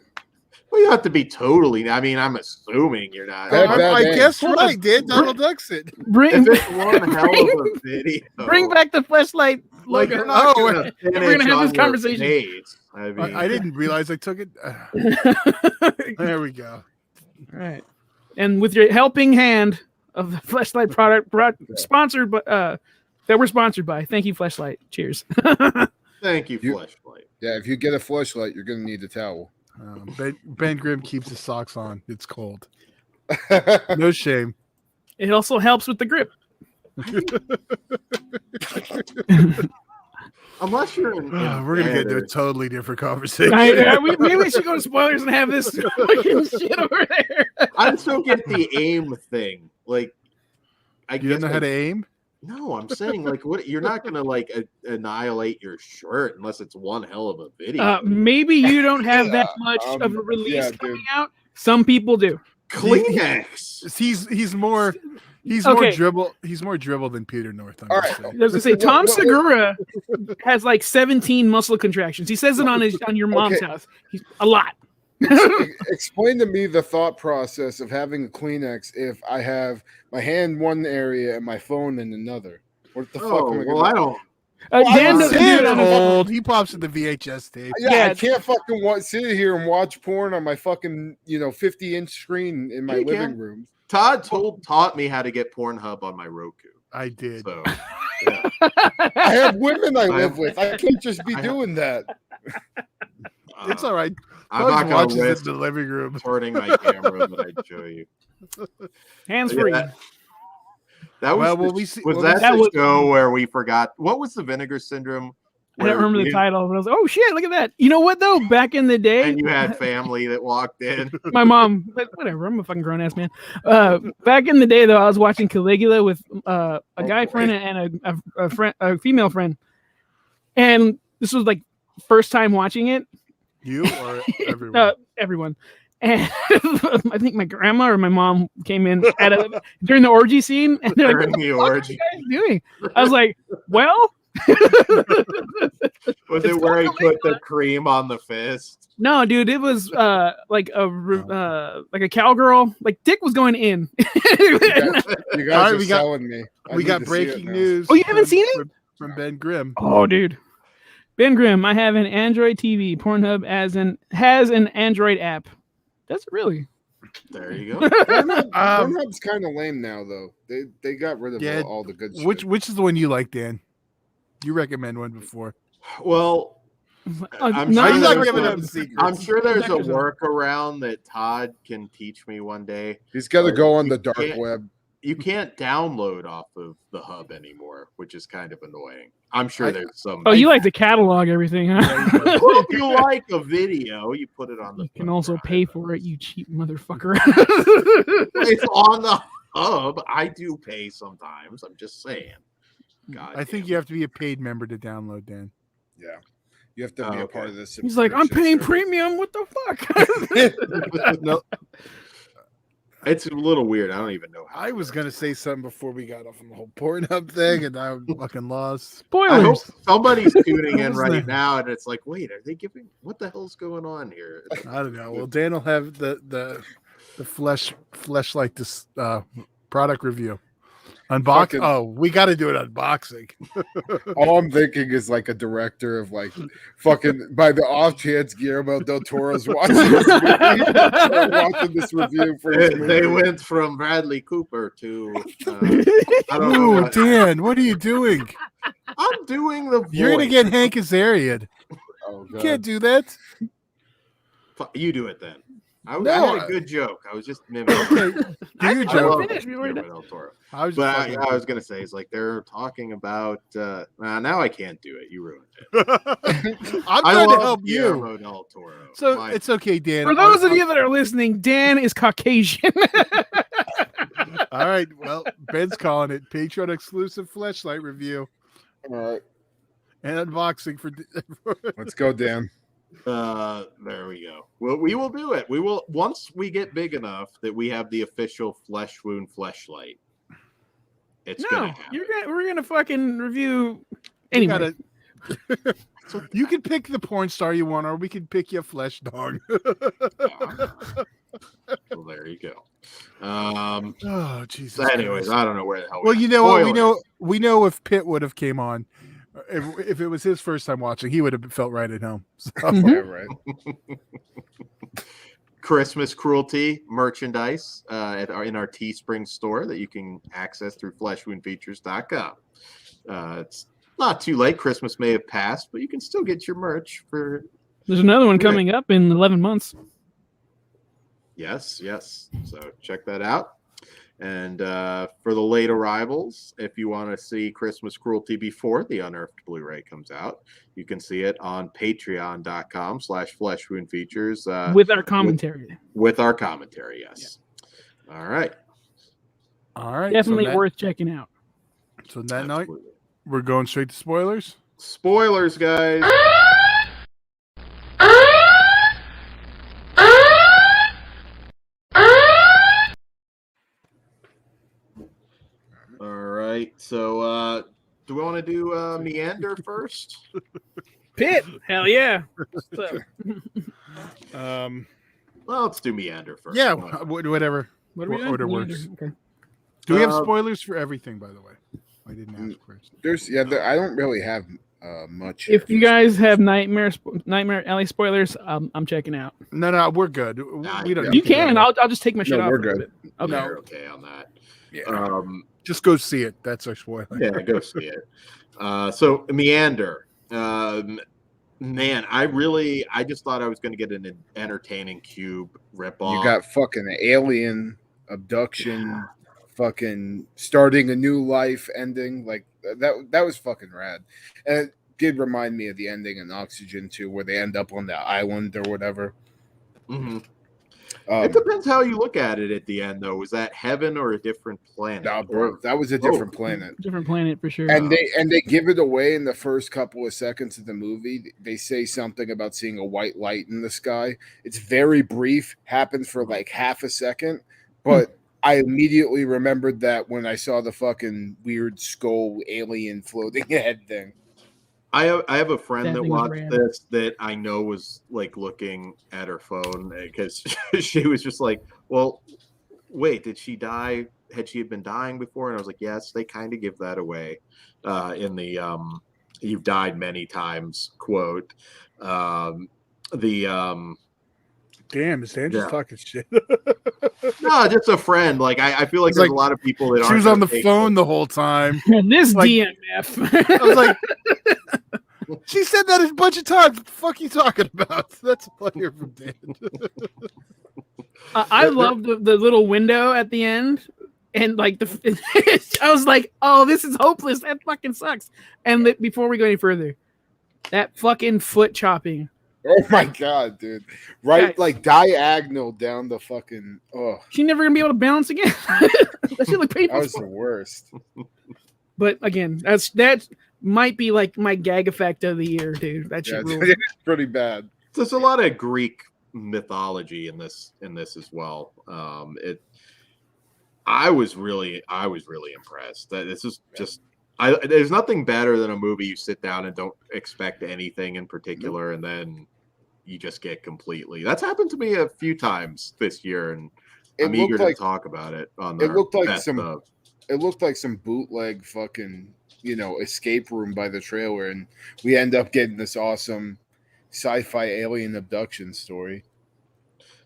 well, you have to be totally. I mean, I'm assuming you're not. Bad, bad I name. guess Hold right, on. Dan. Donald Duck's it. Bring, If it's one hell of a video, bring back the flashlight like logo. you're not Oh, gonna we're gonna finish have on this your conversation. face. I mean, I didn't realize I took it. There we go. Right. And with your helping hand of the Fleshlight product sponsored by that we're sponsored by. Thank you, Fleshlight. Cheers. Thank you, You- Fleshlight. Yeah, if you get a flashlight, you're gonna need a towel. Ben Grimm keeps his socks on. It's cold. No shame. It also helps with the grip. Unless you're in, We're gonna get into a Canada. totally different conversation. Maybe we should go to spoilers and have this fucking shit over there. I still get the aim thing. Like, I You don't know how to aim? No, I'm saying like, what? You're not gonna like annihilate your shirt unless it's one hell of a video. Maybe you don't have that much of a release yeah, dude. coming out. Some people do. Kleenex. He's more Okay. dribble. He's more dribble than Peter North. I'm All just right. saying. I was gonna say Tom Segura has like 17 muscle contractions. He says it on your mom's Okay. house. He's a lot. Explain to me the thought process of having a Kleenex if I have my hand one area and my phone in another. What the fuck Oh, am I well, gonna I don't. Dan I doesn't do it Dan's on his- old. He pops in the VHS tape. Yeah, I Yeah. can't fucking sit here and watch porn on my fucking 50-inch screen in my You living can. room. Todd taught me how to get Pornhub on my Roku. I did. So yeah. I have women I live I- with. I can't just be I- doing that. It's all right. I'm Buzz not gonna watches it risk in the living room. turning my camera, but I'd show you. Hands Yeah, free. That was Well, the, will we see- was will that, we- That the was- show where we forgot what was the Vinegar Syndrome? I don't where remember the you- title, but I was like, oh shit, look at that. You know what though? Back in the day, And you had family that walked in. my mom, but whatever, I'm a fucking grown ass man. Back in the day though, I was watching Caligula with a guy boy. friend and a female friend. And this was like first time watching it. You or everyone? Everyone. And I think my grandma or my mom came in during the orgy scene, and they're like, During the "What orgy. are you guys doing?" I was like, "Well, Was it where he put the cream on the fist? no, dude, it was like a cowgirl. Like Dick was going in." You guys All right, are we got- selling me. I We need got to see it breaking now. news. Oh, you haven't from- seen it? from Ben Grimm. Oh, dude. Ben Grimm, I have an Android TV. Pornhub has an Android app. Does it really? There you go. Pornhub's kind of lame now, though. They got rid of Yeah, all the good shit. Which is the one you like, Dan? You recommend one before. Well, I'm No, sure He's not there's giving a- up the secrets. I'm sure there's a Check this out. workaround that Todd can teach me one day. He's got to go on the You dark can't- web. You can't download off of the hub anymore, which is kind of annoying. I'm sure there's some. Oh, you like to catalog everything, huh? Well, if you like a video, you put it on the. You can also pay for it, you cheap motherfucker. It's on the hub. I do pay sometimes. I'm just saying. God, I think you have to be a paid member to download, Dan. Yeah. You have to be a Okay. part of this. He's like, I'm paying premium. What the fuck? No, It's a little weird. I don't even know how. I was gonna say something before we got off on the whole Pornhub thing, and I'm fucking lost. I hope Spoilers. somebody's tuning in was right that? now, and it's like, wait, are they giving? What the hell's going on here? I don't know. Well, Dan will have the fleshlight this product review. Unbox. Fucking- Oh, we got to do it unboxing. All I'm thinking is like a director of like fucking by the off chance Guillermo del Toro's watching this movie, or watching this review for his movie. They went from Bradley Cooper to I don't know. Ooh, What, Dan, what are you doing? I'm doing the. You're gonna voice. get Hank Azarian. Oh, You God. can't do that. You do it then. I No, had a good joke. I was just mimicking. Okay, do your I joke. love Finished before you're Guillermo del Toro. I was, But just I was gonna say, it's like they're talking about. Now I can't do it. You ruined it. I'm I trying to love help you. Guillermo del Toro. So My- it's okay, Dan. For those of you that are listening, Dan is Caucasian. All right. Well, Ben's calling it Patreon exclusive fleshlight review All right, and unboxing for. let's go, Dan. there we go. Well, we will do it. We will once we get big enough that we have the official Flesh Wound fleshlight. It's No, gonna happen. we're gonna fucking review You anyway. gotta- you can pick the porn star you want, or we can pick your flesh dog. Well, there you go. Oh Jesus. So anyways, Christ. I don't know where the hell. Well, we're you at. know what? Spoilers. We know if Pitt would have came on, if it was his first time watching, he would have felt right at home. So, Mhm. Yeah, right. Christmas cruelty merchandise in our Teespring store that you can access through fleshwoundfeatures.com. It's not too late. Christmas may have passed, but you can still get your merch for There's another one Right. coming up in 11 months. yes. So check that out. And for the late arrivals, if you want to see Christmas Cruelty before the Unearthed Blu-ray comes out, you can see it on patreon.com/fleshwoundfeatures With our commentary. with our commentary. Yes. All right. all right. Definitely so that, worth checking out. So that night Absolutely. we're going straight to spoilers. Spoilers, guys. All right. So, do we want to do Meander first? Pitt, hell yeah. So, Well, let's do Meander first. Yeah, Come on. whatever. what are we doing? Order works. Okay. Do we have Um, spoilers for everything? By the way, I didn't ask first. I don't really have much. If you guys have Nightmare Alley spoilers, I'm checking out. No, we're good. Nah, We don't. yeah. need You to can. go. I'll just take my shit No, off. we're for a good. bit. Okay. Yeah, we're okay on that. Yeah. Just go see it. That's our spoiler. Yeah, go see it. So Meander, man, I just thought I was going to get an entertaining Cube ripoff. You got fucking alien abduction, fucking starting a new life ending. Like that was fucking rad. And it did remind me of the ending in Oxygen too, where they end up on that island or whatever. Mhm. It depends how you look at it at the end, though. Was that heaven or a different planet? No, bro, that was a different planet. Different planet for sure. And they give it away in the first couple of seconds of the movie. They say something about seeing a white light in the sky. It's very brief, happens for like half a second, but I immediately remembered that when I saw the fucking weird skull alien floating head thing. I have a friend That that thing was watched rad. this that I know was like looking at her phone because she was just like, "Well, wait, did she die? Had she been dying before?" And I was like, "Yes, they kind of give that away in the you've died many times" quote. Damn, is Dan just Yeah. talking shit? No, just a friend. Like I feel like It's there's like, a lot of people that She was aren't on the gonna take phone the whole time. this Like- DMF. I was like, she said that a bunch of times. What the fuck are you talking about? That's what I hear from Dan. I love the little window at the end. And like I was like, oh, this is hopeless. That fucking sucks. And before we go any further, that fucking foot chopping. Oh my god, dude! Right, Guys. like diagonal down the fucking. Oh, She never gonna be able to balance again. That shit look that painful. was the worst. But again, that might be like my gag effect of the year, dude. That Yeah, shit rules. it's pretty bad. There's a lot of Greek mythology in this as well. I was really impressed. That this is just there's nothing better than a movie you sit down and don't expect anything in particular, and then you just get completely. That's happened to me a few times this year, and I'm eager to talk about it on the. It looked like some bootleg fucking escape room by the trailer, and we end up getting this awesome sci-fi alien abduction story.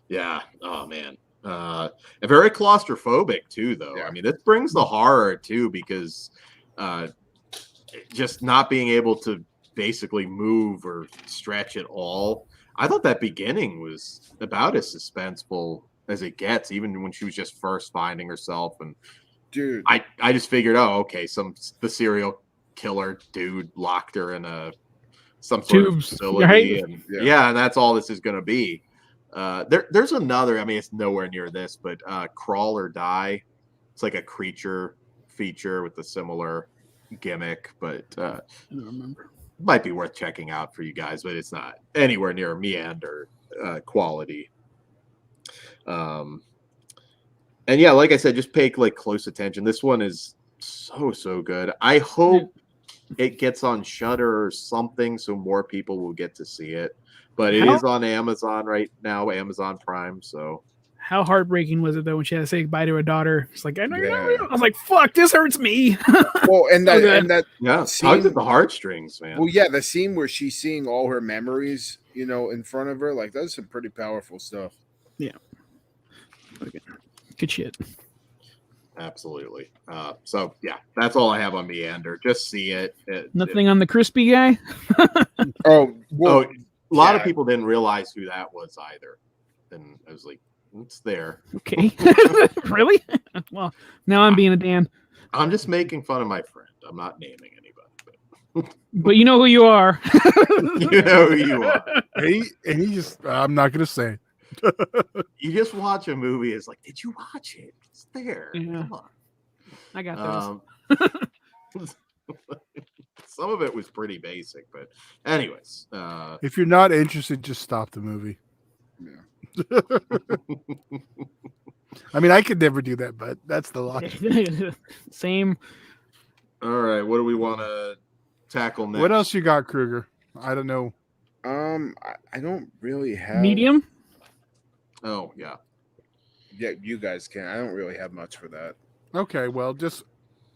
Yeah. Oh man. And very claustrophobic too, though. Yeah. I mean, it brings the horror too, because just not being able to basically move or stretch at all. I thought that beginning was about as suspenseful as it gets, even when she was just first finding herself. And dude, I just figured, oh, okay, the serial killer dude locked her in some sort of facility, right? and and that's all this is going to be. There's another. I mean, it's nowhere near this, but Crawl or Die. It's like a creature feature with a similar gimmick, but I don't remember. Might be worth checking out for you guys, but it's not anywhere near Meander quality. And yeah, like I said, just pay like close attention. This one is so good. I hope it gets on Shudder or something, so more people will get to see it. But it is on Amazon right now, Amazon Prime. So how heartbreaking was it though when she had to say goodbye to her daughter? It's like, I know you're not real. I was like, fuck, this hurts me. Well, and that tugs at the heartstrings, man. Well, yeah, the scene where she's seeing all her memories, in front of her, like that's some pretty powerful stuff. Yeah. Okay. Good shit. Absolutely. So yeah, that's all I have on Meander. Just see it. Nothing on the crispy guy. A lot of people didn't realize who that was either, and I was like, "It's there." Okay. Really? Well, now I'm being a Dan. I'm just making fun of my friend. I'm not naming anybody, but you know who you are. You know who you are. He just. I'm not gonna say. You just watch a movie. It's like, did you watch it? It's there. Yeah. Come on. I got those. Some of it was pretty basic, but anyways. If you're not interested, just stop the movie. Yeah. I mean, I could never do that, but that's the logic. Same. All right, what do we want to tackle next? What else you got, Kruger? I don't know. I don't really have Medium. Oh yeah. Yeah, you guys can. I don't really have much for that. Okay, well, just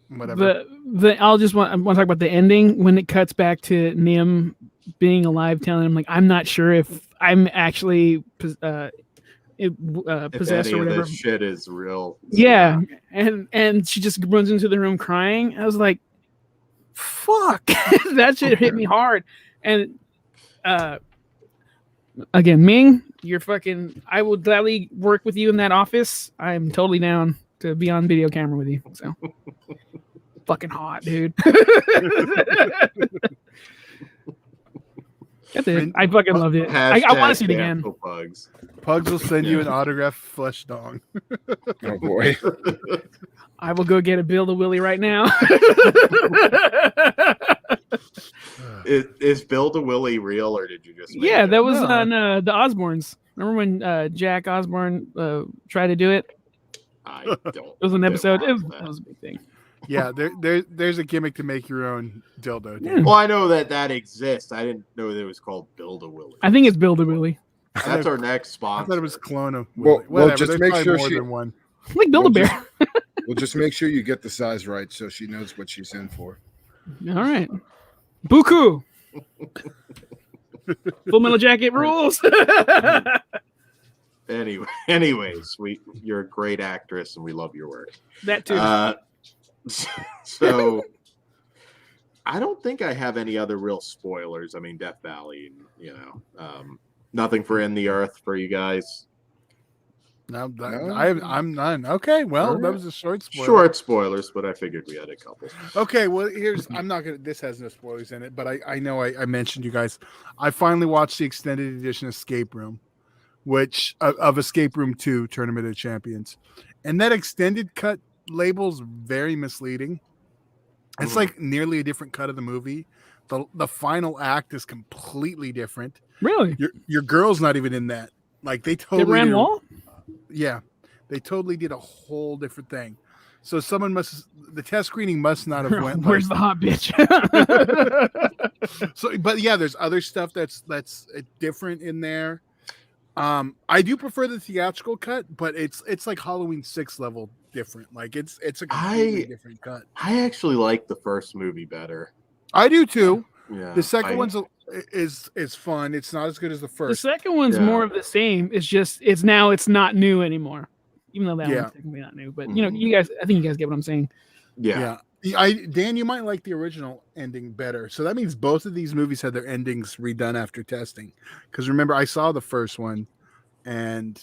whatever. I want to talk about the ending when it cuts back to Nim being alive, telling him like, I'm not sure if I'm actually possessed if or whatever. This shit is real. Yeah, and she just runs into the room crying. I was like, fuck, that shit hit me hard. And again, Ming, you're fucking. I will gladly work with you in that office. I'm totally down to be on video camera with you. So fucking hot, dude. That's it. I fucking loved it. I want to see it again. Pugs will send you an autographed flesh dong. Oh boy. I will go get a Build a Willie right now. Is Build a Willie real, or did you just? Yeah, that was on the Osbournes. Remember when Jack Osbourne tried to do it? I don't. It was an episode. It was a big thing. Yeah, there's a gimmick to make your own dildo. Yeah. Well, I know that exists. I didn't know that it was called Build a Willie. I think it's Build a Willie. That's our next sponsor. I thought it was Clone of Willie. Well, just There's make sure more she. than one. Like Build a Bear. We'll just make sure you get the size right so she knows what she's in for. All right. Buku. Full Metal Jacket rules. Anyways, you're a great actress and we love your work. That too. So I don't think I have any other real spoilers. I mean, Death Valley, nothing for In the Earth for you guys. No, I'm none. Okay, well, that was a short spoiler. Short spoilers, but I figured we had a couple. Okay, well, I'm not gonna. This has no spoilers in it, but I know I mentioned you guys. I finally watched the extended edition Escape Room, which of Escape Room 2 Tournament of Champions, and that extended cut label's very misleading. It's Mhm. like nearly a different cut of the movie. The final act is completely different. Really? Your girl's not even in that. Like they Did totally Rand did, Wall? yeah, they totally did a whole different thing. So the test screening must not have went Where's like the hot bitch? so. But yeah, there's other stuff that's different in there. I do prefer the theatrical cut, but it's like Halloween 6 level different. Like it's a completely different cut. I actually like the first movie better. I do too. Yeah. The second one's is fun. It's not as good as the The first. second one's Yeah. more of the same. It's not new anymore. Even though that Yeah. one's technically not new. But Mhm. I think you guys get what I'm saying. Yeah. Dan, you might like the original ending better. So that means both of these movies had their endings redone after testing. Because remember, I saw the first one, and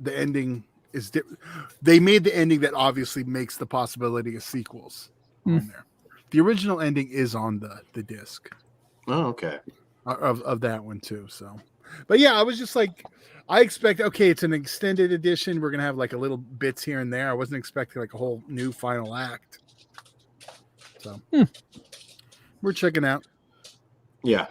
the ending is they made the ending that obviously makes the possibility of sequels on there. The original ending is on the disc Oh, okay. of that one too. So, but yeah, I was just like, I expect it's an extended edition. We're gonna have like a little bits here and there. I wasn't expecting like a whole new final act. So we're checking out. Yeah,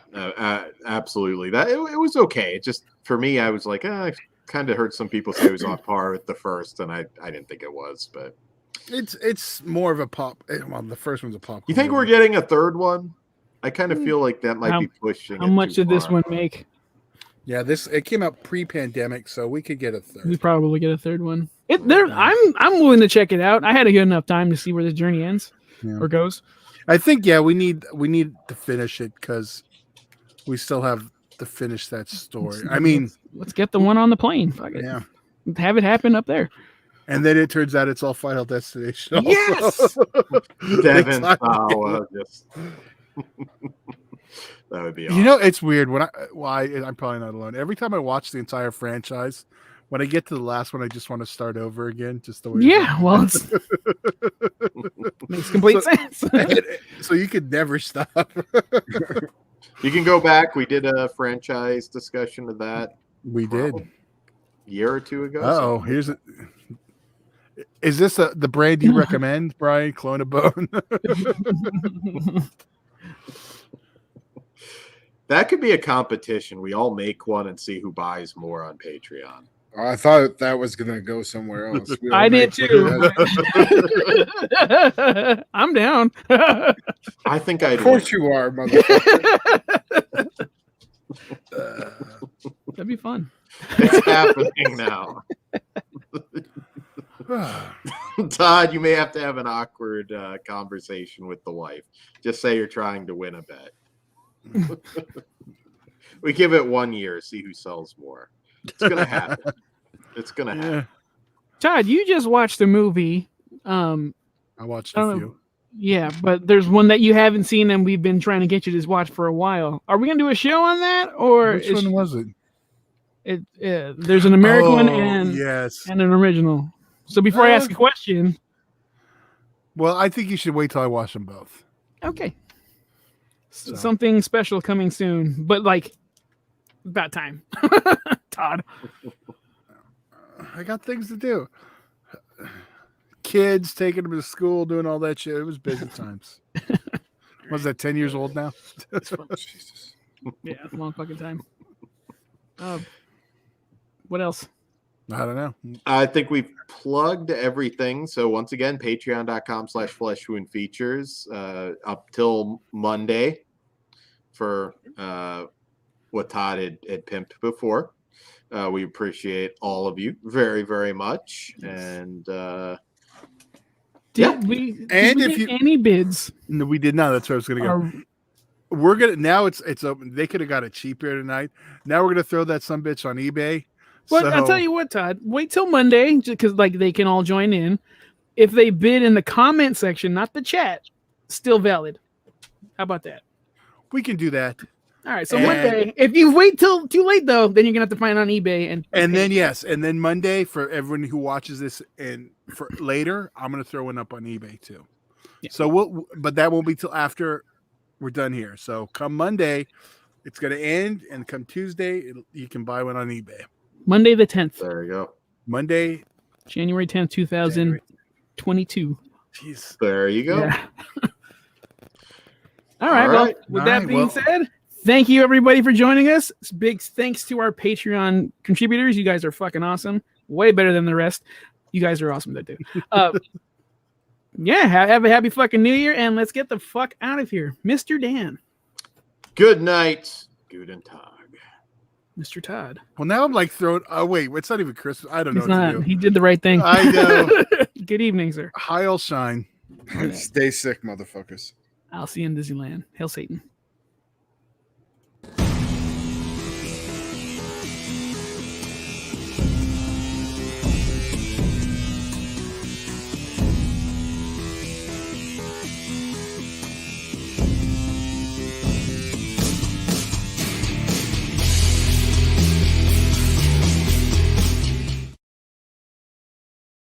absolutely. That it was okay. It just for me, I was like, I kind of heard some people say it was on par with the first, and I didn't think it was. But It's more of a pop. Well, the first one's a pop. you think we're getting a third one? I kind of feel like that might be pushing. How it much too did this far. one make? Yeah, it came out pre-pandemic, so we could get a We third. probably get a third one. I'm willing to check it out. I had a good enough time to see where the journey ends or goes. I think we need to finish it because we still have to finish that story. I mean, let's get the one on the plane. Fuck it. yeah. Have it happen up there. And then it turns out it's all Final Destination. Also. Yes! Devin Sawa, just that would be awesome. You know, it's weird when I'm probably not alone. Every time I watch the entire franchise, when I get to the last one, I just want to start over again. Just the way. Well, it's makes complete sense. So you could never stop. You can go back. We did a franchise discussion of that We did. a year or two ago. Oh, here's it. Is this the brand you recommend, Brian? Clone a Bone? That could be a competition. We all make one and see who buys more on Patreon. I thought that was gonna go somewhere else. We I don't did make- too. I'm down. I think I Of course you are, motherfucker. That'd be fun. It's happening now. Todd, you may have to have an awkward conversation with the wife. Just say you're trying to win a bet. We give it 1 year, see who sells more. It's gonna happen. It's gonna happen. Todd, you just watched the movie. I watched a few. Yeah, but there's one that you haven't seen, and we've been trying to get you to watch for a while. Are we gonna do a show on that, or Which one was it? There's an American one and yes. and an original. So before I ask a question, Well, I think you should wait till I watch them both. okay, So. something special coming soon, but like about time, Todd. I got things to do. Kids taking them to school, doing all that shit. It was busy times. Was that 10 years old now? Jesus. Yeah, it's a long fucking time. What else? I don't know. I think we've plugged everything. So once again, patreon.com/fleshwoundfeatures up till Monday for what Todd had pimped before. We appreciate all of you very, very much. And Did we And get if you- any bids? No, we did not. That's where I was going to go. We're gonna now. It's open. They could have got it cheaper tonight. Now we're gonna throw that sumbitch on eBay. Well, I'll tell you what, Todd. Wait till Monday, because like they can all join in. If they bid in the comment section, not the chat, still valid. How about that? we can do that. All right. So And- Monday, if you wait till too late though, then you're gonna have to find it on eBay And then and then Monday for everyone who watches this and for later, I'm gonna throw one up on eBay too. Yeah. So but that won't be till after we're done here. So come Monday, it's gonna end, and come Tuesday, you can buy one on eBay. Monday the 10th, there you go. Monday, January 10th, 2022. jeez. There you go. Yeah. All right. All Well, right. with All that right, being well- said, thank you everybody for joining us. Big thanks to our Patreon contributors. You guys are fucking awesome. Way better than the rest. You guys are awesome to do. Yeah, have a happy fucking New Year, and let's get the fuck out of here. Mr. Dan. Good night. Guten Tag. Mr. Todd. Well, now I'm like throwing. Oh wait, it's not even Christmas. I don't know It's what not. to do. He did the right thing. I know. Good evening, sir. Heil shine. Stay sick, motherfuckers. I'll see you in Disneyland. Hail Satan.